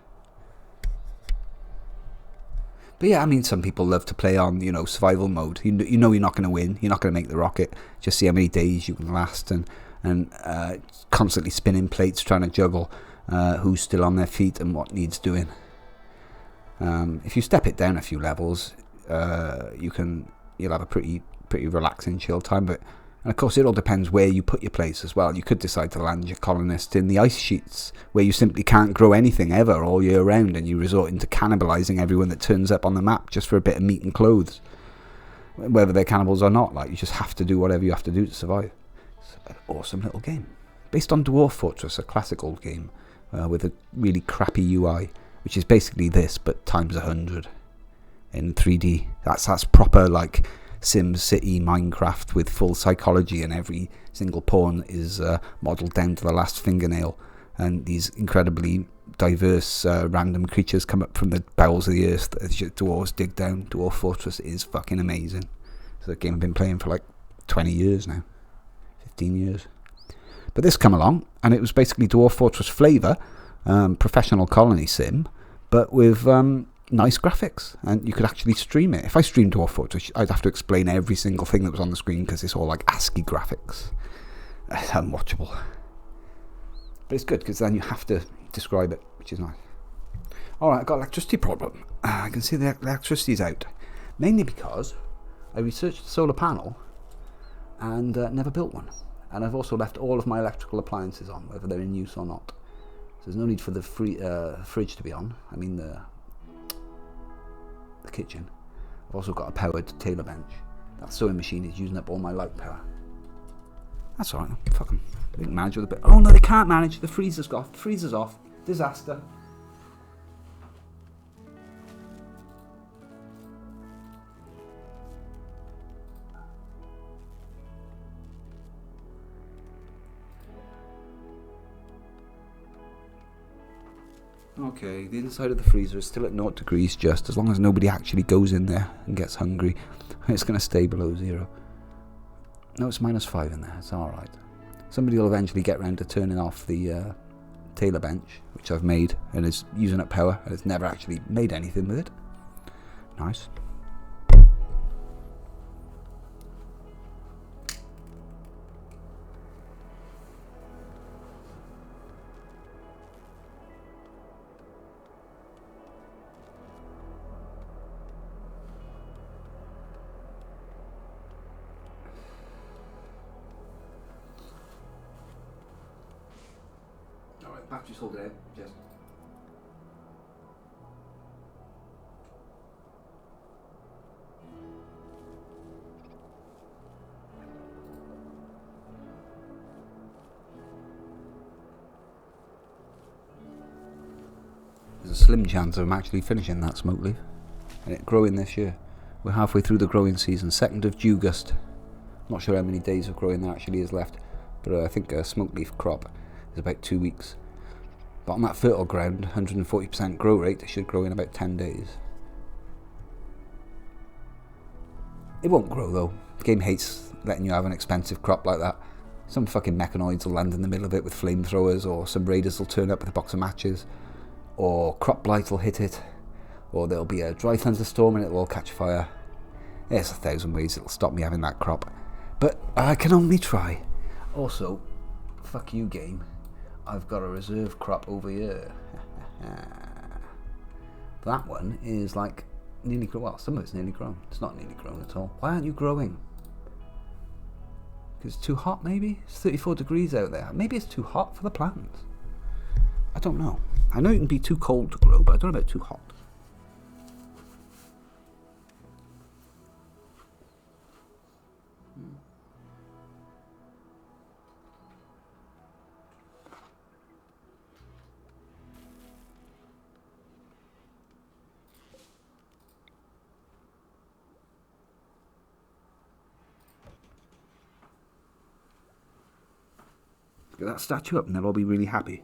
But yeah, I mean, some people love to play on, survival mode. You know you're not going to win. You're not going to make the rocket. Just see how many days you can last, and constantly spinning plates, trying to juggle who's still on their feet and what needs doing. If you step it down a few levels, you'll have a pretty relaxing chill time. But And of course, it all depends where you put your place as well. You could decide to land your colonists in the ice sheets, where you simply can't grow anything ever all year round, and you resort into cannibalising everyone that turns up on the map just for a bit of meat and clothes. Whether they're cannibals or not, like, you just have to do whatever you have to do to survive. It's an awesome little game. Based on Dwarf Fortress, a classic old game, with a really crappy UI, which is basically this, but times 100 in 3D. That's proper, like, Sim City Minecraft with full psychology, and every single pawn is modelled down to the last fingernail, and these incredibly diverse random creatures come up from the bowels of the earth that dwarves dig down. Dwarf Fortress is fucking amazing. It's a game I've been playing for like 20 years now, 15 years. But this come along, and it was basically Dwarf Fortress flavour, professional colony sim, but with nice graphics, and you could actually stream it. If I streamed Dwarf Fortress, I'd have to explain every single thing that was on the screen because it's all like ASCII graphics. It's unwatchable. But it's good because then you have to describe it, which is nice. Alright, I've got an electricity problem. I can see the electricity's out. Mainly because I researched the solar panel and never built one. And I've also left all of my electrical appliances on, whether they're in use or not. So there's no need for the fridge to be on. I mean the kitchen. I've also got a powered tailor bench. That sewing machine is using up all my light power. That's alright, fuck them. They can manage with a bit. Oh no, they can't manage. The freezer's off. Freezer's off. Disaster. Okay, the inside of the freezer is still at 0 degrees just, as long as nobody actually goes in there and gets hungry. It's going to stay below 0. No, it's -5 in there. It's alright. Somebody will eventually get round to turning off the tailor bench, which I've made, and is using up power, and it's never actually made anything with it. Nice. Just hold it out, just. There's a slim chance of I'm actually finishing that smoke leaf and it growing this year. We're halfway through the growing season, 2nd of August. Not sure how many days of growing there actually is left, but I think a smoke leaf crop is about 2 weeks. But on that fertile ground, 140% grow rate, it should grow in about 10 days. It won't grow though. The game hates letting you have an expensive crop like that. Some fucking mechanoids will land in the middle of it with flamethrowers, or some raiders will turn up with a box of matches, or crop blight will hit it, or there'll be a dry thunderstorm and it'll all catch fire. There's 1,000 ways it'll stop me having that crop. But I can only try. Also, fuck you game. I've got a reserve crop over here. That one is like nearly grown. Well, some of it's nearly grown. It's not nearly grown at all. Why aren't you growing? Because it's too hot, maybe? It's 34 degrees out there. Maybe it's too hot for the plants. I don't know. I know it can be too cold to grow, but I don't know about too hot. Get that statue up and they'll all be really happy.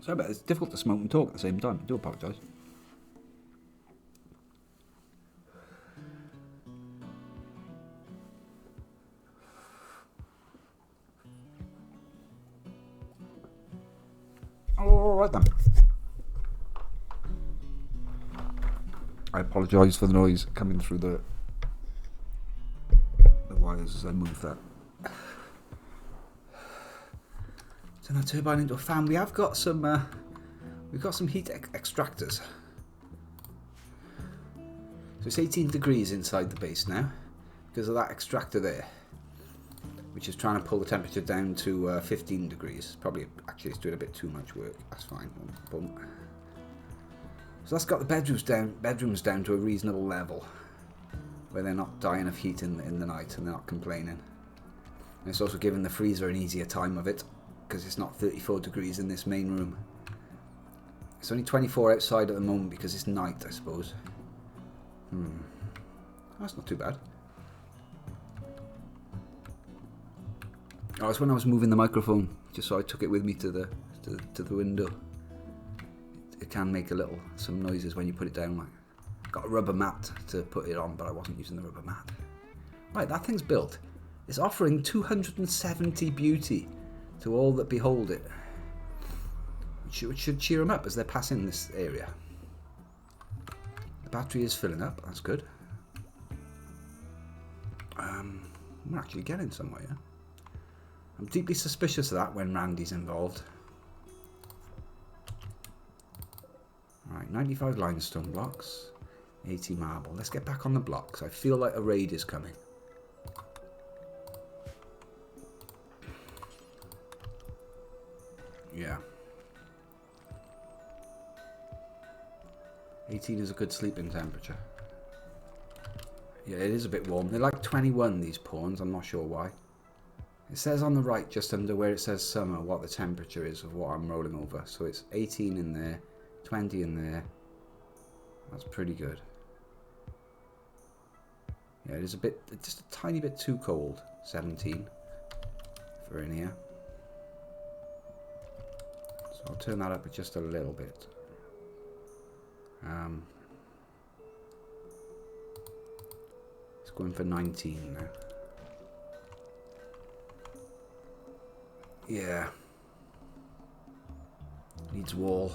Sorry about it, it's difficult to smoke and talk at the same time. I do apologise. Alright then. I apologise for the noise coming through the wires as I move that. Turn that turbine into a fan. We have got some. We've got some heat extractors. So it's 18 degrees inside the base now because of that extractor there, which is trying to pull the temperature down to 15 degrees. Probably, actually, it's doing a bit too much work. That's fine. Boom. So that's got the bedrooms down to a reasonable level, where they're not dying of heat in the night and they're not complaining. And it's also giving the freezer an easier time of it, because it's not 34 degrees in this main room. It's only 24 outside at the moment because it's night, I suppose. That's not too bad. Oh, it's when I was moving the microphone, just so I took it with me to the window. It can make some noises when you put it down. Like, got a rubber mat to put it on, but I wasn't using the rubber mat. Right, that thing's built. It's offering 270 beauty to all that behold it. Which should cheer them up as they're passing this area. The battery is filling up. That's good. We're actually getting somewhere. Yeah? I'm deeply suspicious of that when Randy's involved. Right, 95 limestone blocks, 80 marble. Let's get back on the blocks. I feel like a raid is coming. Yeah. 18 is a good sleeping temperature. Yeah, it is a bit warm. They're like 21, these pawns. I'm not sure why. It says on the right, just under where it says summer, what the temperature is of what I'm rolling over. So it's 18 in there, 20 in there. That's pretty good. Yeah, it is a bit, just a tiny bit too cold. 17 for in here. So I'll turn that up just a little bit. It's going for 19 now. Yeah. Needs wall.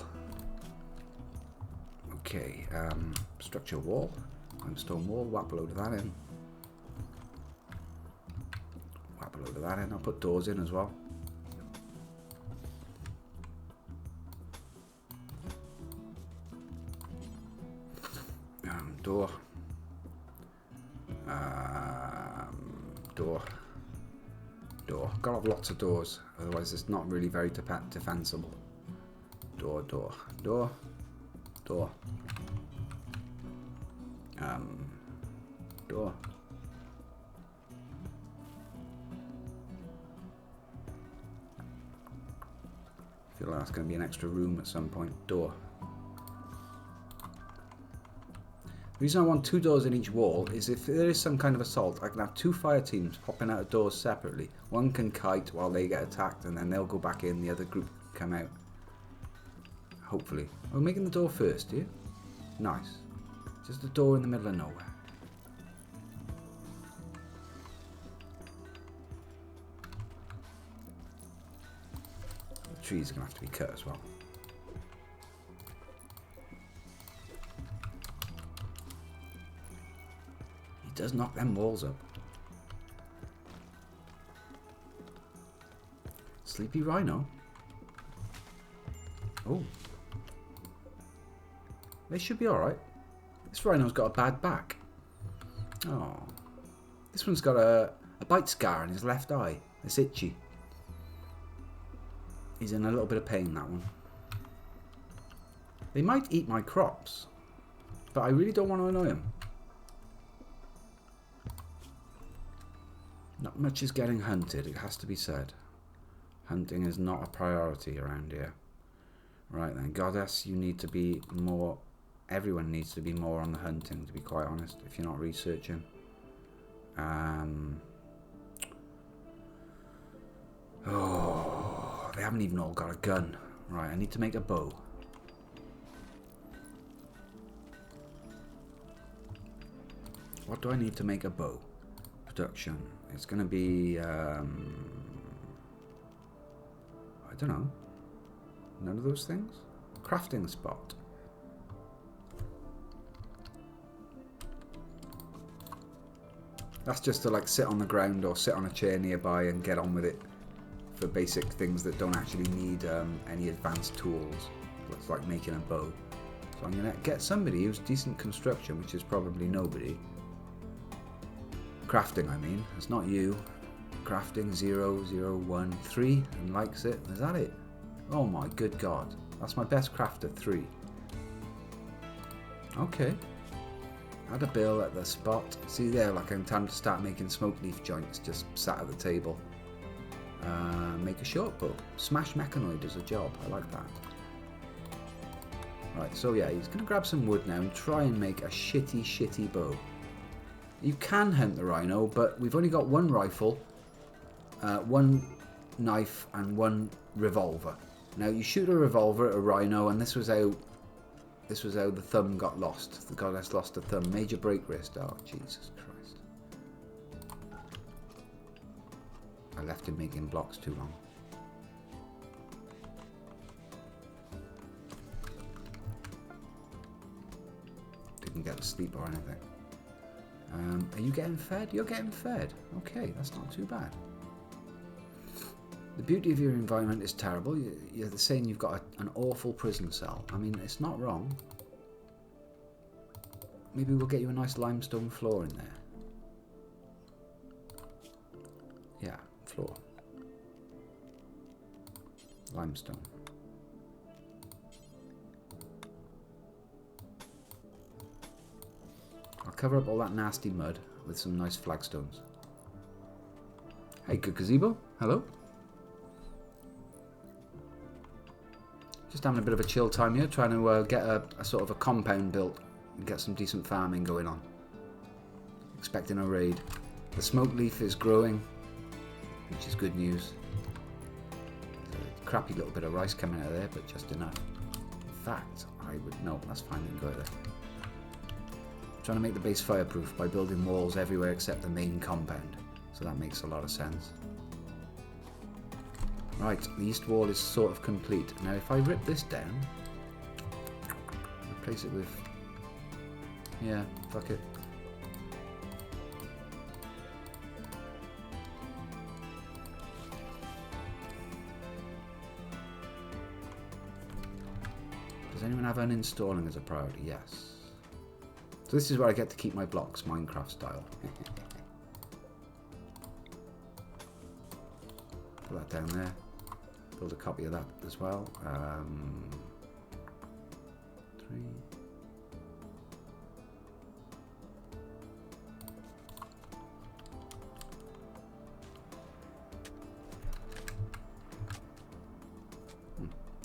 Okay, structure wall. Limestone wall, whap a load of that in. Whap a load of that in. I'll put doors in as well. Door. Door. Door. Gotta have lots of doors, otherwise it's not really very defensible. Door, door, door, door. Door. I feel like that's going to be an extra room at some point. Door. The reason I want 2 doors in each wall is if there is some kind of assault, I can have 2 fire teams popping out of doors separately. One can kite while they get attacked and then they'll go back in, the other group can come out. Hopefully. We're making the door first, do you? Nice. Just a door in the middle of nowhere. The trees are going to have to be cut as well. He does knock them walls up. Sleepy Rhino. Oh. They should be alright. This rhino's got a bad back. Oh. This one's got a bite scar in his left eye. It's itchy. He's in a little bit of pain, that one. They might eat my crops, but I really don't want to annoy him. Not much is getting hunted, it has to be said. Hunting is not a priority around here. Right then, Goddess, you need to be more... Everyone needs to be more on the hunting, to be quite honest, if you're not researching. Oh, they haven't even all got a gun. Right, I need to make a bow. What do I need to make a bow? Production. It's going to be... I don't know. None of those things? Crafting spot. That's just to like sit on the ground or sit on a chair nearby and get on with it for basic things that don't actually need any advanced tools. It's like making a bow. So I'm going to get somebody who's decent construction, which is probably nobody. Crafting, I mean. It's not you. Crafting 0, 0, 1, 3 and likes it. Is that it? Oh my good god. That's my best crafter, 3. Okay. Add a bill at the spot. See there, like I'm time to start making smoke leaf joints just sat at the table. Make a short bow. Smash mechanoid does a job. I like that. Right, so yeah, he's going to grab some wood now and try and make a shitty bow. You can hunt the rhino, but we've only got 1 rifle, 1 knife and 1 revolver. Now you shoot a revolver at a rhino, and this was how the thumb got lost. The goddess lost a thumb. Major break wrist. Oh, Jesus Christ. I left him making blocks too long. Didn't get to sleep or anything. Are you getting fed? You're getting fed. Okay, that's not too bad. The beauty of your environment is terrible. You're saying you've got an awful prison cell. I mean, it's not wrong. Maybe we'll get you a nice limestone floor in there. Yeah, floor. Limestone. I'll cover up all that nasty mud with some nice flagstones. Hey, good gazebo. Hello. Just having a bit of a chill time here, trying to get a sort of a compound built and get some decent farming going on. Expecting a raid. The smoke leaf is growing, which is good news. There's a crappy little bit of rice coming out of there, but just enough. In fact, I would... No, that's fine, we can go out there. Trying to make the base fireproof by building walls everywhere except the main compound. So that makes a lot of sense. Right, the east wall is sort of complete. Now if I rip this down, replace it with... Yeah, fuck it. Does anyone have uninstalling as a priority? Yes. So this is where I get to keep my blocks, Minecraft style. Put that down there. Build a copy of that as well. 3.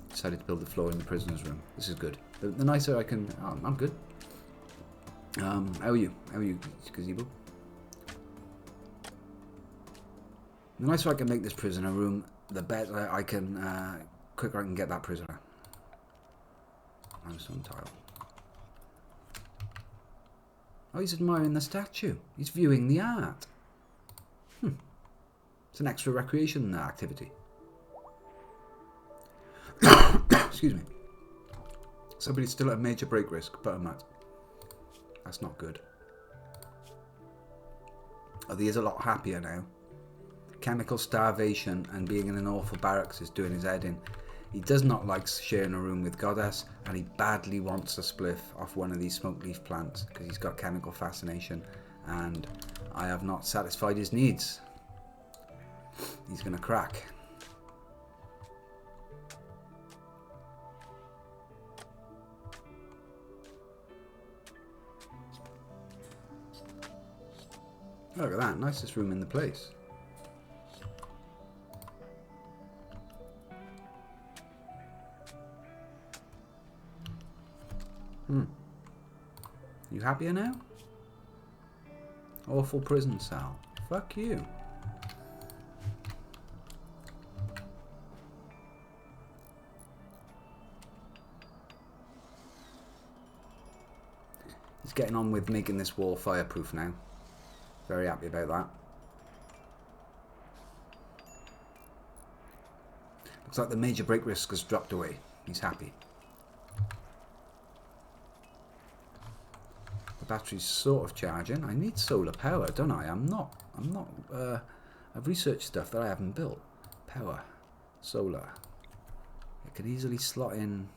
Decided to build the floor in the prisoner's room. This is good. The nicer I can... I'm good. How are you? How are you, gazebo? The nicer I can make this prisoner room, the better I can, quicker I can get that prisoner. Limestone tile. Oh, he's admiring the statue. He's viewing the art. It's an extra recreation activity. Excuse me. Somebody's still at a major break risk, but I'm not. That's not good. Oh, he is a lot happier now. Chemical starvation and being in an awful barracks is doing his head in. He does not like sharing a room with Goddess, and he badly wants a spliff off one of these smoke leaf plants because he's got chemical fascination, and I have not satisfied his needs. He's gonna crack. Look at that, nicest room in the place. You happier now? Awful prison cell. Fuck you. He's getting on with making this wall fireproof now. Very happy about that. Looks like the major break risk has dropped away. He's happy. The battery's sort of charging. I need solar power, don't I? I've researched stuff that I haven't built. Power. Solar. It could easily slot in.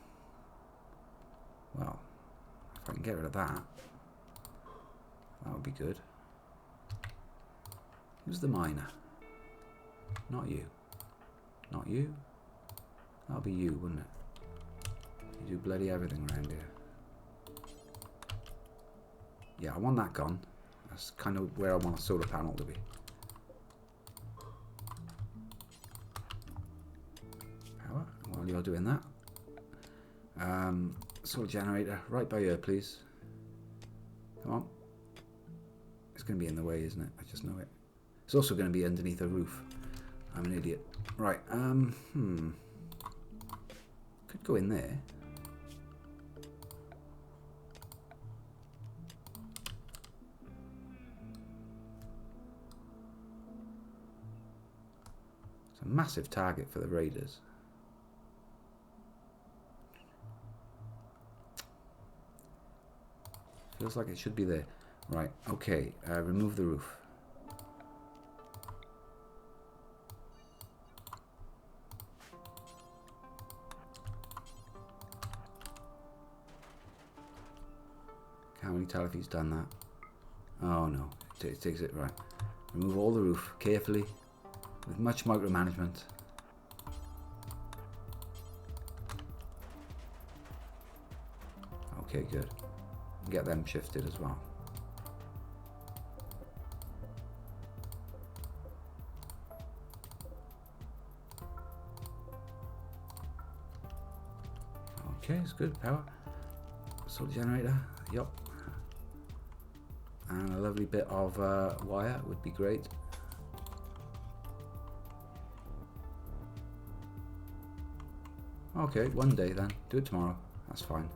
Well, if I can get rid of that, that would be good. Who's the miner? Not you. Not you. That'll be you, wouldn't it? You do bloody everything around here. Yeah, I want that gone. That's kind of where I want a solar panel to be. Power, while you're doing that. Solar generator, right by here, please. Come on. It's going to be in the way, isn't it? I just know it. It's also going to be underneath a roof. I'm an idiot. Right, could go in there. It's a massive target for the raiders. Feels like it should be there. Right, okay, remove the roof. Can't really tell if he's done that. Oh no, it takes it right. Remove all the roof carefully, with much micromanagement. Okay, good. Get them shifted as well. Okay, it's good. Power. Solar generator. Yup. And a lovely bit of wire would be great. Okay, one day then. Do it tomorrow. That's fine.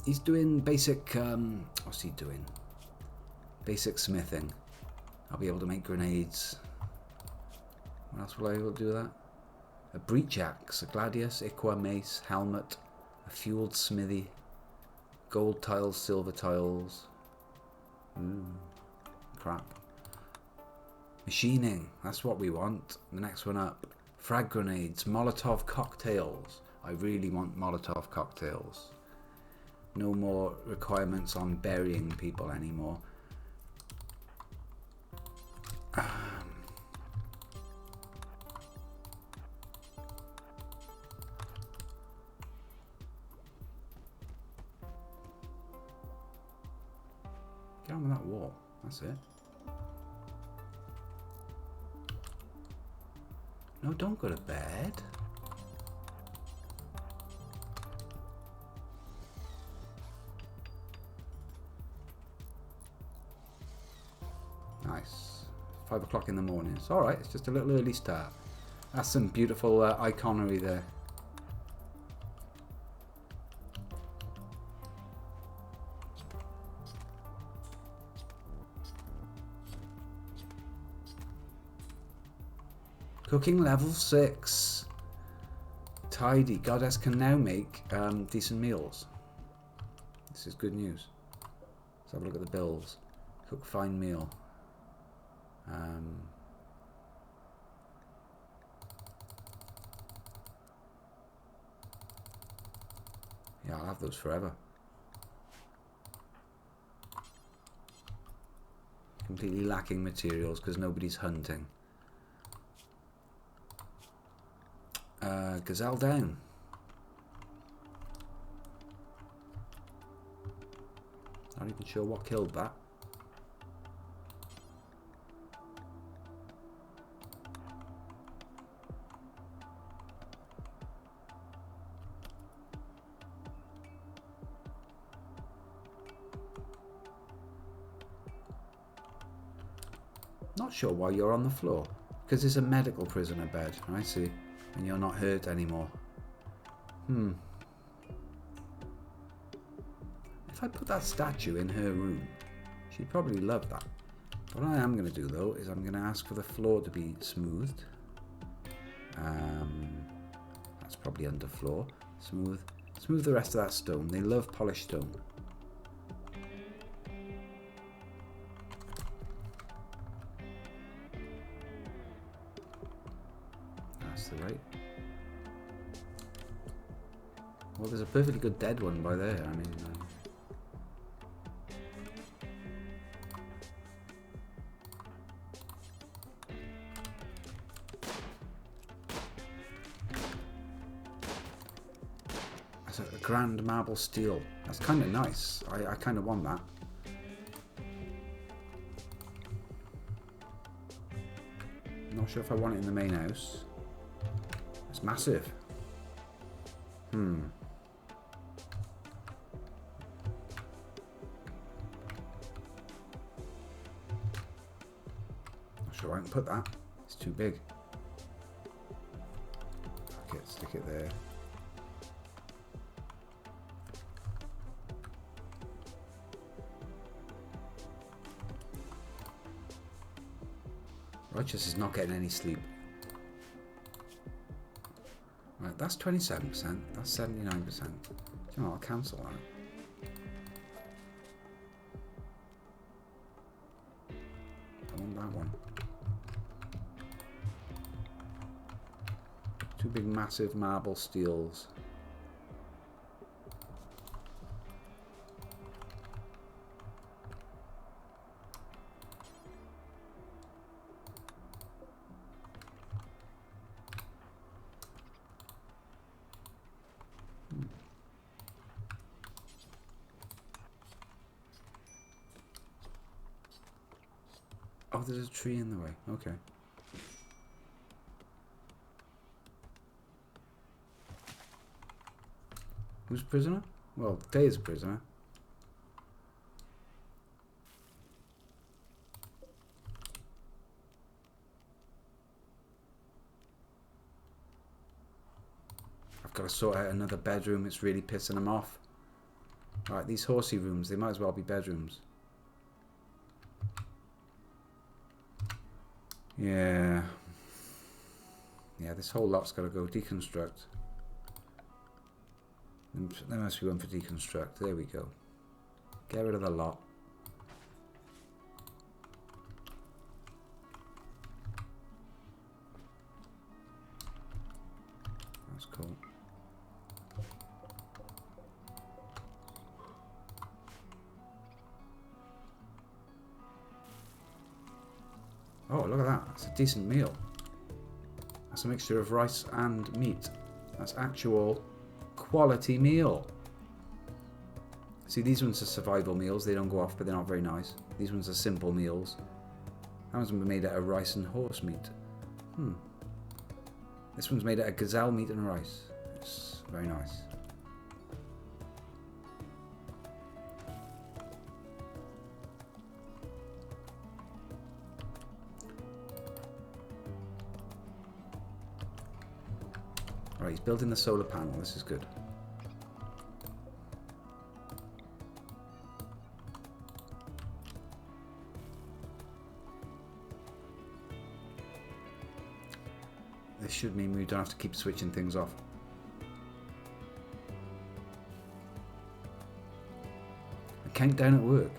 He's doing basic, what's he doing? Basic smithing. I'll be able to make grenades. What else will I be able to do with that? A breach axe, a gladius, iqua, mace, helmet, a fueled smithy, gold tiles, silver tiles. Crap. Machining, that's what we want. The next one up. Frag grenades, Molotov cocktails. I really want Molotov cocktails. No more requirements on burying people anymore. Get on with that wall. That's it. No, don't go to bed. Nice. 5 o'clock in the morning. It's alright, it's just a little early start. That's some beautiful iconery there. Cooking level 6. Tidy. Goddess can now make decent meals. This is good news. Let's have a look at the bills. Cook fine meal. Yeah, I'll have those forever. Completely lacking materials because nobody's hunting. Gazelle down. Not even sure what killed that. Not sure why you're on the floor. Because it's a medical prisoner bed. I see. And you're not hurt anymore. If I put that statue in her room, she'd probably love that. What I am going to do though is I'm going to ask for the floor to be smoothed. That's probably underfloor. Smooth the rest of that stone. They love polished stone. That's the right. Well, there's a perfectly good dead one by there. I mean... That's a grand marble steel. That's kind of nice. I kind of want that. Not sure if I want it in the main house. It's massive. Not sure I can put that. It's too big. Okay, stick it there. Righteous is not getting any sleep. Right, that's 27%. That's 79%. Do you know what? I'll cancel that. I want that one. Two big massive marble steels. Oh, there's a tree in the way. Okay. Who's prisoner? Well, Day's a prisoner. I've got to sort out another bedroom. It's really pissing him off. Alright, these horsey rooms, they might as well be bedrooms. Yeah. Yeah, this whole lot's got to go deconstruct. There must be one for deconstruct. There we go. Get rid of the lot. That's cool. Oh, look at that. That's a decent meal. That's a mixture of rice and meat. That's actual quality meal. See, these ones are survival meals. They don't go off, but they're not very nice. These ones are simple meals. That one's made out of rice and horse meat. This one's made out of gazelle meat and rice. It's very nice. Right, he's building the solar panel. This is good. This should mean we don't have to keep switching things off. A countdown at work.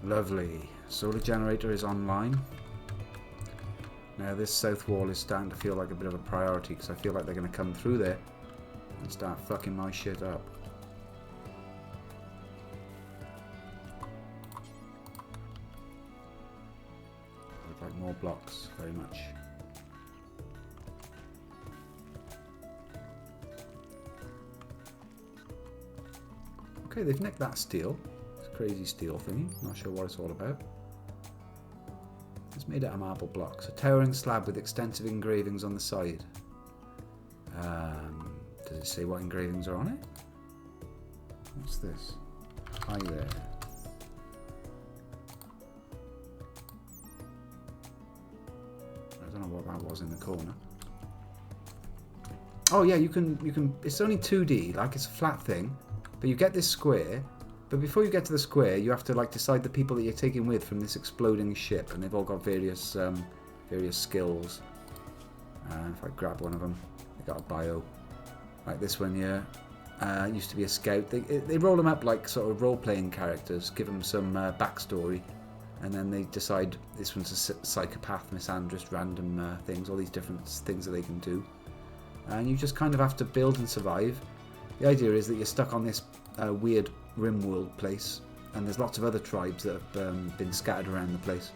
Lovely. Solar generator is online. Now this south wall is starting to feel like a bit of a priority because I feel like they're going to come through there and start fucking my shit up. I'd like more blocks, very much. Okay, they've nicked that steel. It's a crazy steel thingy. Not sure what it's all about. It's made out of marble blocks. A towering slab with extensive engravings on the side. Does it say what engravings are on it? What's this? Hi there. I don't know what that was in the corner. Oh yeah, you can. It's only 2D, like it's a flat thing, but you get this square. But before you get to the square, you have to like decide the people that you're taking with from this exploding ship, and they've all got various skills. If I grab one of them, they got a bio, like this one here. used to be a scout. They roll them up like sort of role-playing characters, give them some backstory, and then they decide this one's a psychopath, misandrist, random things, all these different things that they can do. And you just kind of have to build and survive. The idea is that you're stuck on this weird Rimworld place, and there's lots of other tribes that have been scattered around the place,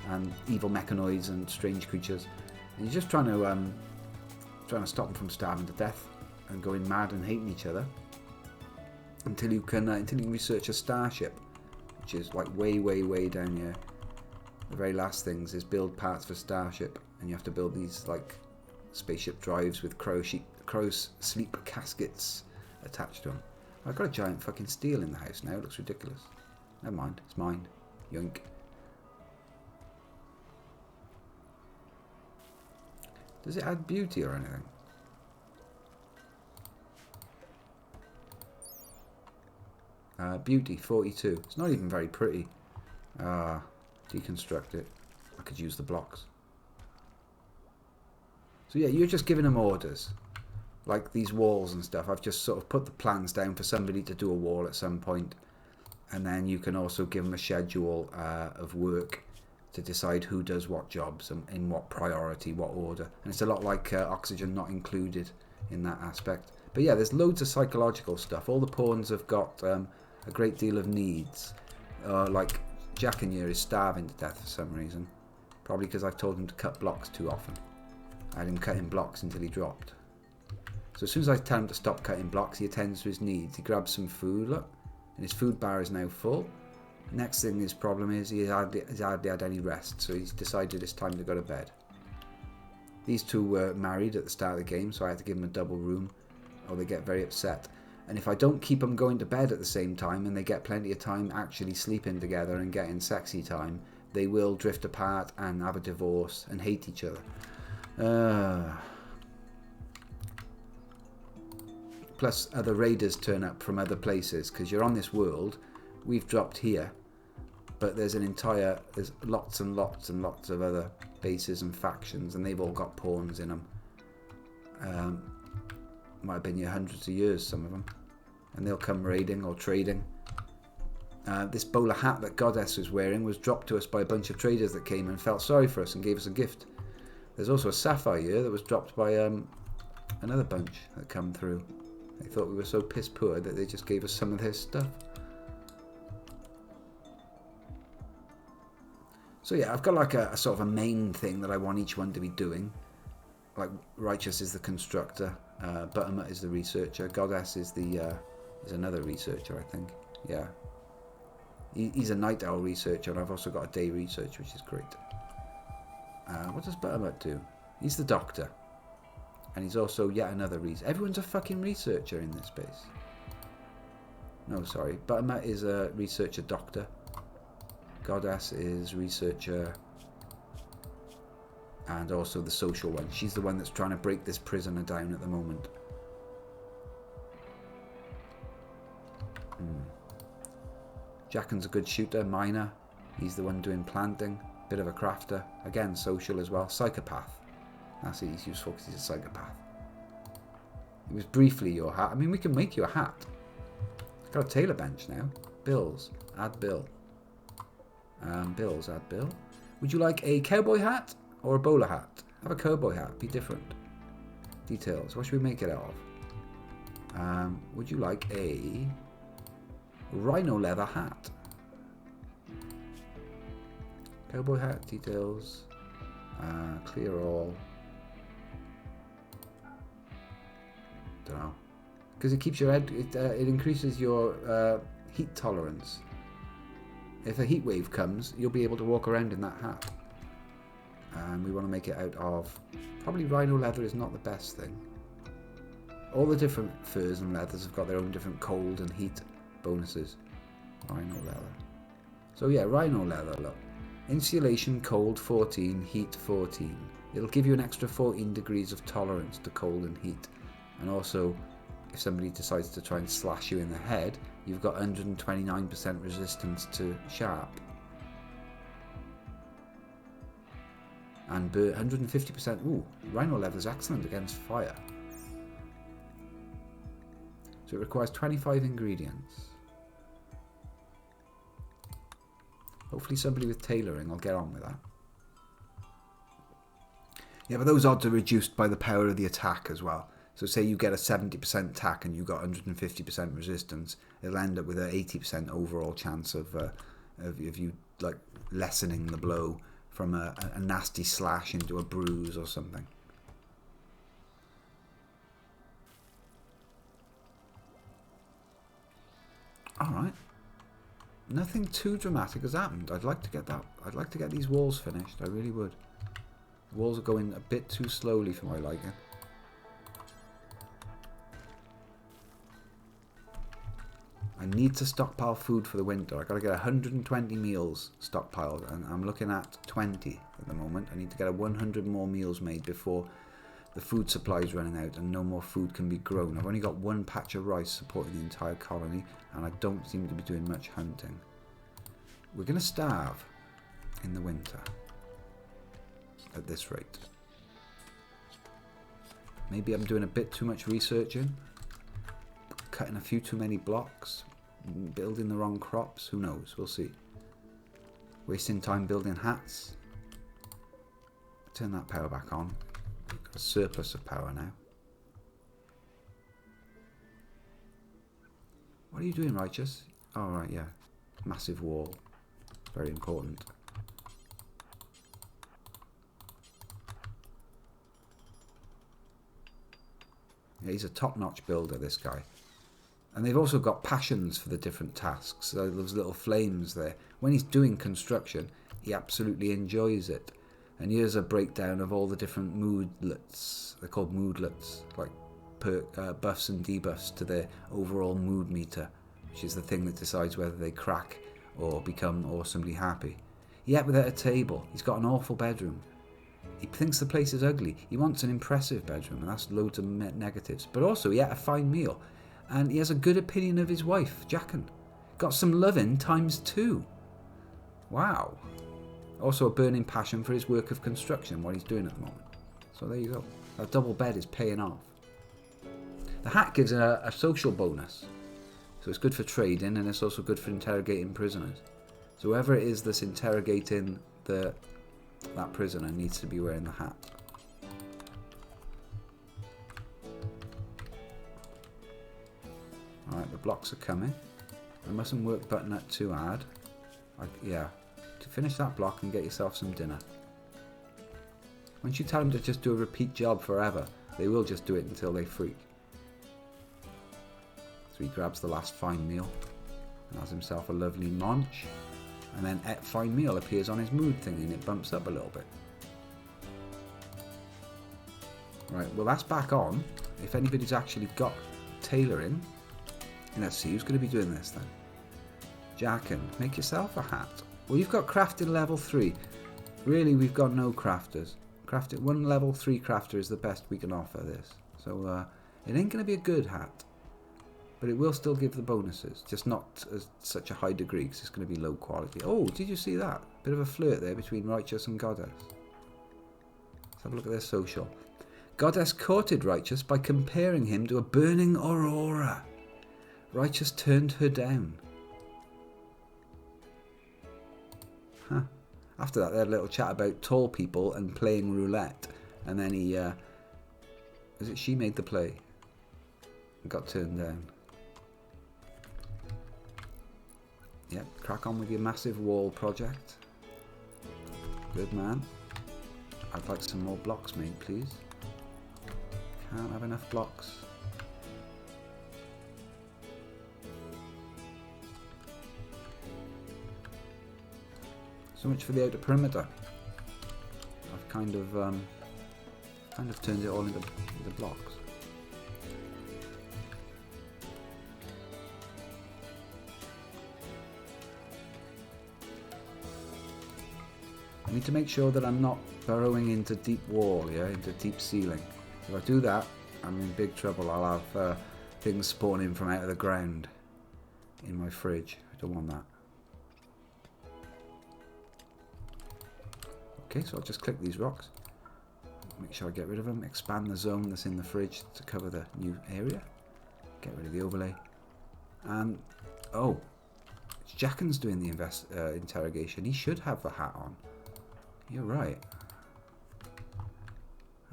and evil mechanoids and strange creatures. And you're just trying to stop them from starving to death and going mad and hating each other until you can research a starship, which is like way down here. The very last things is build parts for starship, and you have to build these like spaceship drives with crow's sleep caskets attached to them. I've got a giant fucking steel in the house now. It looks ridiculous. Never mind, it's mine. Yoink. Does it add beauty or anything? Beauty 42. It's not even very pretty. Deconstruct it. I could use the blocks. So yeah, you're just giving them orders, like these walls and stuff. I've just sort of put the plans down for somebody to do a wall at some point, and then you can also give them a schedule of work to decide who does what jobs and in what priority, what order. And it's a lot like Oxygen Not Included in that aspect. But yeah, there's loads of psychological stuff. All the pawns have got a great deal of needs. Like Jack in here is starving to death for some reason, probably because I've told him to cut blocks too often. I had him cutting blocks until he dropped. So as soon as I tell him to stop cutting blocks, he attends to his needs. He grabs some food, look, and his food bar is now full. Next thing his problem is he has hardly had any rest, so he's decided it's time to go to bed. These two were married at the start of the game, so I had to give them a double room, or they get very upset. And if I don't keep them going to bed at the same time, and they get plenty of time actually sleeping together and getting sexy time, they will drift apart and have a divorce and hate each other. Plus other raiders turn up from other places, because you're on this world. We've dropped here, but there's lots and lots and lots of other bases and factions, and they've all got pawns in them. Might have been here hundreds of years, some of them, and they'll come raiding or trading. This bowler hat that Goddess was wearing was dropped to us by a bunch of traders that came and felt sorry for us and gave us a gift. There's also a sapphire here that was dropped by another bunch that come through. They thought we were so piss poor that they just gave us some of their stuff. So yeah, I've got like a sort of a main thing that I want each one to be doing. Like Righteous is the constructor, Buttermut is the researcher, Goddess is another researcher, I think. Yeah, he's a night owl researcher, and I've also got a day researcher, which is great. What does Buttermut do? He's the doctor, and he's also yet another researcher. Everyone's a fucking researcher in this base. No, sorry, Buttermut is a researcher doctor. Goddess is researcher, and also the social one. She's the one that's trying to break this prisoner down at the moment. Jacken's a good shooter, miner. He's the one doing planting. Bit of a crafter. Again, social as well. Psychopath. That's it, he's useful because he's a psychopath. It was briefly your hat. I mean, we can make you a hat. Got a tailor bench now. Bills. Add bill. Bills. Add bill. Would you like a cowboy hat or a bowler hat? Have a cowboy hat. Be different. Details. What should we make it out of? Would you like a rhino leather hat? Cowboy hat. Details. Clear all. Don't know. Because it keeps your head. It increases your heat tolerance. If a heat wave comes, you'll be able to walk around in that hat. And we want to make it out of... Probably rhino leather is not the best thing. All the different furs and leathers have got their own different cold and heat bonuses. Rhino leather. So yeah, rhino leather, look. Insulation, cold 14, heat 14. It'll give you an extra 14 degrees of tolerance to cold and heat. And also, if somebody decides to try and slash you in the head, you've got 129% resistance to sharp. And 150%, ooh, rhino leather's excellent against fire. So it requires 25 ingredients. Hopefully somebody with tailoring will get on with that. Yeah, but those odds are reduced by the power of the attack as well. So say you get a 70% attack and you got 150% resistance, it'll end up with an 80% overall chance of you like lessening the blow from a nasty slash into a bruise or something. All right. Nothing too dramatic has happened. I'd like to get that. I'd like to get these walls finished. I really would. The walls are going a bit too slowly for my liking. I need to stockpile food for the winter. I've got to get 120 meals stockpiled, and I'm looking at 20 at the moment. I need to get 100 more meals made before the food supply is running out and no more food can be grown. I've only got one patch of rice supporting the entire colony, and I don't seem to be doing much hunting. We're going to starve in the winter at this rate. Maybe I'm doing a bit too much researching, cutting a few too many blocks, building the wrong crops. Who knows? We'll see. Wasting time building hats. Turn that power back on. Got a surplus of power now. What are you doing, Righteous? Oh, right, yeah. Massive wall. Very important. Yeah, he's a top-notch builder, this guy. And they've also got passions for the different tasks. So those little flames there. When he's doing construction, he absolutely enjoys it. And here's a breakdown of all the different moodlets. They're called moodlets, like buffs and debuffs to their overall mood meter, which is the thing that decides whether they crack or become awesomely happy. Yet without a table, he's got an awful bedroom. He thinks the place is ugly. He wants an impressive bedroom, and that's loads of negatives. But also, he had a fine meal, and he has a good opinion of his wife, Jackin. Got some loving ×2. Wow. Also a burning passion for his work of construction, what he's doing at the moment. So there you go. That double bed is paying off. The hat gives a social bonus. So it's good for trading, and it's also good for interrogating prisoners. So whoever it is that's interrogating that prisoner needs to be wearing the hat. Alright, the blocks are coming. I mustn't work button up too hard. Yeah. To finish that block and get yourself some dinner. Once you tell them to just do a repeat job forever, they will just do it until they freak. So he grabs the last fine meal and has himself a lovely munch. And then fine meal appears on his mood thingy and it bumps up a little bit. Right, well that's back on. If anybody's actually got tailoring, let's see who's going to be doing this then. Jackin, make yourself a hat. Well, you've got crafting level 3. Really, we've got no crafters. One level 3 crafter is the best we can offer this. So it ain't going to be a good hat. But it will still give the bonuses. Just not as such a high degree because it's going to be low quality. Oh, did you see that? Bit of a flirt there between Righteous and Goddess. Let's have a look at their social. Goddess courted Righteous by comparing him to a burning aurora. Righteous turned her down. Huh. After that, they had a little chat about tall people and playing roulette. And then he, was it she made the play? And got turned down. Yep, crack on with your massive wall project. Good man. I'd like some more blocks made, please. Can't have enough blocks. So much for the outer perimeter. I've kind of turned it all into blocks. I need to make sure that I'm not burrowing into deep wall, yeah, into deep ceiling. If I do that, I'm in big trouble. I'll have things spawning from out of the ground in my fridge. I don't want that. Okay, so I'll just click these rocks. Make sure I get rid of them. Expand the zone that's in the fridge to cover the new area. Get rid of the overlay. And, oh, it's Jacken's doing the interrogation. He should have the hat on. You're right.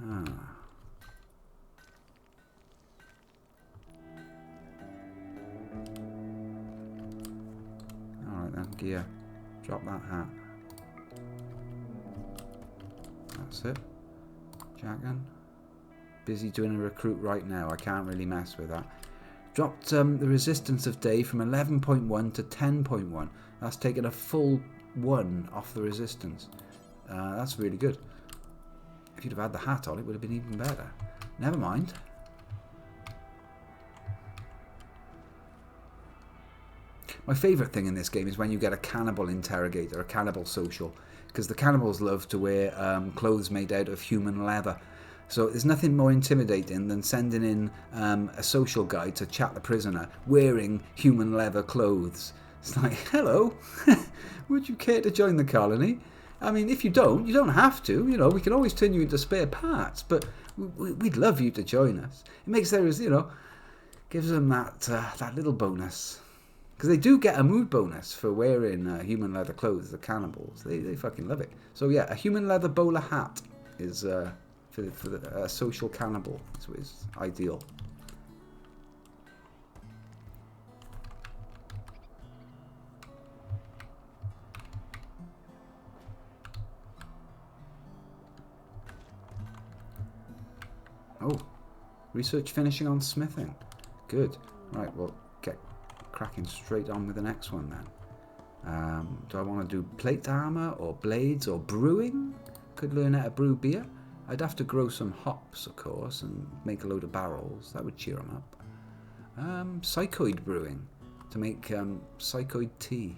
Ah. Alright then, gear. Drop that hat. That's it. Jacken. Busy doing a recruit right now. I can't really mess with that. Dropped the resistance of day from 11.1 to 10.1. That's taken a full 1 off the resistance. That's really good. If you'd have had the hat on, it would have been even better. Never mind. My favourite thing in this game is when you get a cannibal interrogator, a cannibal social, because the cannibals love to wear clothes made out of human leather. So there's nothing more intimidating than sending in a social guy to chat the prisoner wearing human leather clothes. It's like, hello, would you care to join the colony? I mean, if you don't have to. You know, we can always turn you into spare parts, but we'd love you to join us. It makes theirs, you know, gives them that little bonus. Because they do get a mood bonus for wearing human leather clothes, the cannibals. They fucking love it. So yeah, a human leather bowler hat is for the social cannibal. So it's ideal. Oh, research finishing on smithing. Good. Right, well, get cracking straight on with the next one then. Do I want to do plate armor or blades or brewing? Could learn how to brew beer. I'd have to grow some hops, of course, and make a load of barrels. That would cheer them up. Psychoid brewing to make psychoid tea.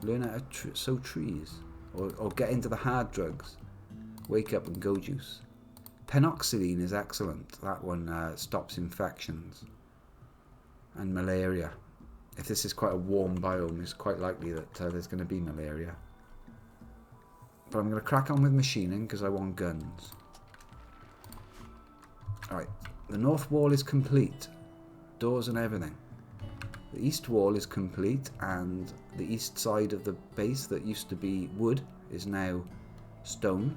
Learn how to sow trees or get into the hard drugs. Wake up and go juice. Penoxidine is excellent. That one stops infections and malaria. If this is quite a warm biome, it's quite likely that there's going to be malaria. But I'm going to crack on with machining because I want guns. Alright, the north wall is complete. Doors and everything. The east wall is complete, and the east side of the base that used to be wood is now stone.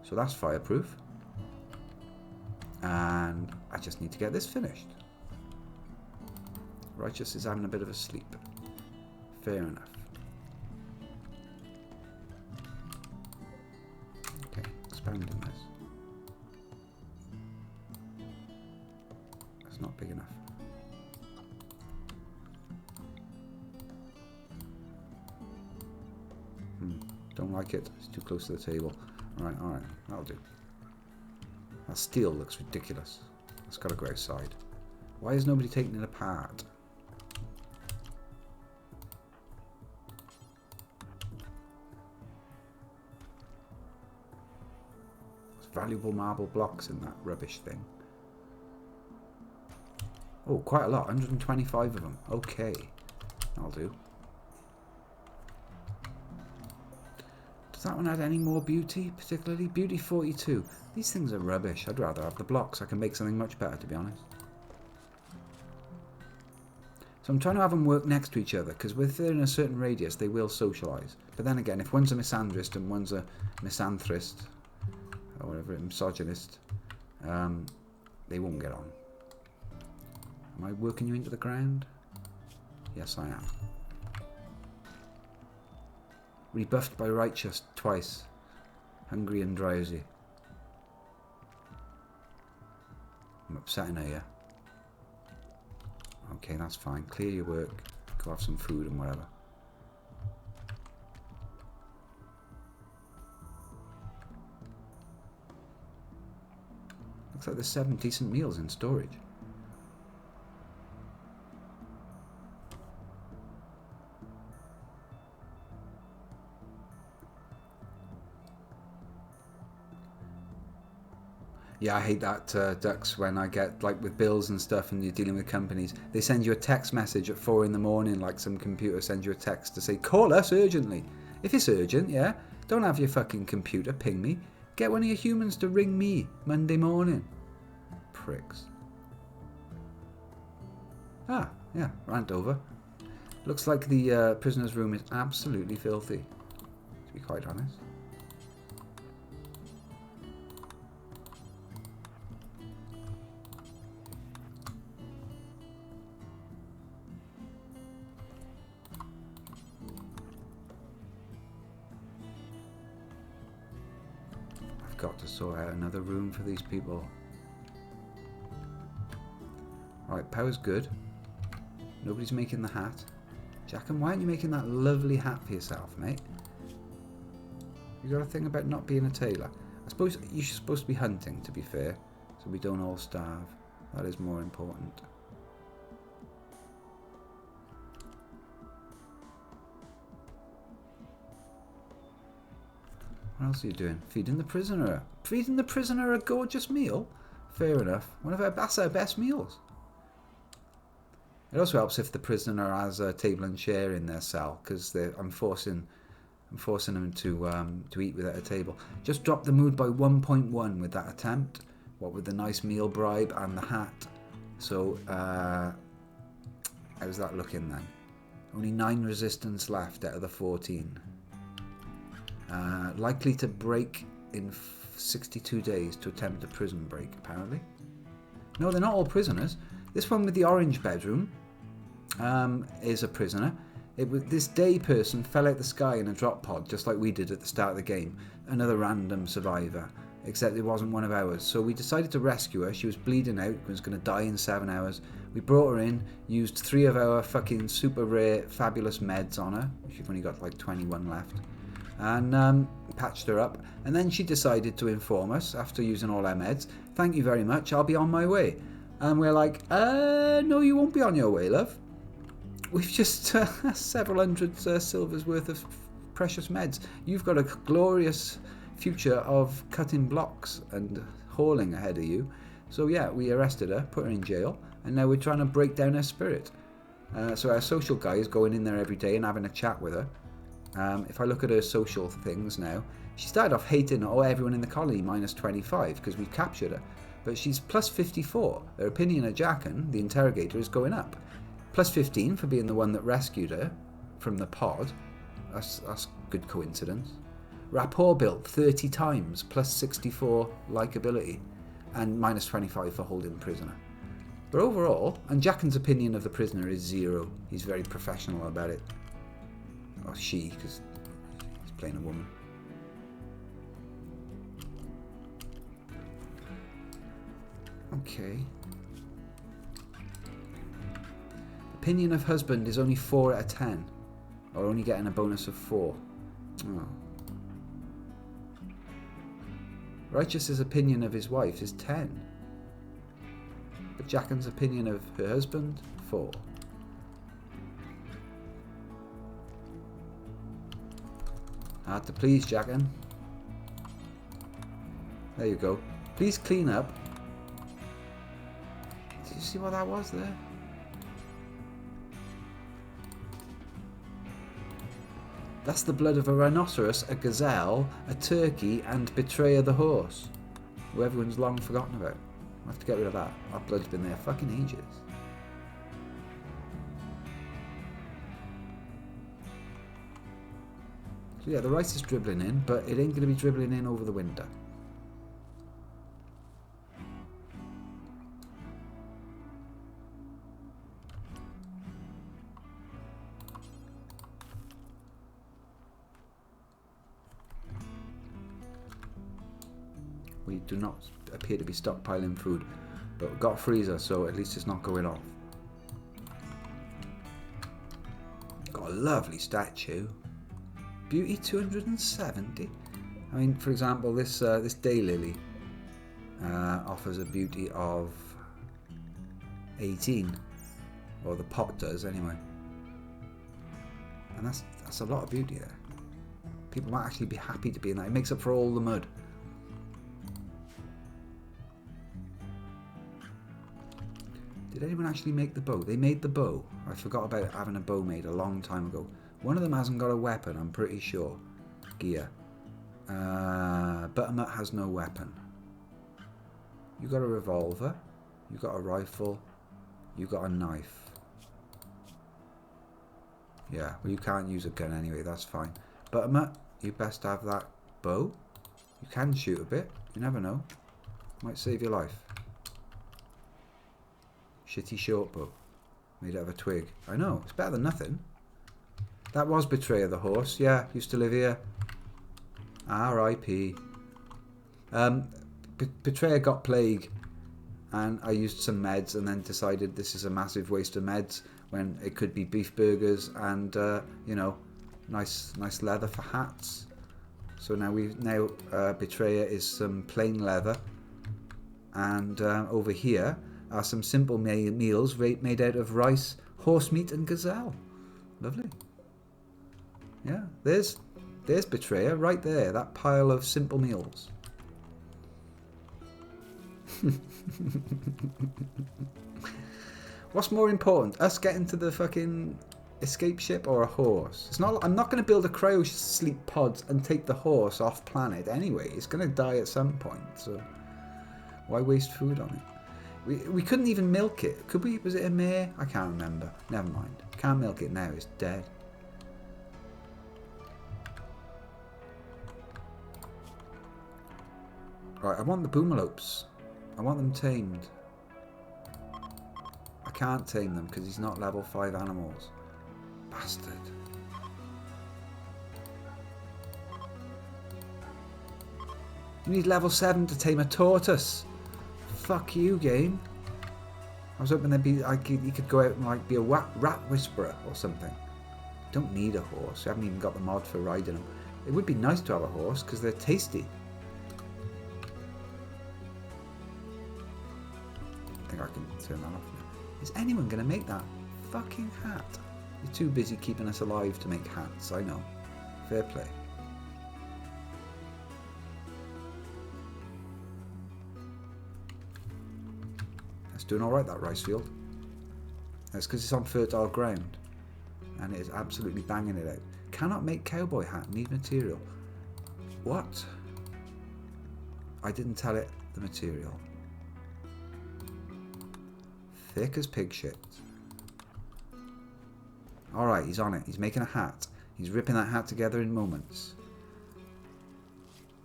So that's fireproof. And I just need to get this finished. Righteous is having a bit of a sleep. Fair enough. Okay, expanding this. That's not big enough. Don't like it. It's too close to the table. Alright, that'll do. That steel looks ridiculous. It's got to go outside. Why is nobody taking it apart? There's valuable marble blocks in that rubbish thing. Oh, quite a lot. 125 of them. Okay. That'll do. Does that one add any more beauty, particularly? Beauty 42. These things are rubbish. I'd rather have the blocks. I can make something much better, to be honest. So I'm trying to have them work next to each other, because if they're in a certain radius, they will socialise. But then again, if one's a misandrist and one's a misanthrist, or whatever, misogynist, they won't get on. Am I working you into the ground? Yes, I am. Rebuffed by righteous twice. Hungry and drowsy. I'm upsetting her, yeah? Okay, that's fine. Clear your work. Go have some food and whatever. Looks like there's 7 decent meals in storage. Yeah, I hate that, Ducks, when I get, like, with bills and stuff and you're dealing with companies, they send you a text message at 4 in the morning, like some computer sends you a text to say, call us urgently. If it's urgent, yeah, don't have your fucking computer ping me. Get one of your humans to ring me Monday morning. Pricks. Ah, yeah, rant over. Looks like the prisoner's room is absolutely filthy, to be quite honest. I've got to sort out another room for these people. Right, power's good. Nobody's making the hat. Jackham, why aren't you making that lovely hat for yourself, mate? You got a thing about not being a tailor? I suppose you're supposed to be hunting, to be fair, so we don't all starve. That is more important. What else are you doing? Feeding the prisoner. Feeding the prisoner a gorgeous meal? Fair enough. That's our best meals. It also helps if the prisoner has a table and chair in their cell, because I'm forcing them to eat without a table. Just drop the mood by 1.1 with that attempt. What with the nice meal bribe and the hat. So how's that looking then? Only 9 resistance left out of the 14. Likely to break in 62 days to attempt a prison break, apparently. No, they're not all prisoners. This one with the orange bedroom is a prisoner. This day person fell out the sky in a drop pod, just like we did at the start of the game. Another random survivor, except it wasn't one of ours. So we decided to rescue her. She was bleeding out, was going to die in 7 hours. We brought her in, used 3 of our fucking super rare, fabulous meds on her. She's only got like 21 left. And patched her up. And then she decided to inform us, after using all our meds, "Thank you very much, I'll be on my way." And we're like, no, you won't be on your way, love. We've just several hundred silvers worth of precious meds. You've got a glorious future of cutting blocks and hauling ahead of you. So yeah, we arrested her, put her in jail, and now we're trying to break down her spirit. So our social guy is going in there every day and having a chat with her. If I look at her social things now, she started off hating everyone in the colony minus 25 because we've captured her. But she's plus 54. Her opinion of Jackin, the interrogator, is going up. Plus 15 for being the one that rescued her from the pod. That's good coincidence. Rapport built 30 times, plus 64 likability. And minus 25 for holding the prisoner. But overall, and Jackin's opinion of the prisoner is 0. He's very professional about it. Or she, because he's playing a woman. Okay. Opinion of husband is only 4 out of 10. Or only getting a bonus of 4. Oh. Righteous's opinion of his wife is 10. But Jackin's opinion of her husband, 4. Hard to please, Jackin. There you go. Please clean up. Did you see what that was there? That's the blood of a rhinoceros, a gazelle, a turkey, and Betrayer the horse, who everyone's long forgotten about. I'll have to get rid of that. That blood's been there fucking ages. So yeah, the rice is dribbling in, but it ain't going to be dribbling in over the winter. We do not appear to be stockpiling food, but we've got a freezer, so at least it's not going off. Got a lovely statue. Beauty 270. I mean, for example, this daylily offers a beauty of 18, or the pot does anyway. And that's a lot of beauty there. People might actually be happy to be in that. It makes up for all the mud. Did anyone actually make the bow? They made the bow. I forgot about having a bow made a long time ago. One of them hasn't got a weapon, I'm pretty sure. Gear. Buttermut has no weapon. You got a revolver. You got a rifle. You got a knife. Yeah, well, you can't use a gun anyway, that's fine. Buttermut, you best have that bow. You can shoot a bit, you never know. Might save your life. Shitty short bow. Made out of a twig. I know, it's better than nothing. That was Betrayer the horse. Yeah, used to live here. R.I.P. Betrayer got plague, and I used some meds and then decided this is a massive waste of meds when it could be beef burgers and, you know, nice leather for hats. So now Betrayer is some plain leather, and over here are some simple meals made out of rice, horse meat and gazelle. Lovely. Yeah, there's Betrayer right there, that pile of simple meals. What's more important, us getting to the fucking escape ship or a horse? It's not. I'm not going to build a cryo sleep pod and take the horse off planet anyway. It's going to die at some point, so why waste food on it? We couldn't even milk it, could we? Was it a mare? I can't remember. Never mind. Can't milk it now. It's dead. Right, I want the boomalopes. I want them tamed. I can't tame them because he's not level 5 animals. Bastard. You need level 7 to tame a tortoise. Fuck you, game. I was hoping he could go out and like be a rat whisperer or something. Don't need a horse. We haven't even got the mod for riding them. It would be nice to have a horse because they're tasty. I think I can turn that off now. Is anyone going to make that fucking hat? You're too busy keeping us alive to make hats, I know. Fair play. That's doing alright, that rice field. That's because it's on fertile ground. And it is absolutely banging it out. Cannot make cowboy hat, need material. What? I didn't tell it the material. Thick as pig shit. Alright, he's on it. He's making a hat. He's ripping that hat together in moments.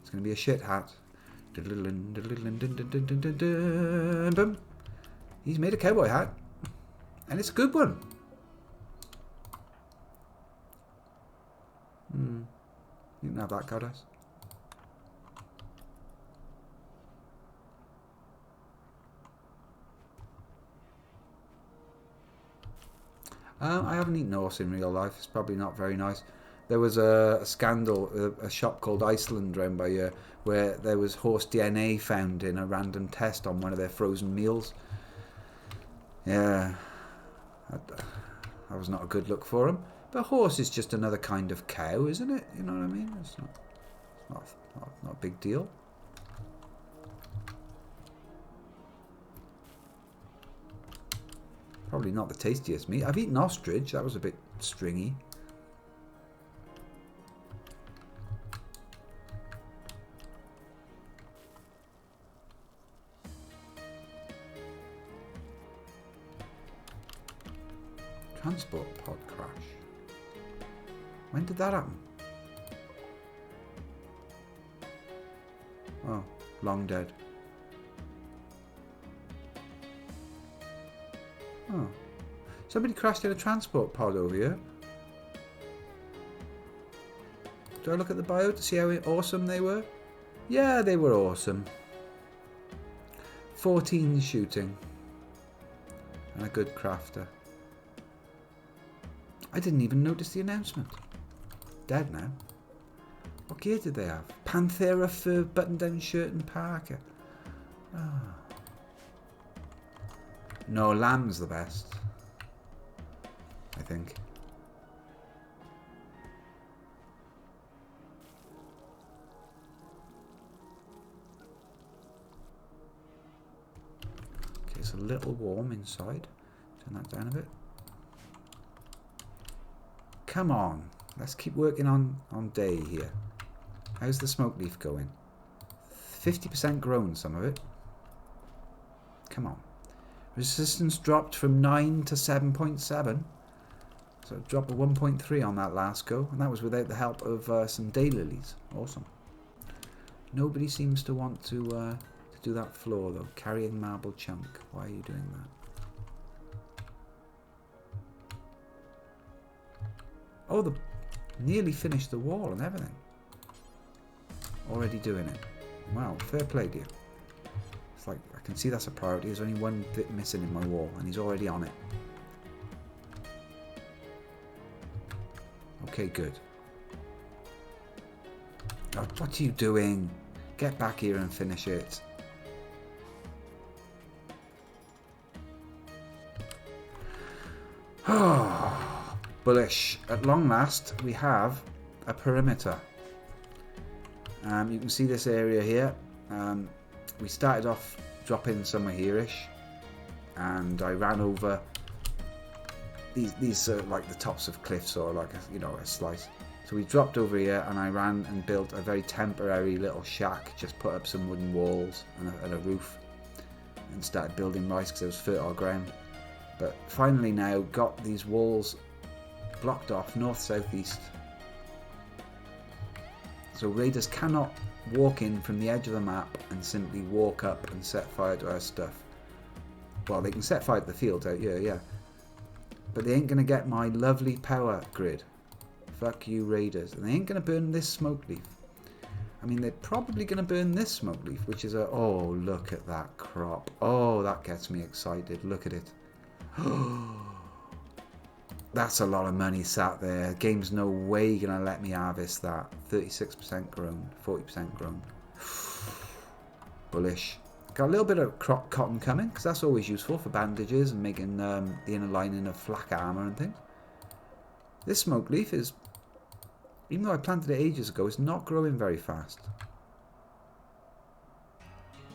It's going to be a shit hat. Boom. He's made a cowboy hat. And it's a good one. You can have that, goddess. I haven't eaten horse in real life. It's probably not very nice. There was a scandal, a shop called Iceland round by here, where there was horse DNA found in a random test on one of their frozen meals. Yeah, that was not a good look for them. But a horse is just another kind of cow, isn't it? You know what I mean? It's not a big deal. Probably not the tastiest meat. I've eaten ostrich. That was a bit stringy. Transport pod crash. When did that happen? Oh, long dead. Oh. Somebody crashed in a transport pod over here. Do I look at the bio to see how awesome they were? Yeah, they were awesome. 14 shooting. And a good crafter. I didn't even notice the announcement. Dead now. What gear did they have? Panthera fur button-down shirt and parka. Oh. No, lamb's the best. I think. Okay, it's a little warm inside. Turn that down a bit. Come on. Let's keep working on day here. How's the smoke leaf going? 50% grown, some of it. Come on. Resistance dropped from 9 to 7.7. So drop a 1.3 on that last go, and that was without the help of some daylilies. Awesome. Nobody seems to want to do that floor though. Carrying marble chunk. Why are you doing that? Oh, the nearly finished the wall and everything. Already doing it. Wow, fair play to you. It's like, I can see that's a priority. There's only one bit missing in my wall, and he's already on it. Okay, good. Oh, what are you doing? Get back here and finish it. Oh, bullish. At long last, we have a perimeter. You can see this area here. We started off dropping somewhere here-ish, and I ran over these are like the tops of cliffs, or like a slice. So we dropped over here, and I ran and built a very temporary little shack. Just put up some wooden walls and a roof, and started building rice because it was fertile ground. But finally now got these walls blocked off north, south, east. So raiders cannot walk in from the edge of the map and simply walk up and set fire to our stuff. Well, they can set fire to the field out here, yeah. But they ain't going to get my lovely power grid. Fuck you, raiders. And they ain't going to burn this smoke leaf. I mean, they're probably going to burn this smoke leaf, which is oh, look at that crop. Oh, that gets me excited. Look at it. That's a lot of money sat there. Game's no way going to let me harvest that. 36% grown, 40% grown. Bullish. Got a little bit of cotton coming, because that's always useful for bandages and making the inner lining of flak armour and things. This smoke leaf is, even though I planted it ages ago, it's not growing very fast.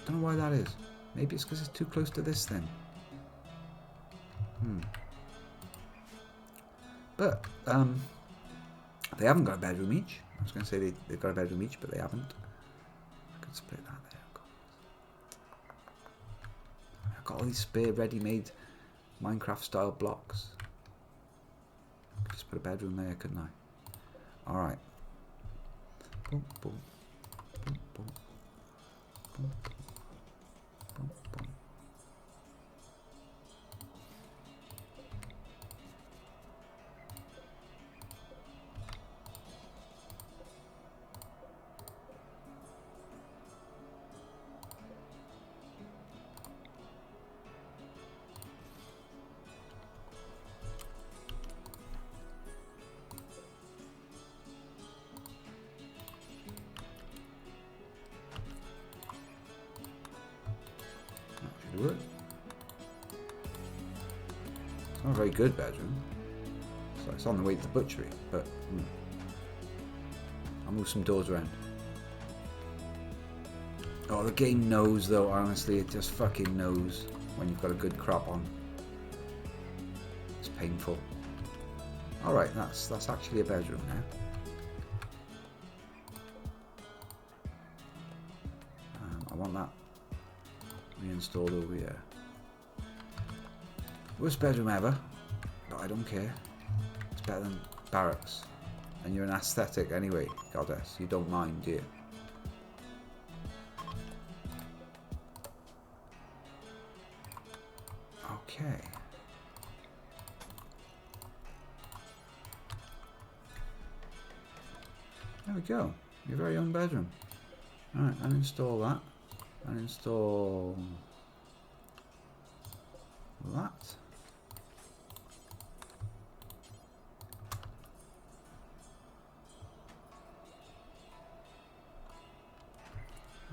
Don't know why that is. Maybe it's because it's too close to this thing. But they haven't got a bedroom each. I was going to say they've got a bedroom each, but they haven't. I could split that there. I've got all these spare ready-made Minecraft-style blocks. I could just put a bedroom there, couldn't I? All right. Boom, boom, boom, boom, boom, boom, boom. Wood. It's not a very good bedroom, so it's on the way to the butchery, but I'll move some doors around. Oh, the game knows though, honestly, it just fucking knows when you've got a good crop on. It's painful. Alright, that's actually a bedroom now. I want that reinstalled over here. Worst bedroom ever, but I don't care. It's better than barracks. And you're an aesthetic anyway, goddess. You don't mind, do you? Okay. There we go. Your very own bedroom. Alright, uninstall that. Uninstall that.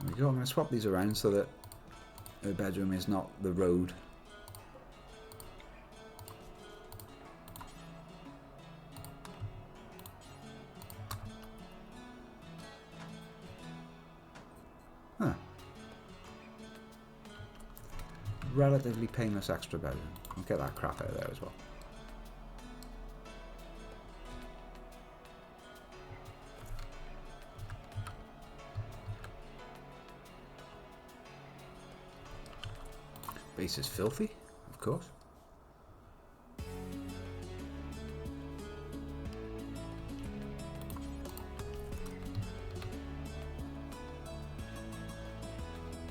There we go. I'm going to swap these around so that the bedroom is not the road. Huh. Relatively painless extra bedroom. I'll get that crap out of there as well. Base is filthy, of course.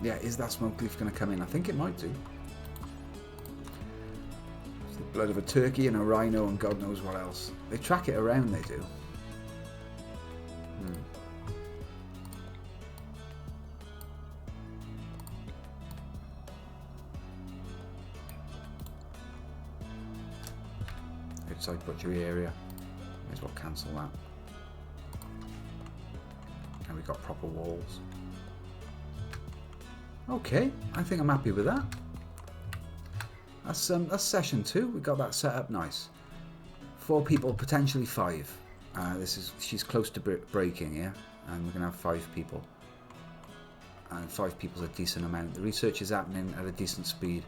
Yeah, is that smoke leaf going to come in? I think it might do. It's the blood of a turkey and a rhino and God knows what else. They track it around, they do. Outside butchery area. May as well cancel that. And we've got proper walls. Okay, I think I'm happy with that. That's session 2. We got that set up nice. 4 people, potentially 5. She's close to breaking, yeah, and we're gonna have 5 people. And 5 people's a decent amount. The research is happening at a decent speed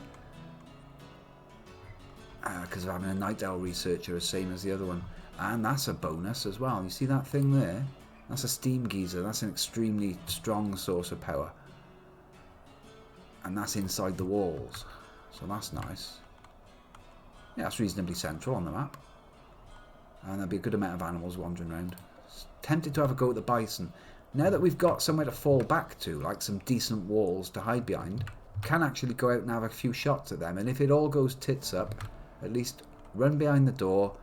because of having a night owl researcher, the same as the other one, and that's a bonus as well. You see that thing there? That's a steam geyser. That's an extremely strong source of power. And that's inside the walls. So that's nice. Yeah, that's reasonably central on the map. And there'll be a good amount of animals wandering around. Tempted to have a go at the bison. Now that we've got somewhere to fall back to, like some decent walls to hide behind, can actually go out and have a few shots at them. And if it all goes tits up, at least run behind the door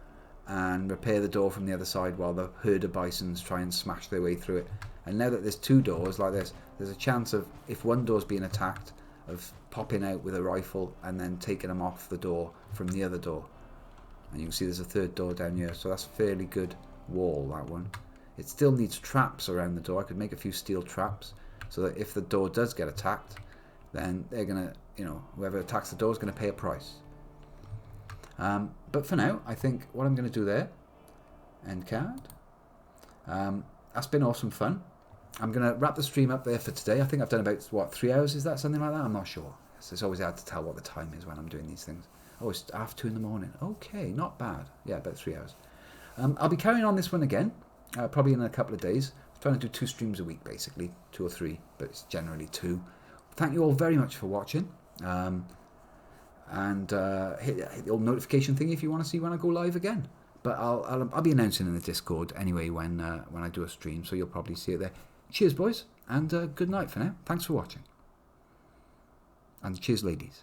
and repair the door from the other side while the herd of bisons try and smash their way through it. And now that there's 2 doors like this, there's a chance of, if one door's being attacked, of popping out with a rifle and then taking them off the door from the other door. And you can see there's a 3rd door down here, so that's a fairly good wall, that one. It still needs traps around the door. I could make a few steel traps so that if the door does get attacked, then they're gonna, whoever attacks the door is gonna pay a price. But for now, I think what I'm gonna do there, end card. That's been awesome fun. I'm going to wrap the stream up there for today. I think I've done about, 3 hours? Is that something like that? I'm not sure. It's always hard to tell what the time is when I'm doing these things. Oh, it's 2:30 in the morning. Okay, not bad. Yeah, about 3 hours. I'll be carrying on this one again, probably in a couple of days. I'm trying to do 2 streams a week, basically. 2 or 3, but it's generally 2. Thank you all very much for watching. And hit the old notification thing if you want to see when I go live again. But I'll be announcing in the Discord anyway when I do a stream, so you'll probably see it there. Cheers, boys, and good night for now. Thanks for watching. And cheers, ladies.